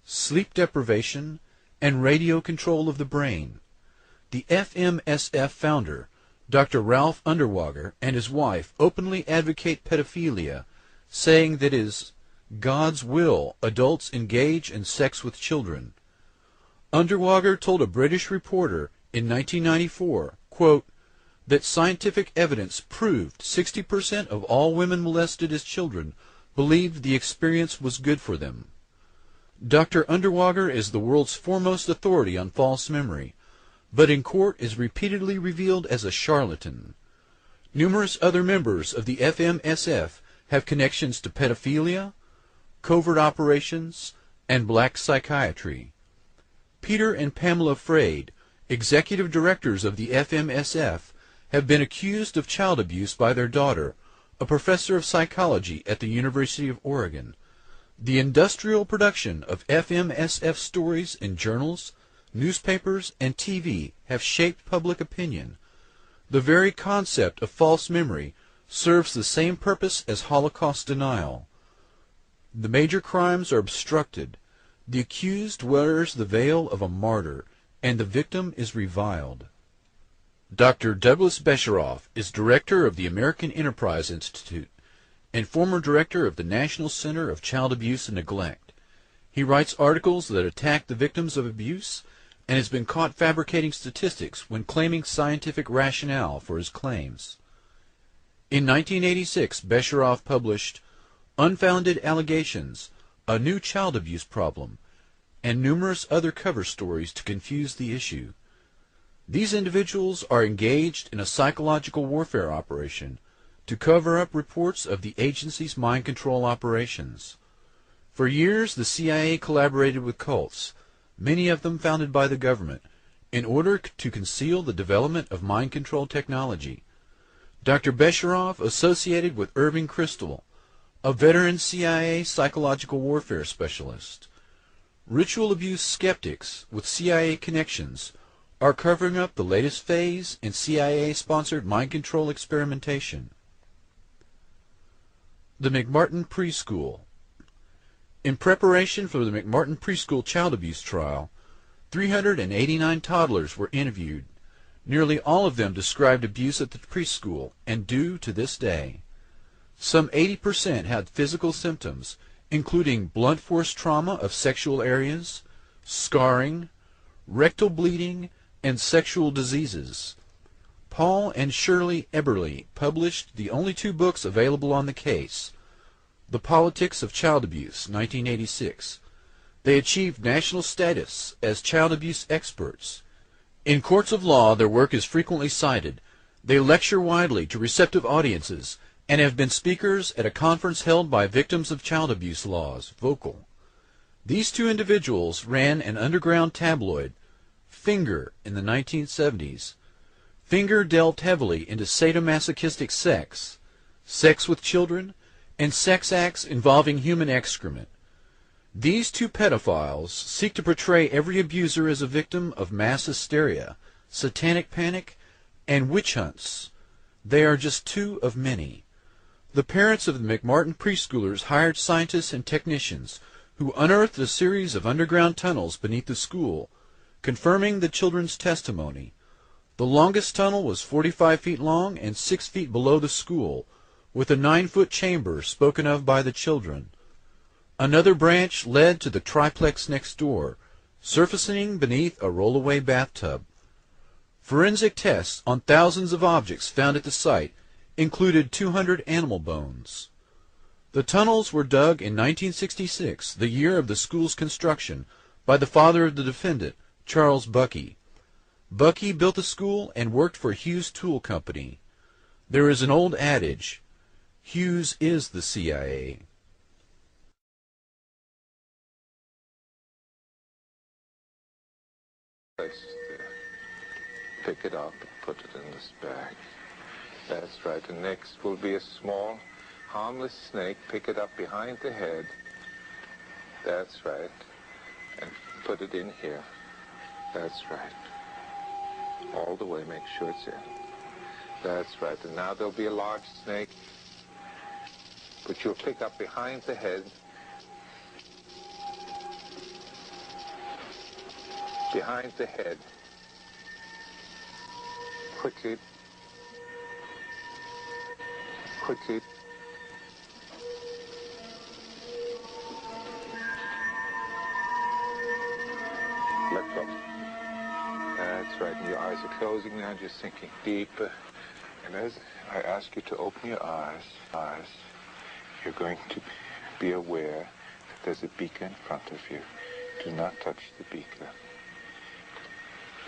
sleep deprivation, and radio control of the brain. The FMSF founder, Dr. Ralph Underwager, and his wife openly advocate pedophilia, saying that it is God's will adults engage in sex with children. Underwager told a British reporter in 1994, quote, that scientific evidence proved 60% of all women molested as children believed the experience was good for them. Dr. Underwager is the world's foremost authority on false memory, but in court is repeatedly revealed as a charlatan. Numerous other members of the FMSF have connections to pedophilia, covert operations, and black psychiatry. Peter and Pamela Freyd, executive directors of the FMSF, have been accused of child abuse by their daughter, a professor of psychology at the University of Oregon. The industrial production of FMSF stories in journals, newspapers, and TV have shaped public opinion. The very concept of false memory serves the same purpose as Holocaust denial. The major crimes are obstructed. The accused wears the veil of a martyr, and the victim is reviled. Dr. Douglas Besheroff is director of the American Enterprise Institute and former director of the National Center of Child Abuse and Neglect. He writes articles that attack the victims of abuse and has been caught fabricating statistics when claiming scientific rationale for his claims. In 1986, Besheroff published Unfounded Allegations, A New Child Abuse Problem, and numerous other cover stories to confuse the issue. These individuals are engaged in a psychological warfare operation to cover up reports of the agency's mind control operations. For years, the CIA collaborated with cults, many of them founded by the government, in order to conceal the development of mind control technology. Dr. Besheroff associated with Irving Kristol, a veteran CIA psychological warfare specialist. Ritual abuse skeptics with CIA connections are covering up the latest phase in CIA-sponsored mind control experimentation. The McMartin Preschool. In preparation for the McMartin Preschool child abuse trial, 389 toddlers were interviewed. Nearly all of them described abuse at the preschool and do to this day. Some 80% had physical symptoms, including blunt force trauma of sexual areas, scarring, rectal bleeding, and sexual diseases. Paul and Shirley Eberly published the only 2 books available on the case, The Politics of Child Abuse, 1986. They achieved national status as child abuse experts. In courts of law, their work is frequently cited. They lecture widely to receptive audiences and have been speakers at a conference held by Victims of Child Abuse Laws, VOCAL. These two individuals ran an underground tabloid, Finger, in the 1970s. Finger delved heavily into sadomasochistic sex, sex with children, and sex acts involving human excrement. These two pedophiles seek to portray every abuser as a victim of mass hysteria, satanic panic, and witch hunts. They are just two of many. The parents of the McMartin preschoolers hired scientists and technicians who unearthed a series of underground tunnels beneath the school, confirming the children's testimony. The longest tunnel was 45 feet long and 6 feet below the school, with a 9-foot chamber spoken of by the children. Another branch led to the triplex next door, surfacing beneath a roll-away bathtub. Forensic tests on thousands of objects found at the site included 200 animal bones. The tunnels were dug in 1966, the year of the school's construction, by the father of the defendant, Charles Buckey. Buckey built the school and worked for Hughes Tool Company. There is an old adage, Hughes is the CIA. Pick it up and put it in this bag. That's right. And next will be a small, harmless snake. Pick it up behind the head. That's right. And put it in here. That's right. All the way, make sure it's in. That's right. And now there'll be a large snake, which you'll pick up behind the head. Behind the head. Quickly. Quickly. Let go. That's right. And your eyes are closing now, just sinking deeper. And as I ask you to open your eyes, you're going to be aware that there's a beaker in front of you. Do not touch the beaker.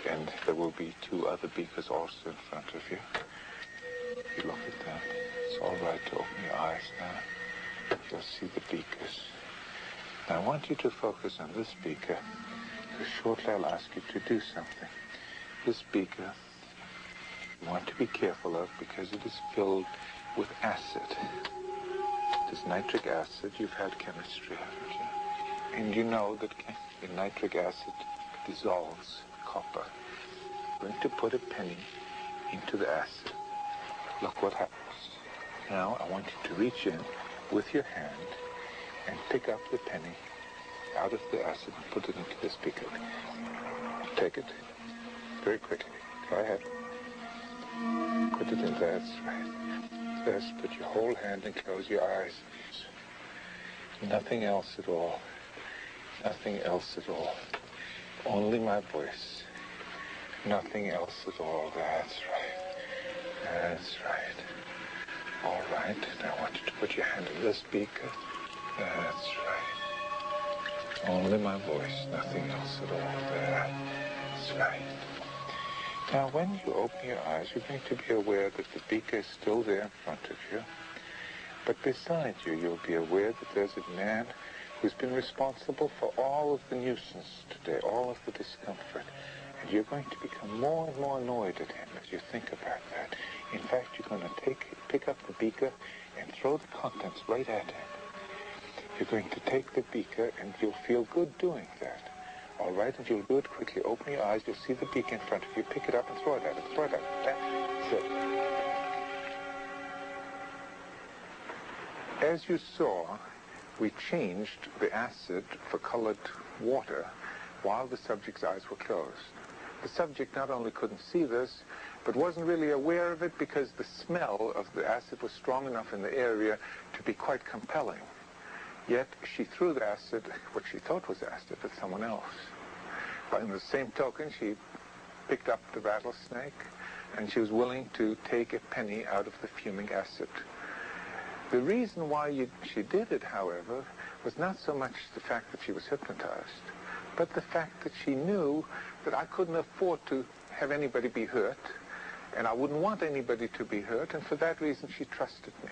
And there will be 2 other beakers also in front of you. You look at them. It's all right to open your eyes now. You'll see the beakers. Now I want you to focus on this beaker, because shortly I'll ask you to do something. This beaker you want to be careful of because it is filled with acid. It is nitric acid. You've had chemistry, haven't you? And you know that the nitric acid dissolves copper. I'm going to put a penny into the acid. Look what happens. Now I want you to reach in with your hand and pick up the penny out of the acid and put it into this beaker. Take it very quickly. Go ahead. Put it in. That's right. Just put your whole hand and close your eyes. Nothing else at all. Nothing else at all. Only my voice. Nothing else at all. That's right. That's right. All right. Now I want you to put your hand in this beaker. That's right. Only my voice. Nothing else at all. That's right. Now, when you open your eyes, you're going to be aware that the beaker is still there in front of you. But beside you, you'll be aware that there's a man who's been responsible for all of the nuisance today, all of the discomfort. And you're going to become more and more annoyed at him as you think about that. In fact, you're going to pick up the beaker and throw the contents right at him. You're going to take the beaker and you'll feel good doing that. All right, and you'll do it quickly. Open your eyes, you'll see the beaker in front of you. Pick it up and throw it at him. Throw it at him. That's it. As you saw, we changed the acid for colored water while the subject's eyes were closed. The subject not only couldn't see this, but wasn't really aware of it because the smell of the acid was strong enough in the area to be quite compelling. Yet she threw the acid, what she thought was acid, at someone else. By the same token, she picked up the rattlesnake, and she was willing to take a penny out of the fuming acid. The reason why she did it, however, was not so much the fact that she was hypnotized, but the fact that she knew that I couldn't afford to have anybody be hurt, and I wouldn't want anybody to be hurt, and for that reason she trusted me.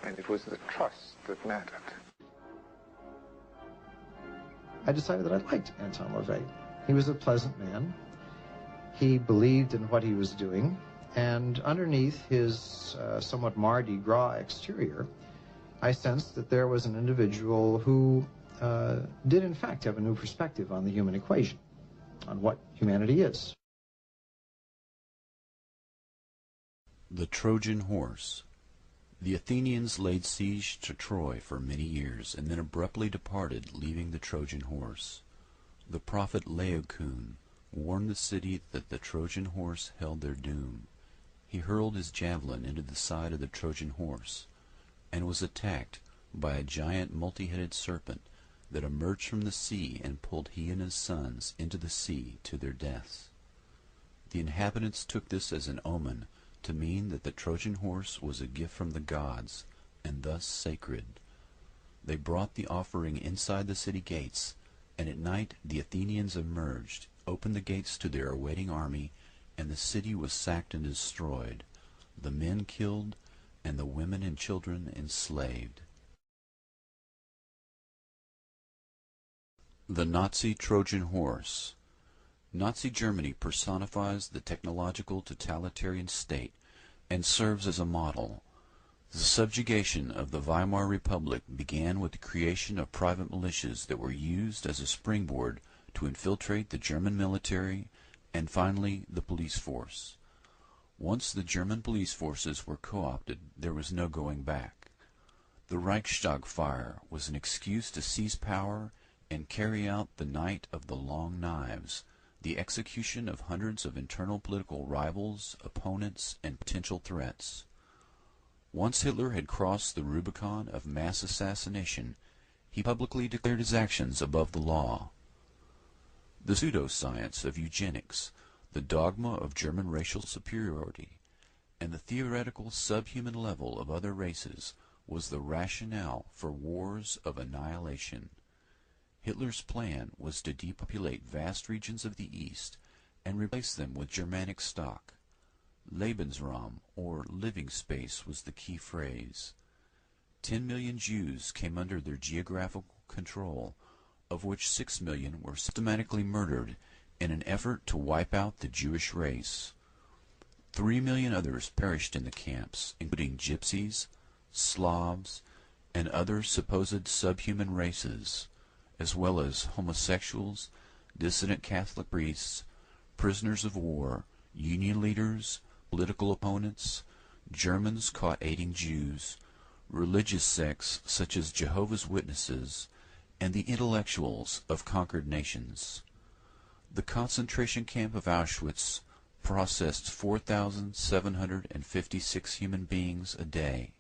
And it was the trust that mattered. I decided that I liked Anton LaVey. He was a pleasant man. He believed in what he was doing, and underneath his somewhat Mardi Gras exterior, I sensed that there was an individual who did in fact have a new perspective on the human equation, on what humanity is. The Trojan Horse. The Athenians laid siege to Troy for many years, and then abruptly departed, leaving the Trojan horse. The prophet Laocoon warned the city that the Trojan horse held their doom. He hurled his javelin into the side of the Trojan horse, and was attacked by a giant multi-headed serpent that emerged from the sea and pulled he and his sons into the sea to their deaths. The inhabitants took this as an omen, to mean that the Trojan horse was a gift from the gods, and thus sacred. They brought the offering inside the city gates, and at night the Athenians emerged, opened the gates to their awaiting army, and the city was sacked and destroyed, the men killed, and the women and children enslaved. The Nazi Trojan Horse. Nazi Germany personifies the technological totalitarian state and serves as a model. The subjugation of the Weimar Republic began with the creation of private militias that were used as a springboard to infiltrate the German military and finally the police force. Once the German police forces were co-opted, there was no going back. The Reichstag fire was an excuse to seize power and carry out the Night of the Long Knives, the execution of hundreds of internal political rivals, opponents, and potential threats. Once Hitler had crossed the Rubicon of mass assassination, he publicly declared his actions above the law. The pseudoscience of eugenics, the dogma of German racial superiority, and the theoretical subhuman level of other races was the rationale for wars of annihilation. Hitler's plan was to depopulate vast regions of the East and replace them with Germanic stock. Lebensraum, or living space, was the key phrase. 10 million Jews came under their geographical control, of which 6 million were systematically murdered in an effort to wipe out the Jewish race. 3 million others perished in the camps, including gypsies, Slavs, and other supposed subhuman races, as well as homosexuals, dissident Catholic priests, prisoners of war, union leaders, political opponents, Germans caught aiding Jews, religious sects such as Jehovah's Witnesses, and the intellectuals of conquered nations. The concentration camp of Auschwitz processed 4,756 human beings a day.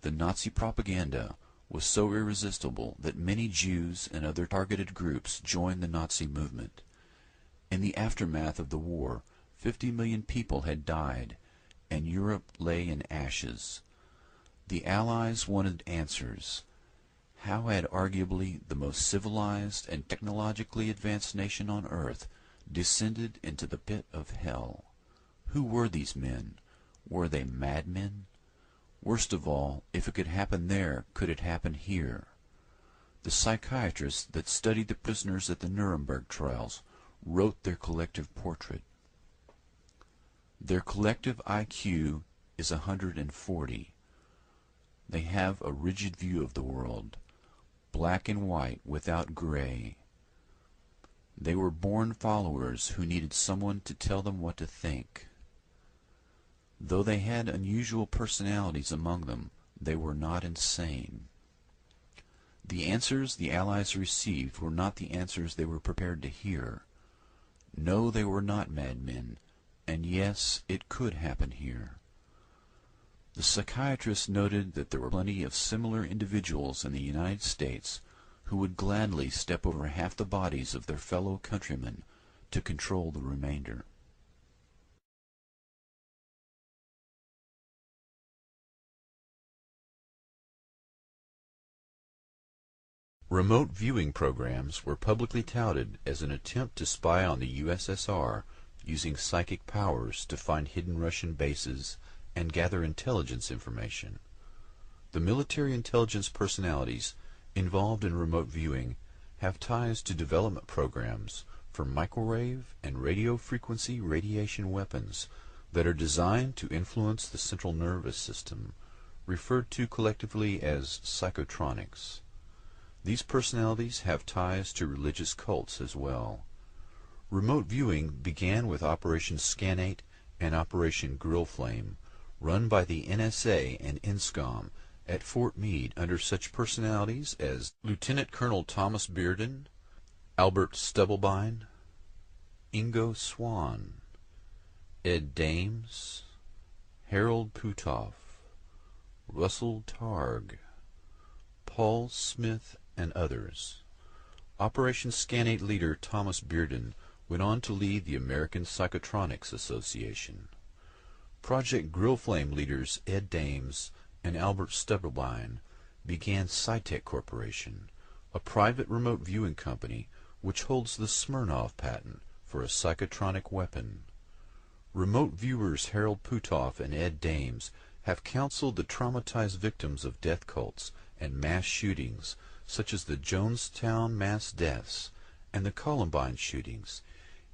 The Nazi propaganda was so irresistible that many Jews and other targeted groups joined the Nazi movement. In the aftermath of the war, 50 million people had died, and Europe lay in ashes. The Allies wanted answers. How had arguably the most civilized and technologically advanced nation on earth descended into the pit of hell? Who were these men? Were they madmen? Worst of all, if it could happen there, could it happen here? The psychiatrists that studied the prisoners at the Nuremberg trials wrote their collective portrait. Their collective IQ is 140. They have a rigid view of the world, black and white without gray. They were born followers who needed someone to tell them what to think. Though they had unusual personalities among them, they were not insane. The answers the Allies received were not the answers they were prepared to hear. No, they were not madmen, and yes, it could happen here. The psychiatrists noted that there were plenty of similar individuals in the United States who would gladly step over half the bodies of their fellow countrymen to control the remainder. Remote viewing programs were publicly touted as an attempt to spy on the USSR using psychic powers to find hidden Russian bases and gather intelligence information. The military intelligence personalities involved in remote viewing have ties to development programs for microwave and radio frequency radiation weapons that are designed to influence the central nervous system, referred to collectively as psychotronics. These personalities have ties to religious cults as well. Remote viewing began with Operation Scanate and Operation Grill Flame, run by the NSA and INSCOM at Fort Meade under such personalities as Lieutenant Colonel Thomas Bearden, Albert Stubblebine, Ingo Swann, Ed Dames, Harold Putoff, Russell Targ, Paul Smith, and others. Operation Scanate leader Thomas Bearden went on to lead the American Psychotronics Association. Project Grill Flame leaders Ed Dames and Albert Stubblebine began Cytec Corporation, a private remote viewing company which holds the Smirnov patent for a psychotronic weapon. Remote viewers Harold Putoff and Ed Dames have counseled the traumatized victims of death cults and mass shootings such as the Jonestown mass deaths and the Columbine shootings,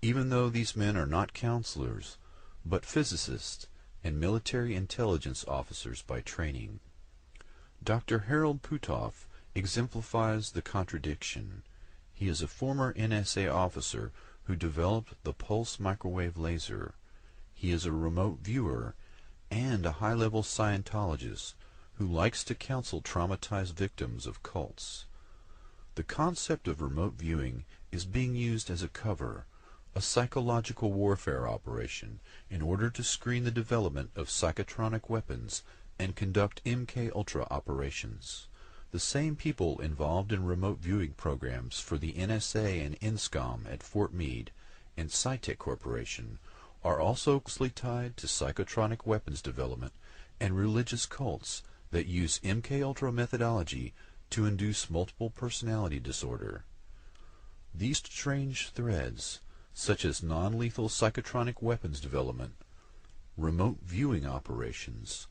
even though these men are not counselors, but physicists and military intelligence officers by training. Dr. Harold Putoff exemplifies the contradiction. He is a former NSA officer who developed the pulse microwave laser. He is a remote viewer and a high-level Scientologist who likes to counsel traumatized victims of cults. The concept of remote viewing is being used as a cover, a psychological warfare operation, in order to screen the development of psychotronic weapons and conduct MK-Ultra operations. The same people involved in remote viewing programs for the NSA and INSCOM at Fort Meade and Cytec Corporation are also closely tied to psychotronic weapons development and religious cults that use MK-Ultra methodology to induce multiple personality disorder. These strange threads, such as non-lethal psychotronic weapons development, remote viewing operations,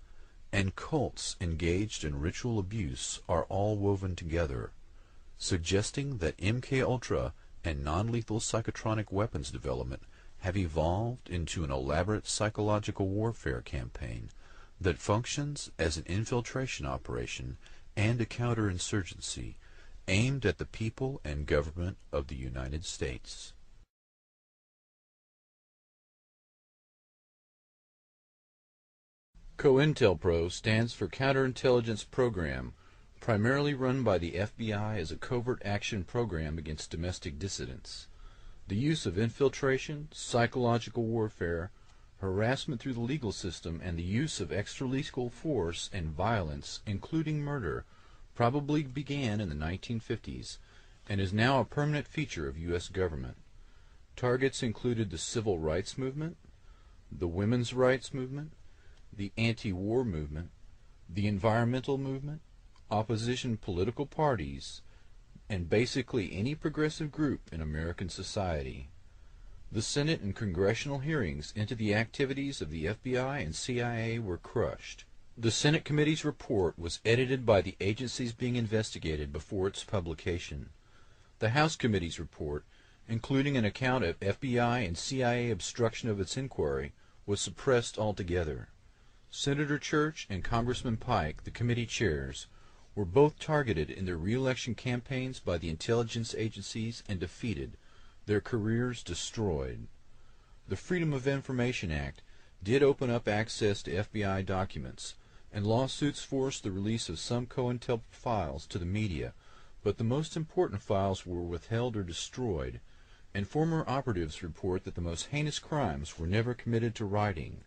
and cults engaged in ritual abuse are all woven together, suggesting that MK-Ultra and non-lethal psychotronic weapons development have evolved into an elaborate psychological warfare campaign that functions as an infiltration operation and a counterinsurgency aimed at the people and government of the United States. COINTELPRO stands for Counterintelligence Program, primarily run by the FBI as a covert action program against domestic dissidents. The use of infiltration, psychological warfare, harassment through the legal system, and the use of extralegal force and violence, including murder, probably began in the 1950s and is now a permanent feature of U.S. government. Targets included the civil rights movement, the women's rights movement, the anti-war movement, the environmental movement, opposition political parties, and basically any progressive group in American society. The Senate and congressional hearings into the activities of the FBI and CIA were crushed. The Senate committee's report was edited by the agencies being investigated before its publication. The House committee's report, including an account of FBI and CIA obstruction of its inquiry, was suppressed altogether. Senator Church and Congressman Pike, the committee chairs, were both targeted in their re-election campaigns by the intelligence agencies and defeated, their careers destroyed. The Freedom of Information Act did open up access to FBI documents, and lawsuits forced the release of some COINTELPRO files to the media, but the most important files were withheld or destroyed, and former operatives report that the most heinous crimes were never committed to writing.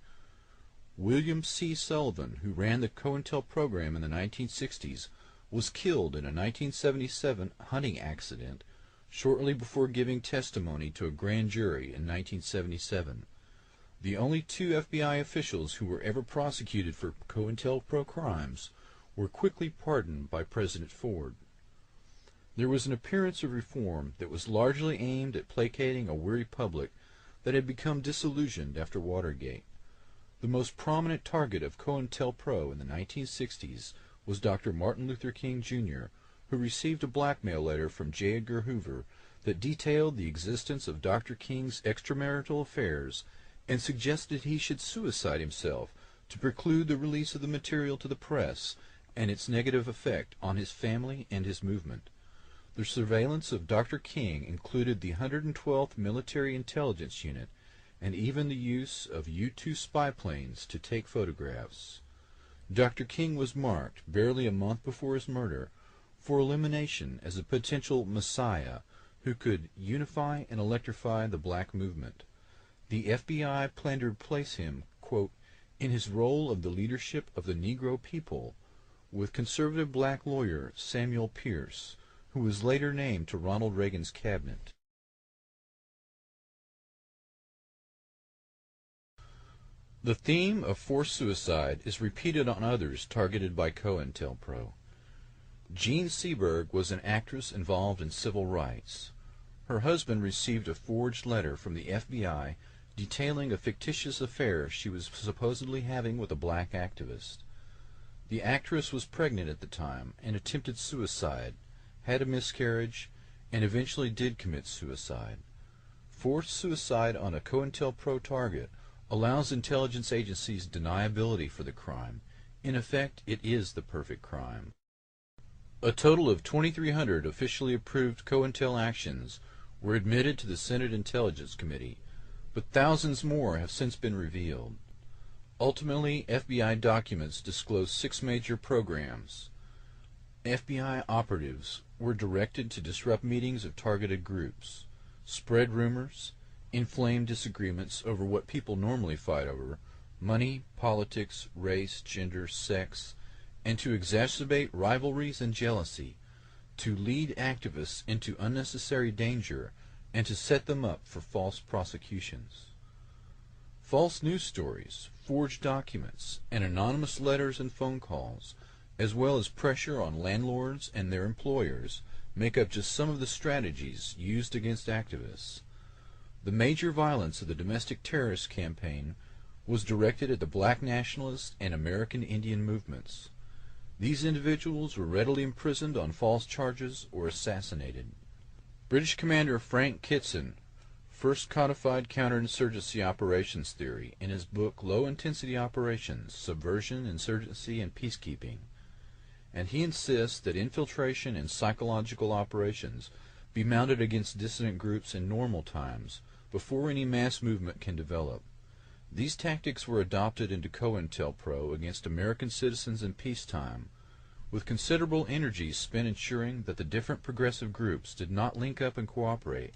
William C. Sullivan, who ran the COINTELPRO program in the 1960s, was killed in a 1977 hunting accident shortly before giving testimony to a grand jury in 1977. The only two FBI officials who were ever prosecuted for COINTELPRO crimes were quickly pardoned by President Ford. There was an appearance of reform that was largely aimed at placating a weary public that had become disillusioned after Watergate. The most prominent target of COINTELPRO in the 1960s was Dr. Martin Luther King Jr., who received a blackmail letter from J. Edgar Hoover that detailed the existence of Dr. King's extramarital affairs and suggested he should suicide himself to preclude the release of the material to the press and its negative effect on his family and his movement. The surveillance of Dr. King included the 112th Military Intelligence Unit and even the use of U-2 spy planes to take photographs. Dr. King was marked, barely a month before his murder, for elimination as a potential messiah who could unify and electrify the black movement. The FBI planned to replace him, quote, in his role of the leadership of the Negro people, with conservative black lawyer Samuel Pierce, who was later named to Ronald Reagan's cabinet. The theme of forced suicide is repeated on others targeted by COINTELPRO. Jean Seberg was an actress involved in civil rights. Her husband received a forged letter from the FBI detailing a fictitious affair she was supposedly having with a black activist. The actress was pregnant at the time and attempted suicide, had a miscarriage, and eventually did commit suicide. Forced suicide on a COINTELPRO target allows intelligence agencies deniability for the crime. In effect, it is the perfect crime. A total of 2,300 officially approved COINTEL actions were admitted to the Senate Intelligence Committee, but thousands more have since been revealed. Ultimately, FBI documents disclose 6 major programs. FBI operatives were directed to disrupt meetings of targeted groups, spread rumors, inflame disagreements over what people normally fight over, money, politics, race, gender, sex, and to exacerbate rivalries and jealousy, to lead activists into unnecessary danger, and to set them up for false prosecutions. False news stories, forged documents, and anonymous letters and phone calls, as well as pressure on landlords and their employers, make up just some of the strategies used against activists. The major violence of the domestic terrorist campaign was directed at the black nationalist and American Indian movements. These individuals were readily imprisoned on false charges or assassinated. British Commander Frank Kitson first codified counterinsurgency operations theory in his book Low-Intensity Operations, Subversion, Insurgency, and Peacekeeping, and he insists that infiltration and psychological operations be mounted against dissident groups in normal times before any mass movement can develop. These tactics were adopted into COINTELPRO against American citizens in peacetime, with considerable energy spent ensuring that the different progressive groups did not link up and cooperate.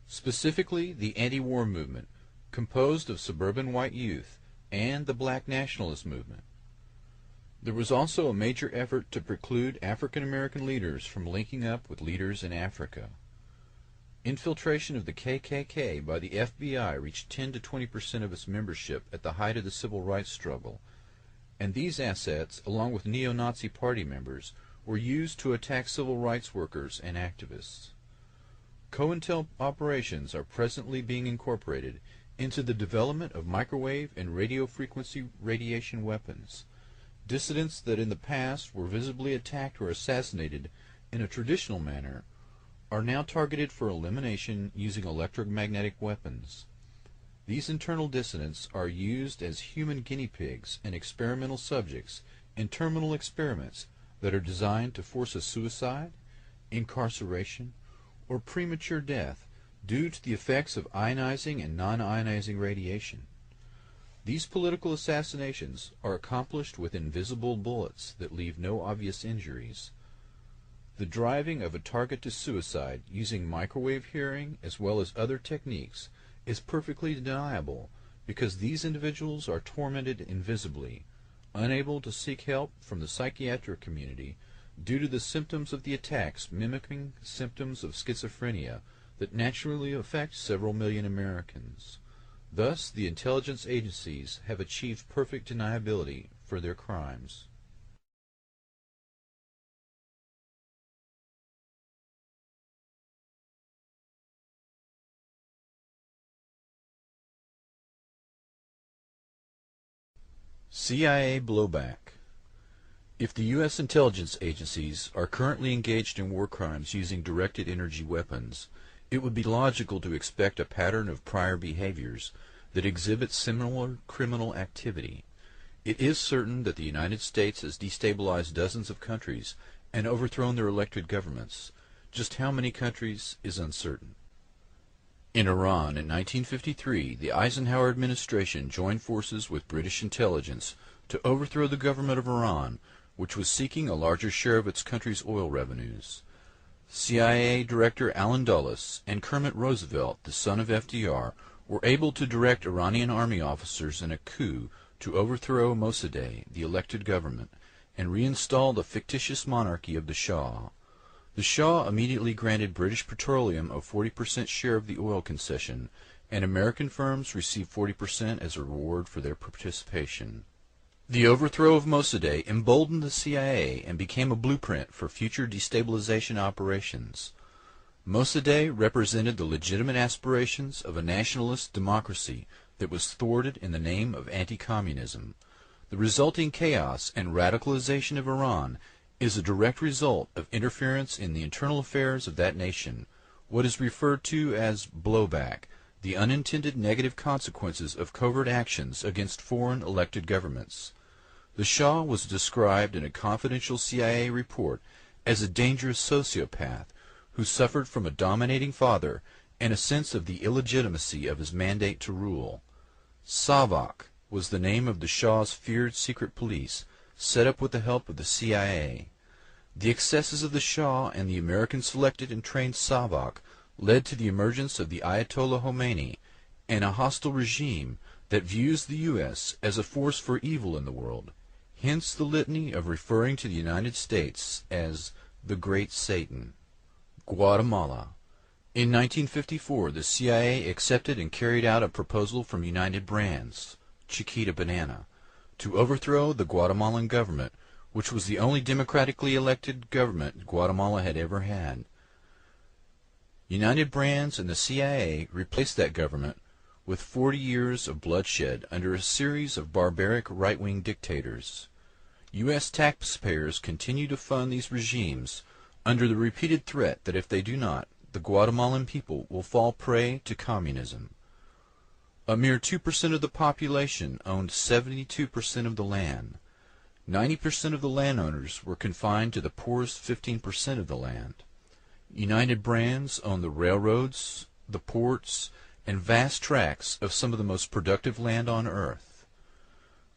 Specifically, the anti-war movement, composed of suburban white youth, and the black nationalist movement. There was also a major effort to preclude African American leaders from linking up with leaders in Africa. Infiltration of the KKK by the FBI reached 10 to 20% of its membership at the height of the civil rights struggle, and these assets, along with neo-Nazi party members, were used to attack civil rights workers and activists. COINTEL operations are presently being incorporated into the development of microwave and radio frequency radiation weapons. Dissidents that in the past were visibly attacked or assassinated in a traditional manner are now targeted for elimination using electromagnetic weapons. These internal dissidents are used as human guinea pigs and experimental subjects in terminal experiments that are designed to force a suicide, incarceration, or premature death due to the effects of ionizing and non-ionizing radiation. These political assassinations are accomplished with invisible bullets that leave no obvious injuries. The driving of a target to suicide using microwave hearing as well as other techniques is perfectly deniable because these individuals are tormented invisibly, unable to seek help from the psychiatric community due to the symptoms of the attacks mimicking symptoms of schizophrenia that naturally affect several million Americans. Thus, the intelligence agencies have achieved perfect deniability for their crimes. CIA blowback. If the U.S. intelligence agencies are currently engaged in war crimes using directed energy weapons, it would be logical to expect a pattern of prior behaviors that exhibit similar criminal activity. It is certain that the United States has destabilized dozens of countries and overthrown their elected governments. Just how many countries is uncertain. In Iran in 1953, the Eisenhower administration joined forces with British intelligence to overthrow the government of Iran, which was seeking a larger share of its country's oil revenues. CIA Director Allen Dulles and Kermit Roosevelt, the son of FDR, were able to direct Iranian army officers in a coup to overthrow Mossadegh, the elected government, and reinstall the fictitious monarchy of the Shah. The Shah immediately granted British Petroleum a 40% share of the oil concession, and American firms received 40% as a reward for their participation. The overthrow of Mossadegh emboldened the CIA and became a blueprint for future destabilization operations. Mossadegh represented the legitimate aspirations of a nationalist democracy that was thwarted in the name of anti-communism. The resulting chaos and radicalization of Iran is a direct result of interference in the internal affairs of that nation, what is referred to as blowback, the unintended negative consequences of covert actions against foreign elected governments. The Shah was described in a confidential CIA report as a dangerous sociopath who suffered from a dominating father and a sense of the illegitimacy of his mandate to rule. Savak was the name of the Shah's feared secret police, set up with the help of the CIA. The excesses of the Shah and the American selected and trained Savak led to the emergence of the Ayatollah Khomeini and a hostile regime that views the U.S. as a force for evil in the world, hence the litany of referring to the United States as the Great Satan. Guatemala. In 1954, the CIA accepted and carried out a proposal from United Brands, Chiquita Banana, to overthrow the Guatemalan government, which was the only democratically elected government Guatemala had ever had. United Brands and the CIA replaced that government with 40 years of bloodshed under a series of barbaric right-wing dictators. U.S. taxpayers continue to fund these regimes under the repeated threat that if they do not, the Guatemalan people will fall prey to communism. A mere 2% of the population owned 72% of the land. 90% of the landowners were confined to the poorest 15% of the land. United Brands owned the railroads, the ports, and vast tracts of some of the most productive land on earth.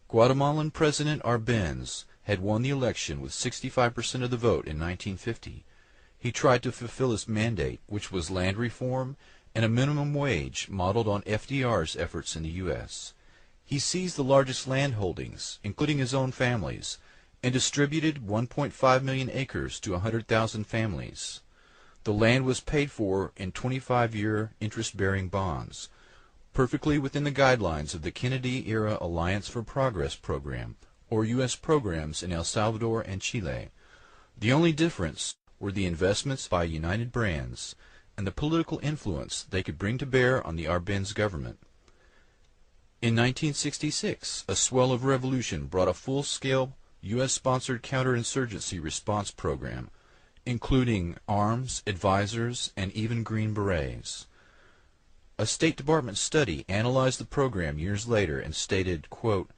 Guatemalan President Arbenz had won the election with 65% of the vote in 1950. He tried to fulfill his mandate, which was land reform and a minimum wage modeled on FDR's efforts in the U.S. He seized the largest land holdings, including his own family's, and distributed 1.5 million acres to 100,000 families. The land was paid for in 25-year interest-bearing bonds, perfectly within the guidelines of the Kennedy-era Alliance for Progress program, or U.S. programs in El Salvador and Chile. The only difference were the investments by United Brands and the political influence they could bring to bear on the Arbenz government. In 1966, a swell of revolution brought a full-scale U.S.-sponsored counterinsurgency response program, including arms, advisors, and even Green Berets. A State Department study analyzed the program years later and stated, quote,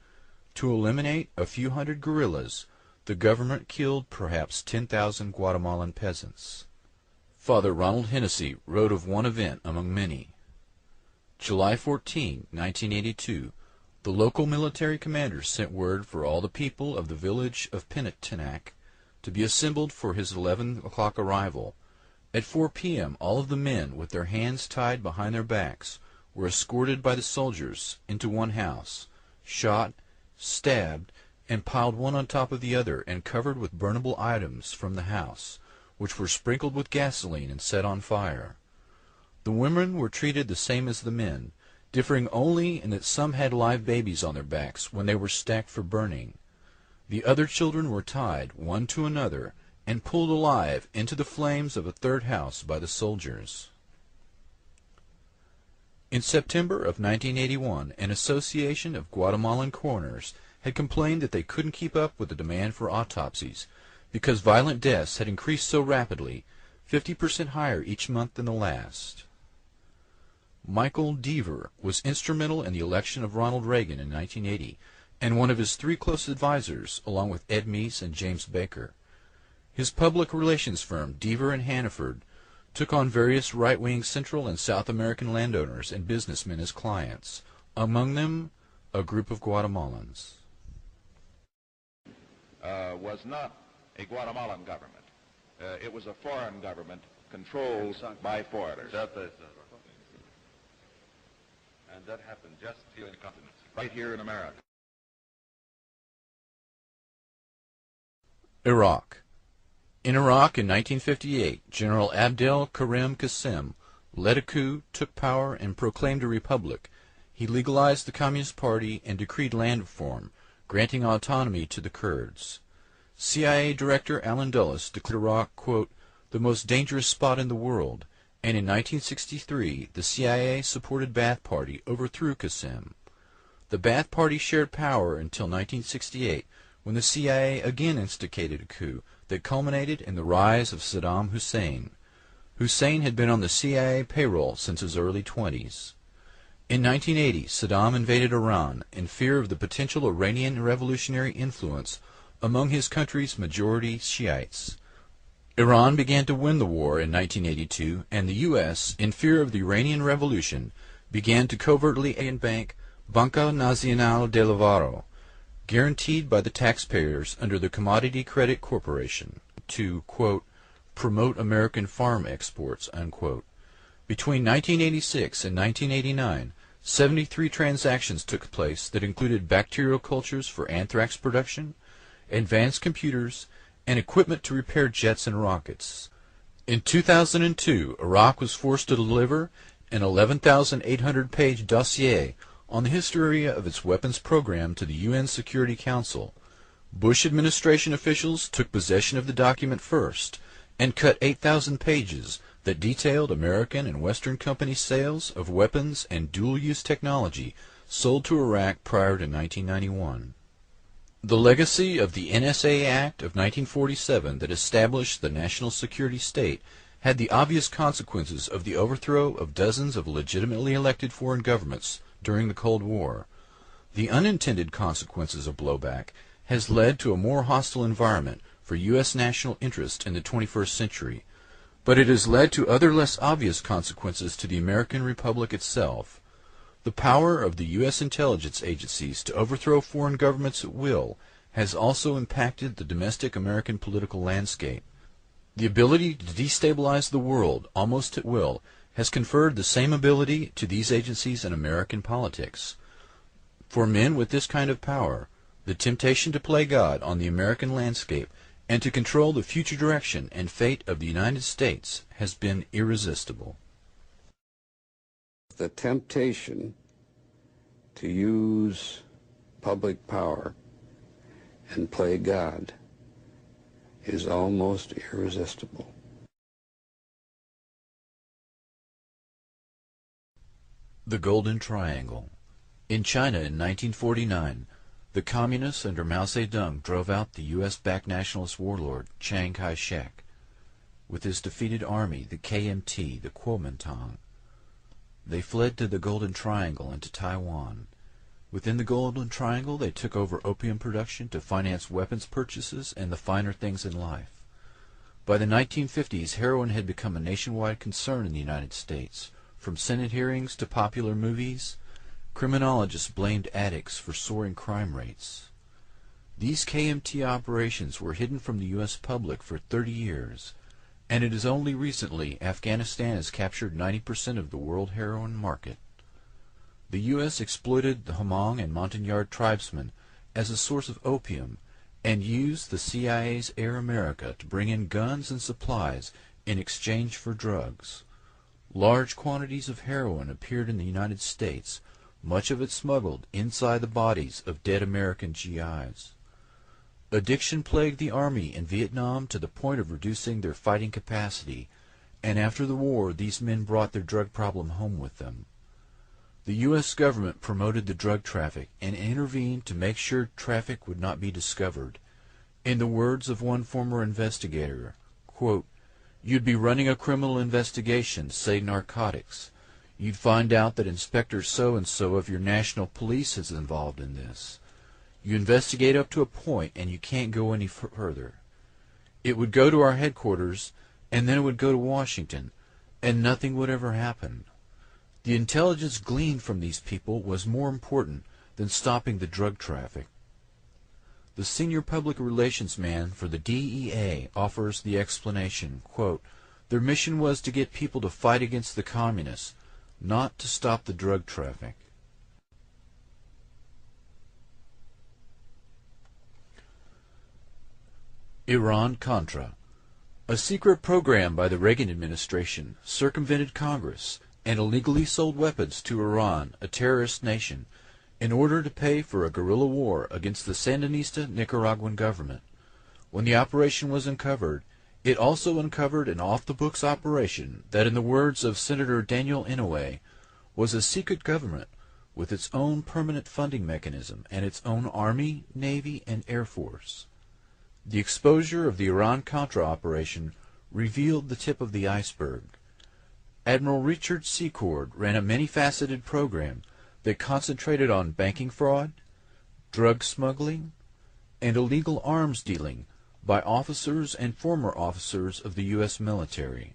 "To eliminate a few hundred guerrillas, the government killed perhaps 10,000 Guatemalan peasants." Father Ronald Hennessy wrote of one event among many. July 14, 1982, the local military commander sent word for all the people of the village of Penitenac to be assembled for his 11 o'clock arrival. At 4 p.m., all of the men, with their hands tied behind their backs, were escorted by the soldiers into one house, shot, stabbed, and piled one on top of the other and covered with burnable items from the house, which were sprinkled with gasoline and set on fire. The women were treated the same as the men, differing only in that some had live babies on their backs when they were stacked for burning. The other children were tied, one to another, and pulled alive into the flames of a third house by the soldiers. In September of 1981, an association of Guatemalan coroners had complained that they couldn't keep up with the demand for autopsies because violent deaths had increased so rapidly, 50% higher each month than the last. Michael Deaver was instrumental in the election of Ronald Reagan in 1980, and one of his 3 close advisors, along with Ed Meese and James Baker. His public relations firm, Deaver and Hannaford, took on various right-wing Central and South American landowners and businessmen as clients, among them a group of Guatemalans. Was not a Guatemalan government. It was a foreign government controlled by foreigners. And that happened just here in the continent, right here in America. Iraq. In Iraq in 1958, General Abdel Karim Qasem led a coup, took power, and proclaimed a republic. He legalized the Communist Party and decreed land reform, granting autonomy to the Kurds. CIA Director Allen Dulles declared Iraq, quote, the most dangerous spot in the world, and in 1963 the CIA-supported Ba'ath Party overthrew Qasem. The Ba'ath Party shared power until 1968, when the CIA again instigated a coup that culminated in the rise of Saddam Hussein. Hussein had been on the CIA payroll since his early 20s. In 1980, Saddam invaded Iran in fear of the potential Iranian revolutionary influence among his country's majority Shiites. Iran began to win the war in 1982, and the U.S., in fear of the Iranian Revolution, began to covertly aid and bank Banca Nacional del Lavaro, guaranteed by the taxpayers under the Commodity Credit Corporation, to, quote, promote American farm exports, unquote. Between 1986 and 1989, 73 transactions took place that included bacterial cultures for anthrax production, advanced computers, and equipment to repair jets and rockets. In 2002, Iraq was forced to deliver an 11,800-page dossier on the history of its weapons program to the UN Security Council. Bush administration officials took possession of the document first and cut 8,000 pages that detailed American and Western company sales of weapons and dual-use technology sold to Iraq prior to 1991. The legacy of the NSA Act of 1947 that established the national security state had the obvious consequences of the overthrow of dozens of legitimately elected foreign governments during the Cold War. The unintended consequences of blowback has led to a more hostile environment for U.S. national interest in the 21st century, but it has led to other less obvious consequences to the American Republic itself. The power of the U.S. intelligence agencies to overthrow foreign governments at will has also impacted the domestic American political landscape. The ability to destabilize the world almost at will has conferred the same ability to these agencies in American politics. For men with this kind of power, the temptation to play God on the American landscape and to control the future direction and fate of the United States has been irresistible. The temptation to use public power and play God is almost irresistible. The Golden Triangle. In China in 1949, the Communists under Mao Zedong drove out the U.S.-backed nationalist warlord Chiang Kai-shek. With his defeated army, the KMT, the Kuomintang, they fled to the Golden Triangle and to Taiwan. Within the Golden Triangle, they took over opium production to finance weapons purchases and the finer things in life. By the 1950s, heroin had become a nationwide concern in the United States. From Senate hearings to popular movies, criminologists blamed addicts for soaring crime rates. These KMT operations were hidden from the U.S. public for 30 years, and it is only recently Afghanistan has captured 90% of the world heroin market. The U.S. exploited the Hmong and Montagnard tribesmen as a source of opium and used the CIA's Air America to bring in guns and supplies in exchange for drugs. Large quantities of heroin appeared in the United States, much of it smuggled inside the bodies of dead American GIs. Addiction plagued the Army in Vietnam to the point of reducing their fighting capacity, and after the war these men brought their drug problem home with them. The U.S. government promoted the drug traffic and intervened to make sure traffic would not be discovered. In the words of one former investigator, quote, "You'd be running a criminal investigation, say narcotics. You'd find out that Inspector so-and-so of your national police is involved in this. You investigate up to a point and you can't go any further. It would go to our headquarters, and then it would go to Washington, and nothing would ever happen. The intelligence gleaned from these people was more important than stopping the drug traffic." The senior public relations man for the DEA offers the explanation, quote, "Their mission was to get people to fight against the communists, not to stop the drug traffic." Iran-Contra. A secret program by the Reagan administration circumvented Congress and illegally sold weapons to Iran, a terrorist nation, in order to pay for a guerrilla war against the Sandinista Nicaraguan government. When the operation was uncovered, it also uncovered an off-the-books operation that, in the words of Senator Daniel Inouye, was a secret government with its own permanent funding mechanism and its own Army, Navy, and Air Force. The exposure of the Iran-Contra operation revealed the tip of the iceberg. Admiral Richard Secord ran a many-faceted program that concentrated on banking fraud, drug smuggling, and illegal arms dealing by officers and former officers of the U.S. military.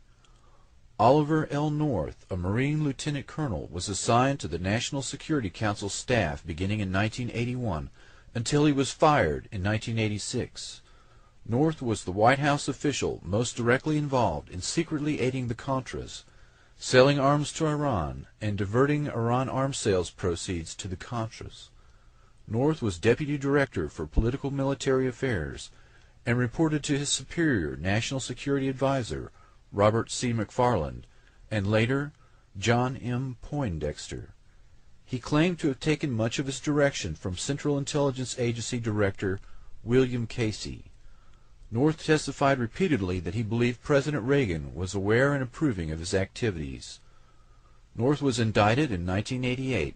Oliver L. North, a Marine lieutenant colonel, was assigned to the National Security Council staff beginning in 1981 until he was fired in 1986. North was the White House official most directly involved in secretly aiding the Contras, selling arms to Iran, and diverting Iran arms sales proceeds to the Contras. North was Deputy Director for Political Military Affairs and reported to his superior National Security Advisor, Robert C. McFarland, and later John M. Poindexter. He claimed to have taken much of his direction from Central Intelligence Agency Director William Casey. North testified repeatedly that he believed President Reagan was aware and approving of his activities. North was indicted in 1988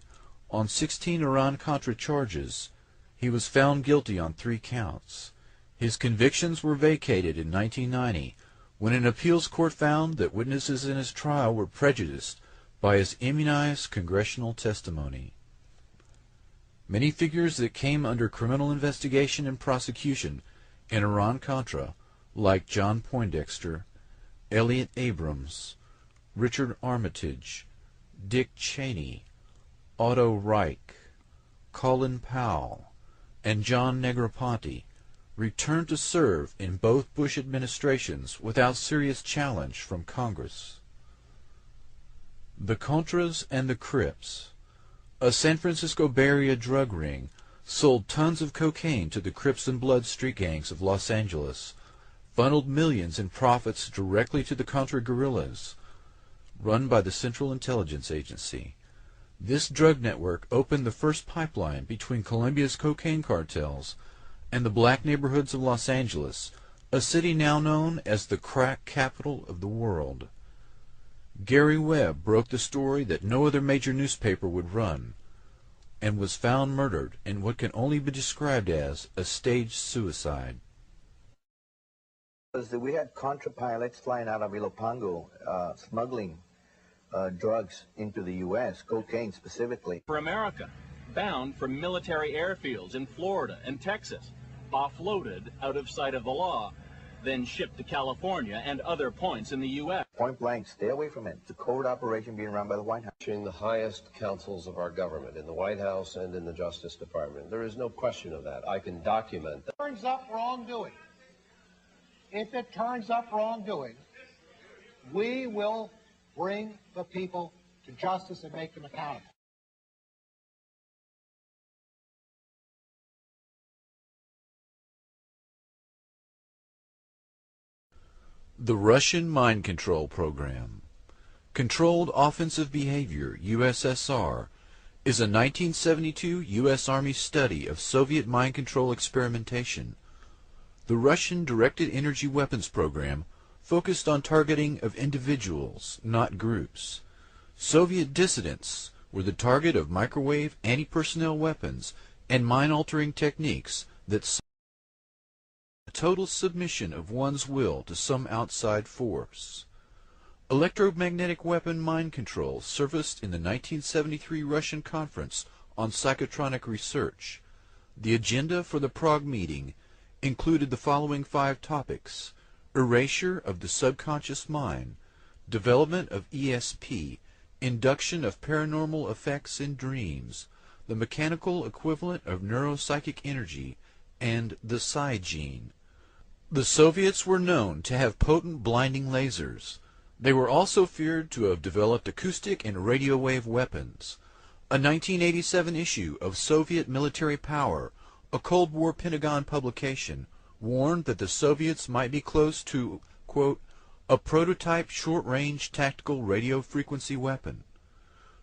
on 16 Iran-Contra charges. He was found guilty on 3 counts. His convictions were vacated in 1990 when an appeals court found that witnesses in his trial were prejudiced by his immunized congressional testimony. Many figures that came under criminal investigation and prosecution in Iran-Contra, like John Poindexter, Elliot Abrams, Richard Armitage, Dick Cheney, Otto Reich, Colin Powell, and John Negroponte, returned to serve in both Bush administrations without serious challenge from Congress. The Contras and the Crips. A San Francisco Bay Area drug ring sold tons of cocaine to the Crips and Blood street gangs of Los Angeles, funneled millions in profits directly to the Contra guerrillas, run by the Central Intelligence Agency. This drug network opened the first pipeline between Colombia's cocaine cartels and the black neighborhoods of Los Angeles, a city now known as the crack capital of the world. Gary Webb broke the story that no other major newspaper would run, and was found murdered in what can only be described as a staged suicide. We had Contra pilots flying out of Ilopango, smuggling drugs into the U.S., cocaine specifically. For America, bound from military airfields in Florida and Texas, offloaded out of sight of the law, then shipped to California and other points in the U.S. Point blank, stay away from it. It's a covert operation being run by the White House. The highest councils of our government, in the White House and in the Justice Department. There is no question of that. I can document that. Turns up wrongdoing. If it turns up wrongdoing, we will bring the people to justice and make them accountable. The Russian Mind Control Program. Controlled Offensive Behavior, USSR, is a 1972 U.S. Army study of Soviet mind control experimentation. The Russian Directed Energy Weapons Program focused on targeting of individuals, not groups. Soviet dissidents were the target of microwave anti-personnel weapons and mine-altering techniques that sought a total submission of one's will to some outside force. Electromagnetic weapon mind control surfaced in the 1973 Russian Conference on Psychotronic Research. The agenda for the Prague meeting included the following 5 topics: erasure of the subconscious mind, development of ESP, induction of paranormal effects in dreams, the mechanical equivalent of neuropsychic energy, and the psi gene. The Soviets were known to have potent blinding lasers. They were also feared to have developed acoustic and radio wave weapons. A 1987 issue of Soviet Military Power, a Cold War Pentagon publication, warned that the Soviets might be close to, quote, a prototype short-range tactical radio frequency weapon.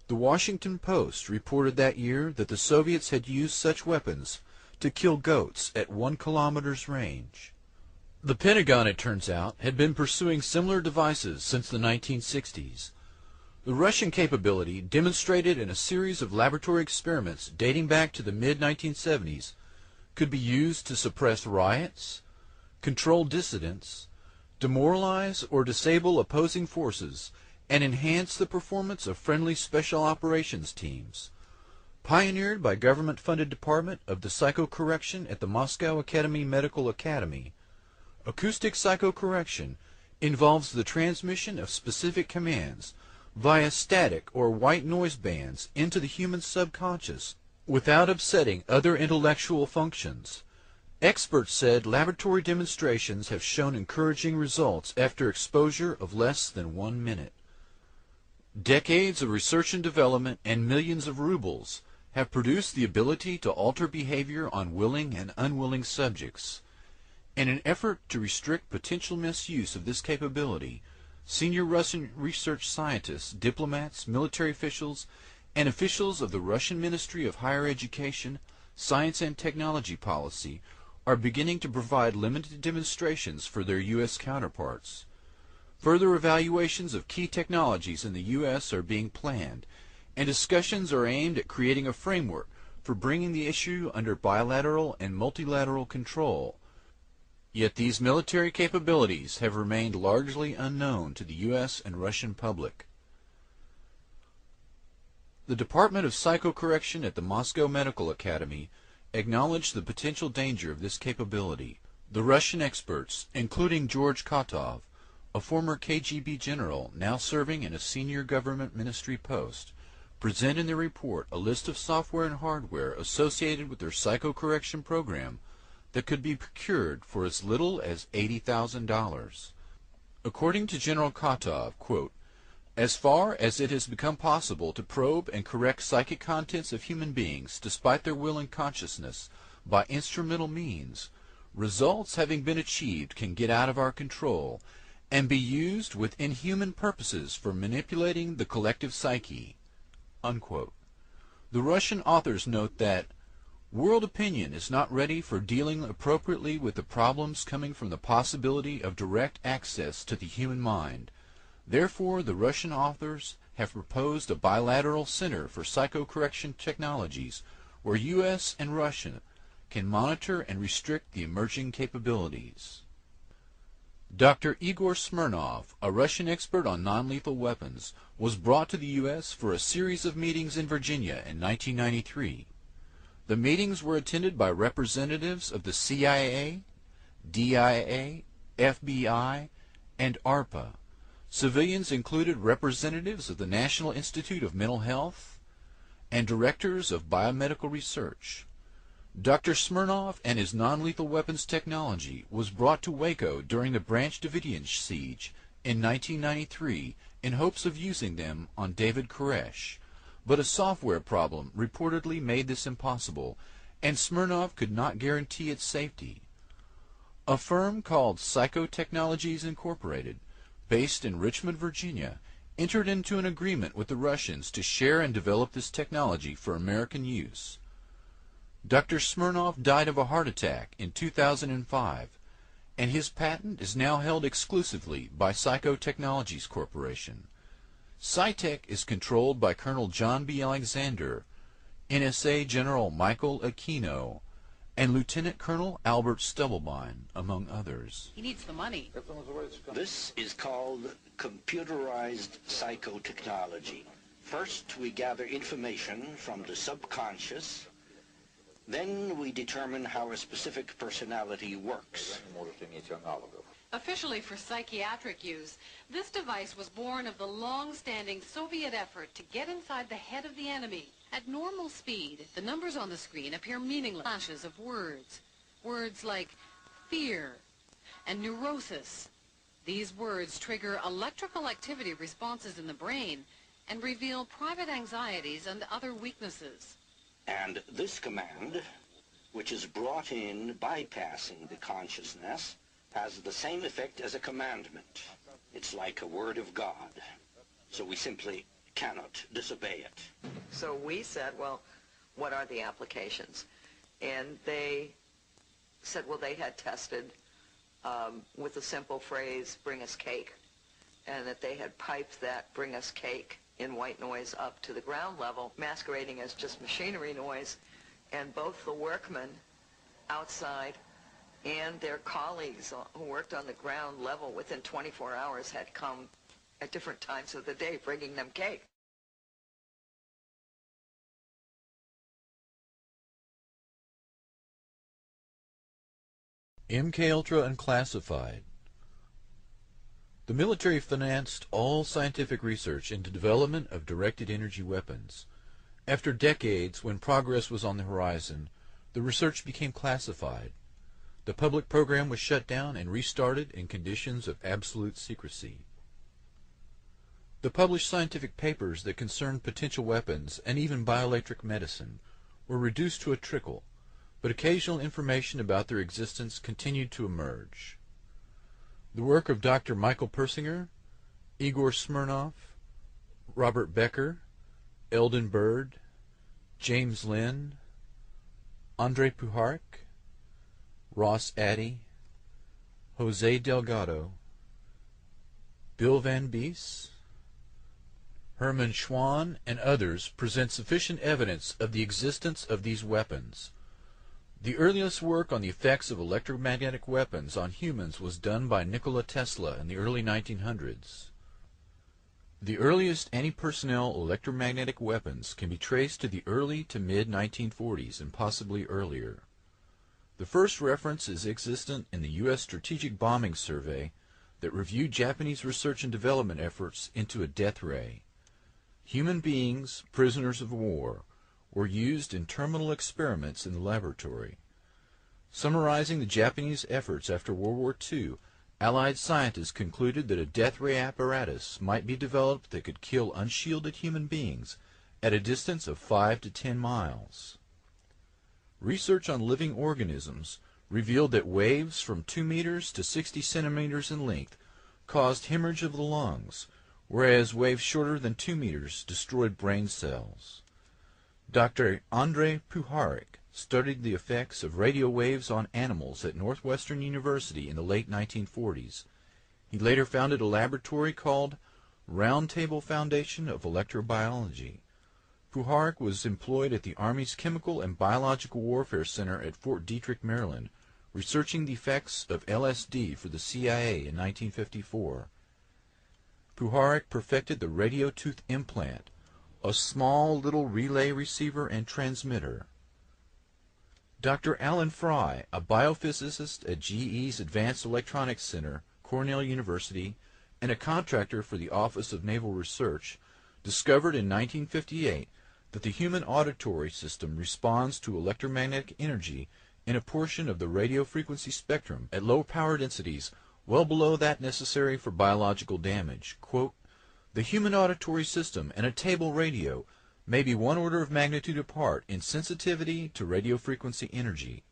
The Washington Post reported that year that the Soviets had used such weapons to kill goats at 1 kilometer's range. The Pentagon, it turns out, had been pursuing similar devices since the 1960s. The Russian capability, demonstrated in a series of laboratory experiments dating back to the mid-1970s, could be used to suppress riots, control dissidents, demoralize or disable opposing forces, and enhance the performance of friendly special operations teams. Pioneered by government-funded department of the psychocorrection at the Moscow Academy Medical Academy, acoustic psychocorrection involves the transmission of specific commands via static or white noise bands into the human subconscious without upsetting other intellectual functions. Experts said laboratory demonstrations have shown encouraging results after exposure of less than 1 minute. Decades of research and development and millions of rubles have produced the ability to alter behavior on willing and unwilling subjects. In an effort to restrict potential misuse of this capability, senior Russian research scientists, diplomats, military officials, and officials of the Russian Ministry of Higher Education, Science and Technology Policy are beginning to provide limited demonstrations for their U.S. counterparts. Further evaluations of key technologies in the U.S. are being planned, and discussions are aimed at creating a framework for bringing the issue under bilateral and multilateral control. Yet these military capabilities have remained largely unknown to the U.S. and Russian public. The Department of Psychocorrection at the Moscow Medical Academy acknowledged the potential danger of this capability. The Russian experts, including George Kotov, a former KGB general now serving in a senior government ministry post, present in their report a list of software and hardware associated with their psychocorrection program that could be procured for as little as $80,000. According to General Kotov, quote, as far as it has become possible to probe and correct psychic contents of human beings despite their will and consciousness by instrumental means, results having been achieved can get out of our control and be used with inhuman purposes for manipulating the collective psyche. Unquote. The Russian authors note that world opinion is not ready for dealing appropriately with the problems coming from the possibility of direct access to the human mind. Therefore, the Russian authors have proposed a bilateral center for psychocorrection technologies where U.S. and Russia can monitor and restrict the emerging capabilities. Dr. Igor Smirnov, a Russian expert on non-lethal weapons, was brought to the U.S. for a series of meetings in Virginia in 1993. The meetings were attended by representatives of the CIA, DIA, FBI, and ARPA. Civilians included representatives of the National Institute of Mental Health and directors of biomedical research. Dr. Smirnov and his non-lethal weapons technology was brought to Waco during the Branch Davidian siege in 1993 in hopes of using them on David Koresh, but a software problem reportedly made this impossible, and Smirnov could not guarantee its safety. A firm called Psychotechnologies Incorporated, based in Richmond, Virginia, entered into an agreement with the Russians to share and develop this technology for American use. Dr. Smirnov died of a heart attack in 2005, and his patent is now held exclusively by Psychotechnologies Corporation. SciTech is controlled by Colonel John B. Alexander, NSA General Michael Aquino, and Lieutenant Colonel Albert Stubblebine, among others. He needs the money. This is called computerized psychotechnology. First, we gather information from the subconscious. Then we determine how a specific personality works. Officially for psychiatric use, this device was born of the long-standing Soviet effort to get inside the head of the enemy. At normal speed, the numbers on the screen appear meaningless flashes of words. Words like fear and neurosis. These words trigger electrical activity responses in the brain and reveal private anxieties and other weaknesses. And this command, which is brought in bypassing the consciousness, has the same effect as a commandment. It's like a word of God, so we simply cannot disobey it. So we said, well, what are the applications? And they said, well, they had tested with the simple phrase, bring us cake, and that they had piped that bring us cake in white noise up to the ground level, masquerading as just machinery noise, and both the workmen outside and their colleagues who worked on the ground level within 24 hours had come at different times of the day bringing them cake. MKUltra Unclassified. The military financed all scientific research into development of directed energy weapons. After decades, when progress was on the horizon, the research became classified. The public program was shut down and restarted in conditions of absolute secrecy. The published scientific papers that concerned potential weapons and even bioelectric medicine were reduced to a trickle, but occasional information about their existence continued to emerge. The work of Dr. Michael Persinger, Igor Smirnov, Robert Becker, Eldon Bird, James Lynn, Andrei Puharich, Ross Addy, Jose Delgado, Bill Van Bies, Herman Schwann, and others present sufficient evidence of the existence of these weapons. The earliest work on the effects of electromagnetic weapons on humans was done by Nikola Tesla in the early 1900s. The earliest anti-personnel electromagnetic weapons can be traced to the early to mid-1940s and possibly earlier. The first reference is existent in the U.S. Strategic Bombing Survey that reviewed Japanese research and development efforts into a death ray. Human beings, prisoners of war, were used in terminal experiments in the laboratory. Summarizing the Japanese efforts after World War II, Allied scientists concluded that a death ray apparatus might be developed that could kill unshielded human beings at a distance of 5 to 10 miles. Research on living organisms revealed that waves from 2 meters to 60 centimeters in length caused hemorrhage of the lungs, whereas waves shorter than 2 meters destroyed brain cells. Dr. Andrei Puharich studied the effects of radio waves on animals at Northwestern University in the late 1940s. He later founded a laboratory called Round Table Foundation of Electrobiology. Puharich was employed at the Army's Chemical and Biological Warfare Center at Fort Detrick, Maryland, researching the effects of LSD for the CIA in 1954. Puharich perfected the radio tooth implant, a small little relay receiver and transmitter. Dr. Alan Fry, a biophysicist at GE's Advanced Electronics Center, Cornell University, and a contractor for the Office of Naval Research, discovered in 1958 that the human auditory system responds to electromagnetic energy in a portion of the radio frequency spectrum at low power densities well below that necessary for biological damage. Quote, "The human auditory system and a table radio may be 1 order of magnitude apart in sensitivity to radio frequency energy."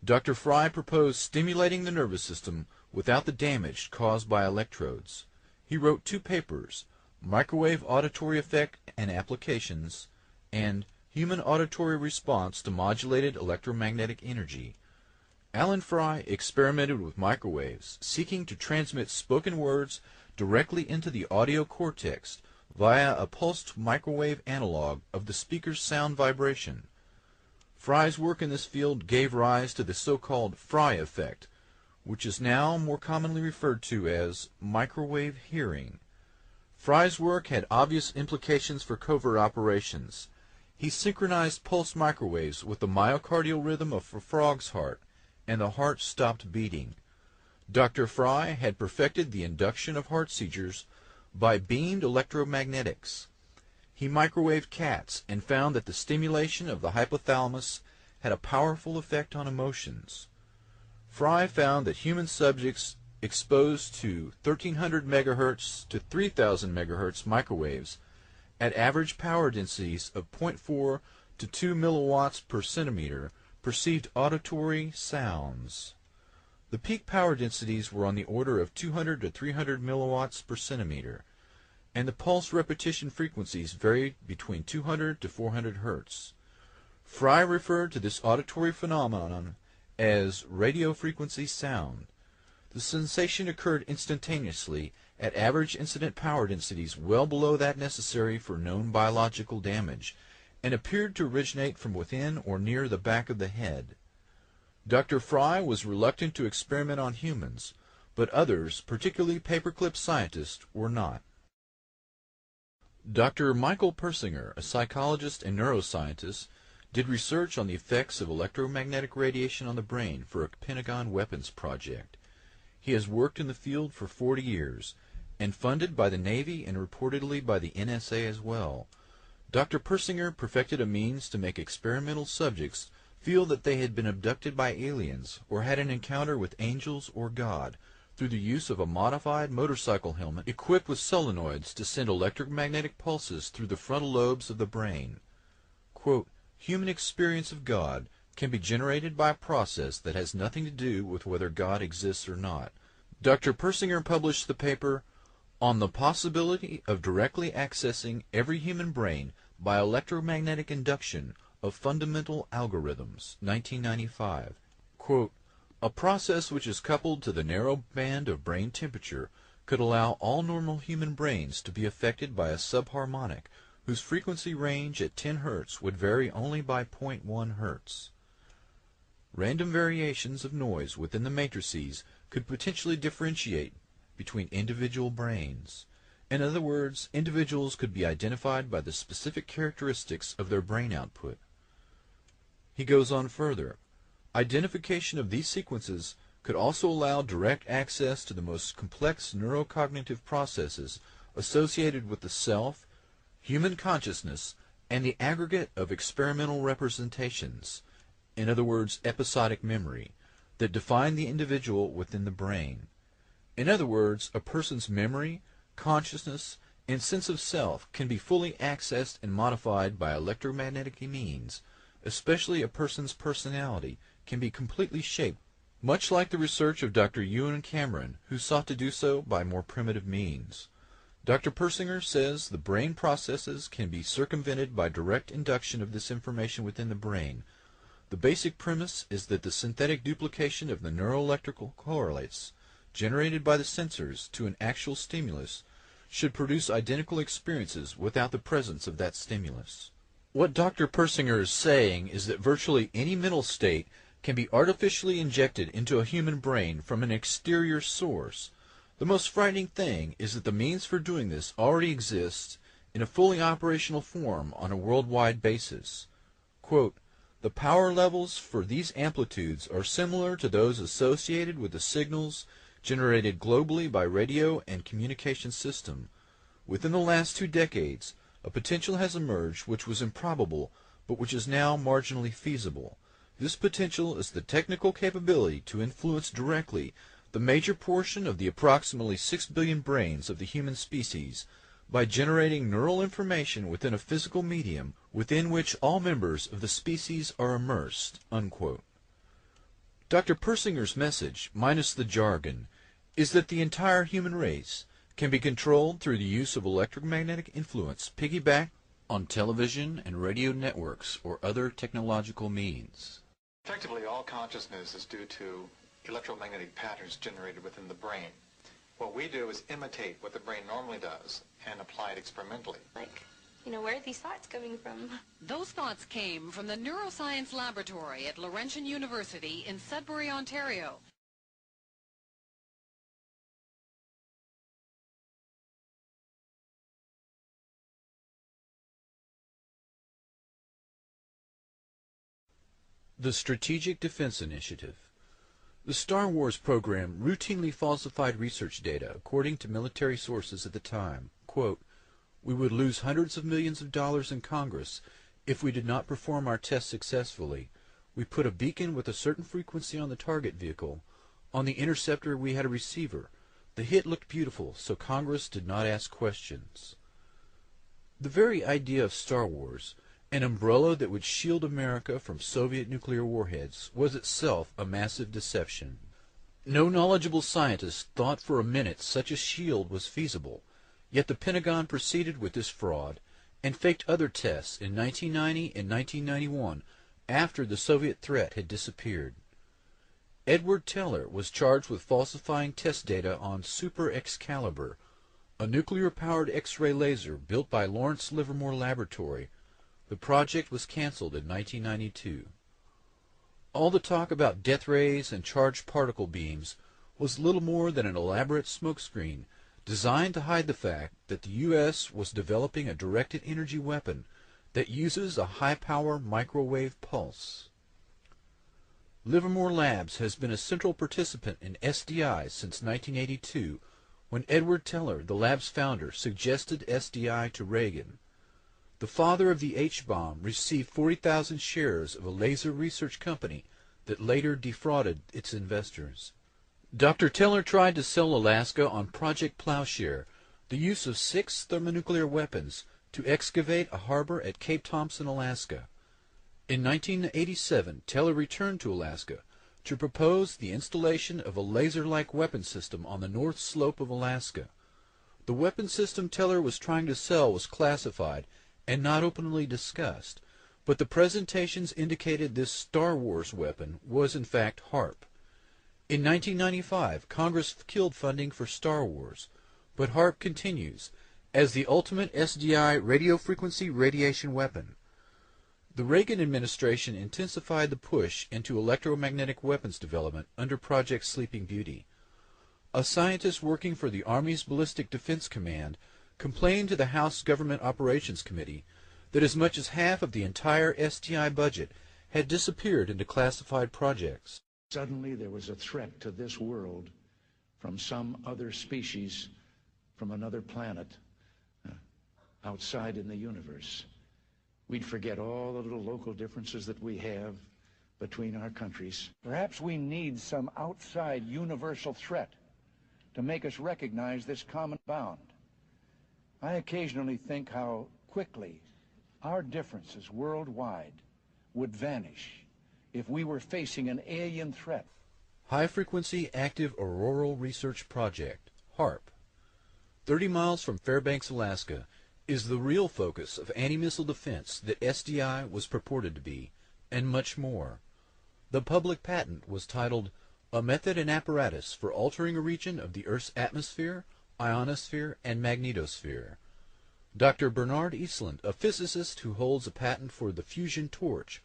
Dr. Fry proposed stimulating the nervous system without the damage caused by electrodes. He wrote 2 papers, Microwave Auditory Effect and Applications, and Human Auditory Response to Modulated Electromagnetic Energy. Alan Fry experimented with microwaves, seeking to transmit spoken words directly into the audio cortex via a pulsed microwave analog of the speaker's sound vibration. Fry's work in this field gave rise to the so-called Fry effect, which is now more commonly referred to as microwave hearing. Fry's work had obvious implications for covert operations. He synchronized pulsed microwaves with the myocardial rhythm of a frog's heart, and the heart stopped beating. Dr. Fry had perfected the induction of heart seizures by beamed electromagnetics. He microwaved cats and found that the stimulation of the hypothalamus had a powerful effect on emotions. Fry found that human subjects exposed to 1300 MHz to 3000 MHz microwaves at average power densities of 0.4 to 2 milliwatts per centimeter perceived auditory sounds. The peak power densities were on the order of 200 to 300 milliwatts per centimeter, and the pulse repetition frequencies varied between 200 to 400 Hz. Fry referred to this auditory phenomenon as radio frequency sound. The sensation occurred instantaneously at average incident power densities well below that necessary for known biological damage, and appeared to originate from within or near the back of the head. Dr. Fry was reluctant to experiment on humans, but others, particularly paperclip scientists, were not. Dr. Michael Persinger, a psychologist and neuroscientist, did research on the effects of electromagnetic radiation on the brain for a Pentagon weapons project. He has worked in the field for 40 years, and funded by the Navy and reportedly by the NSA as well. Dr. Persinger perfected a means to make experimental subjects feel that they had been abducted by aliens or had an encounter with angels or God through the use of a modified motorcycle helmet equipped with solenoids to send electromagnetic pulses through the frontal lobes of the brain. Quote, "Human experience of God can be generated by a process that has nothing to do with whether God exists or not." Dr. Persinger published the paper On the Possibility of Directly Accessing Every Human Brain by Electromagnetic Induction of Fundamental Algorithms, 1995. Quote, "A process which is coupled to the narrow band of brain temperature could allow all normal human brains to be affected by a subharmonic whose frequency range at 10 Hz would vary only by 0.1 Hz. Random variations of noise within the matrices could potentially differentiate between individual brains. In other words, individuals could be identified by the specific characteristics of their brain output." He goes on further. Identification of these sequences could also allow direct access to the most complex neurocognitive processes associated with the self, human consciousness, and the aggregate of experimental representations, in other words, episodic memory, that define the individual within the brain. In other words, a person's memory, consciousness, and sense of self can be fully accessed and modified by electromagnetic means, especially a person's personality can be completely shaped, much like the research of Dr. Ewan Cameron, who sought to do so by more primitive means. Dr. Persinger says the brain processes can be circumvented by direct induction of this information within the brain. The basic premise is that the synthetic duplication of the neuroelectrical correlates generated by the sensors to an actual stimulus should produce identical experiences without the presence of that stimulus. What Dr. Persinger is saying is that virtually any mental state can be artificially injected into a human brain from an exterior source. The most frightening thing is that the means for doing this already exists in a fully operational form on a worldwide basis. Quote, "The power levels for these amplitudes are similar to those associated with the signals generated globally by radio and communication system. Within the last 2 decades, a potential has emerged which was improbable, but which is now marginally feasible. This potential is the technical capability to influence directly the major portion of the approximately 6 billion brains of the human species by generating neural information within a physical medium within which all members of the species are immersed." Unquote. Dr. Persinger's message, minus the jargon, is that the entire human race can be controlled through the use of electromagnetic influence piggybacked on television and radio networks or other technological means. Effectively, all consciousness is due to electromagnetic patterns generated within the brain. What we do is imitate what the brain normally does and apply it experimentally. Like, you know, where are these thoughts coming from? Those thoughts came from the Neuroscience Laboratory at Laurentian University in Sudbury, Ontario. The Strategic Defense Initiative. The Star Wars program routinely falsified research data, according to military sources at the time. Quote, "We would lose hundreds of millions of dollars in Congress if we did not perform our tests successfully. We put a beacon with a certain frequency on the target vehicle. On the interceptor we had a receiver. The hit looked beautiful, so Congress did not ask questions." The very idea of Star Wars, an umbrella that would shield America from Soviet nuclear warheads, was itself a massive deception. No knowledgeable scientist thought for a minute such a shield was feasible, yet the Pentagon proceeded with this fraud and faked other tests in 1990 and 1991 after the Soviet threat had disappeared. Edward Teller was charged with falsifying test data on Super Excalibur, a nuclear-powered X-ray laser built by Lawrence Livermore Laboratory. The project was canceled in 1992. All the talk about death rays and charged particle beams was little more than an elaborate smokescreen designed to hide the fact that the U.S. was developing a directed energy weapon that uses a high-power microwave pulse. Livermore Labs has been a central participant in SDI since 1982, when Edward Teller, the lab's founder, suggested SDI to Reagan. The father of the H-bomb received 40,000 shares of a laser research company that later defrauded its investors. Dr. Teller tried to sell Alaska on Project Plowshare, the use of 6 thermonuclear weapons to excavate a harbor at Cape Thompson, Alaska. In 1987, Teller returned to Alaska to propose the installation of a laser-like weapon system on the north slope of Alaska. The weapon system Teller was trying to sell was classified and not openly discussed, but the presentations indicated this Star Wars weapon was in fact HARP. In 1995, Congress killed funding for Star Wars, but HARP continues as the ultimate SDI radio frequency radiation weapon. The Reagan administration intensified the push into electromagnetic weapons development under Project Sleeping Beauty. A scientist working for the Army's Ballistic Defense Command complained to the House Government Operations Committee that as much as half of the entire SDI budget had disappeared into classified projects. Suddenly there was a threat to this world from some other species, from another planet, outside in the universe. We'd forget all the little local differences that we have between our countries. Perhaps we need some outside universal threat to make us recognize this common bound. I occasionally think how quickly our differences worldwide would vanish if we were facing an alien threat. High-Frequency Active Auroral Research Project, HARP. 30 miles from Fairbanks, Alaska, is the real focus of anti-missile defense that SDI was purported to be, and much more. The public patent was titled, "A Method and Apparatus for Altering a Region of the Earth's Atmosphere, Ionosphere, and Magnetosphere." Dr. Bernard Eastland, a physicist who holds a patent for the fusion torch,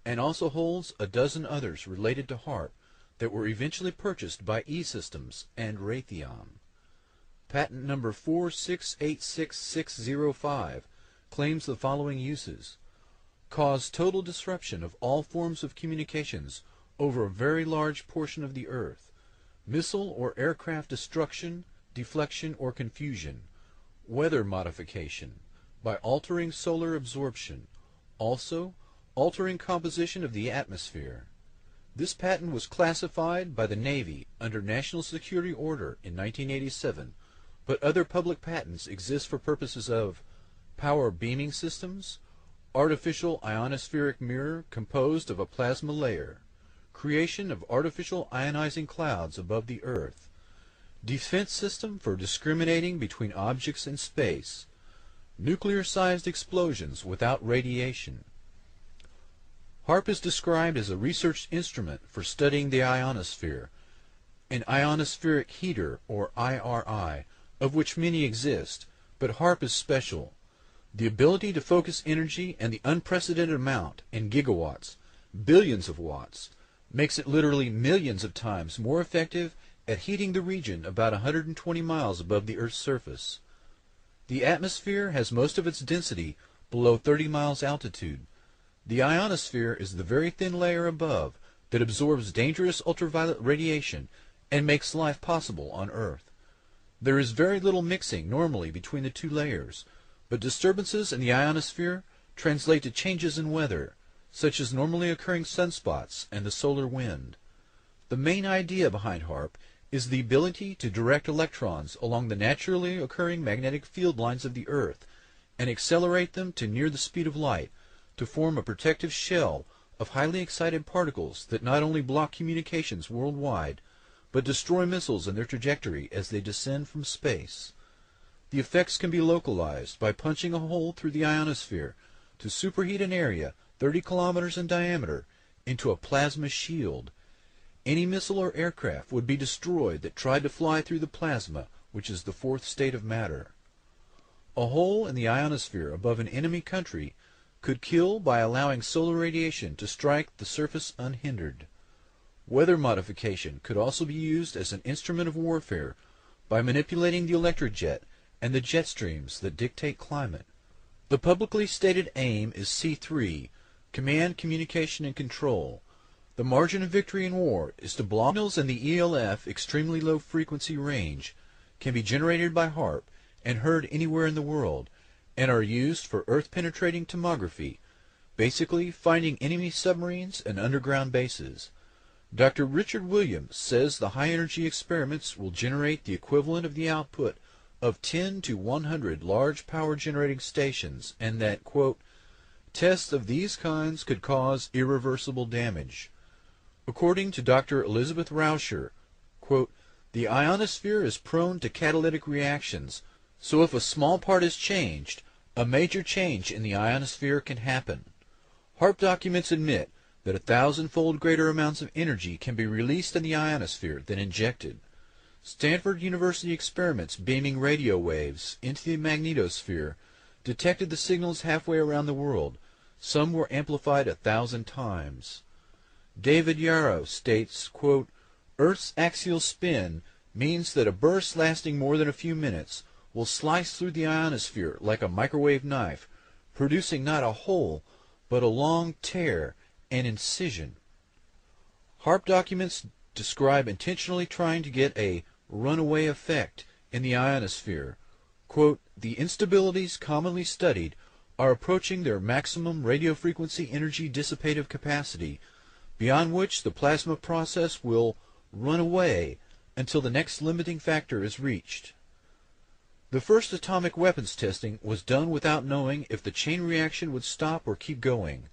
and also holds a dozen others related to HARP that were eventually purchased by E-Systems and Raytheon. Patent number 4686605 claims the following uses: cause total disruption of all forms of communications over a very large portion of the Earth, missile or aircraft destruction, deflection, or confusion, weather modification, by altering solar absorption, also altering composition of the atmosphere. This patent was classified by the Navy under National Security Order in 1987, but other public patents exist for purposes of power beaming systems, artificial ionospheric mirror composed of a plasma layer, creation of artificial ionizing clouds above the Earth, defense system for discriminating between objects in space, nuclear-sized explosions without radiation. HARP is described as a research instrument for studying the ionosphere, an ionospheric heater, or IRI, of which many exist, but HARP is special. The ability to focus energy and the unprecedented amount, in gigawatts, billions of watts, makes it literally millions of times more effective at heating the region about 120 miles above the Earth's surface. The atmosphere has most of its density below 30 miles altitude. The ionosphere is the very thin layer above that absorbs dangerous ultraviolet radiation and makes life possible on Earth. There is very little mixing normally between the two layers, but disturbances in the ionosphere translate to changes in weather, such as normally occurring sunspots and the solar wind. The main idea behind HARP is the ability to direct electrons along the naturally occurring magnetic field lines of the Earth and accelerate them to near the speed of light to form a protective shell of highly excited particles that not only block communications worldwide, but destroy missiles in their trajectory as they descend from space. The effects can be localized by punching a hole through the ionosphere to superheat an area 30 kilometers in diameter into a plasma shield. Any missile or aircraft would be destroyed that tried to fly through the plasma, which is the fourth state of matter. A hole in the ionosphere above an enemy country could kill by allowing solar radiation to strike the surface unhindered. Weather modification could also be used as an instrument of warfare by manipulating the electric jet and the jet streams that dictate climate. The publicly stated aim is C3, Command, Communication, and Control. The margin of victory in war is to block signals in the ELF extremely low frequency range, can be generated by HARP and heard anywhere in the world, and are used for Earth-penetrating tomography, basically finding enemy submarines and underground bases. Dr. Richard Williams says the high-energy experiments will generate the equivalent of the output of 10 to 100 large power-generating stations, and that, quote, tests of these kinds could cause irreversible damage. According to Dr. Elizabeth Rauscher, quote, the ionosphere is prone to catalytic reactions, so if a small part is changed, a major change in the ionosphere can happen. HARP documents admit that 1,000-fold greater amounts of energy can be released in the ionosphere than injected. Stanford University experiments beaming radio waves into the magnetosphere detected the signals halfway around the world. Some were amplified 1,000 times. David Yarrow states, quote, Earth's axial spin means that a burst lasting more than a few minutes will slice through the ionosphere like a microwave knife, producing not a hole, but a long tear, an incision. HARP documents describe intentionally trying to get a runaway effect in the ionosphere. Quote, the instabilities commonly studied are approaching their maximum radiofrequency energy dissipative capacity, beyond which the plasma process will run away until the next limiting factor is reached. The first atomic weapons testing was done without knowing if the chain reaction would stop or keep going.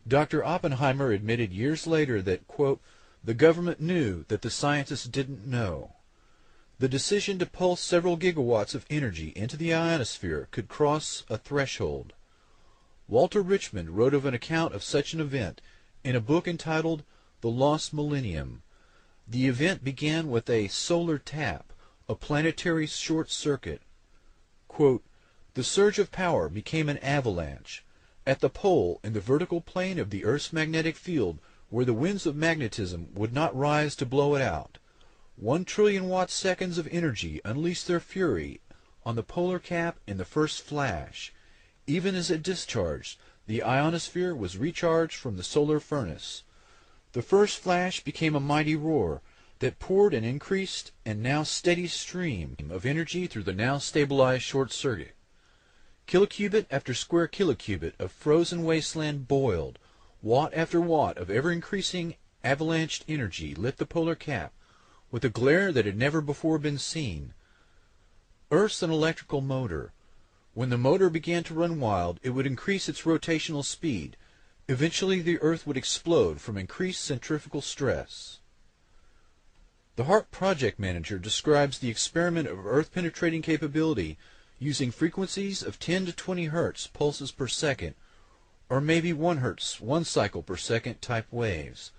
Dr. Oppenheimer admitted years later that, quote, the government knew that the scientists didn't know. The decision to pulse several gigawatts of energy into the ionosphere could cross a threshold. Walter Richmond wrote of an account of such an event in a book entitled The Lost Millennium. The event began with a solar tap, a planetary short circuit. Quote, the surge of power became an avalanche. At the pole in the vertical plane of the Earth's magnetic field where the winds of magnetism would not rise to blow it out, 1 trillion watt-seconds of energy unleashed their fury on the polar cap in the first flash. Even as it discharged, the ionosphere was recharged from the solar furnace. The first flash became a mighty roar that poured an increased and now steady stream of energy through the now stabilized short circuit. Kilocubit after square kilocubit of frozen wasteland boiled. Watt after watt of ever-increasing avalanched energy lit the polar cap with a glare that had never before been seen. Earth's an electrical motor. When the motor began to run wild, it would increase its rotational speed. Eventually the Earth would explode from increased centrifugal stress. The HARP project manager describes the experiment of Earth-penetrating capability using frequencies of 10 to 20 Hertz pulses per second, or maybe 1 Hertz, 1 cycle per second type waves.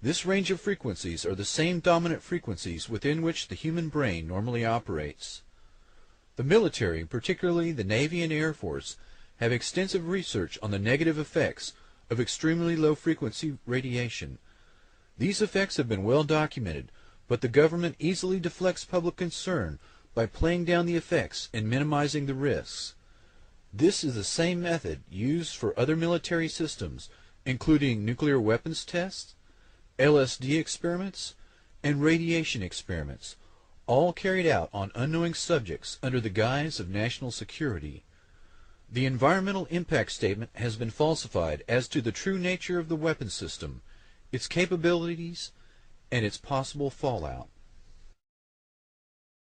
This range of frequencies are the same dominant frequencies within which the human brain normally operates. The military, particularly the Navy and Air Force, have extensive research on the negative effects of extremely low-frequency radiation. These effects have been well documented, but the government easily deflects public concern by playing down the effects and minimizing the risks. This is the same method used for other military systems, including nuclear weapons tests, LSD experiments, and radiation experiments, all carried out on unknowing subjects under the guise of national security. The environmental impact statement has been falsified as to the true nature of the weapon system, its capabilities, and its possible fallout.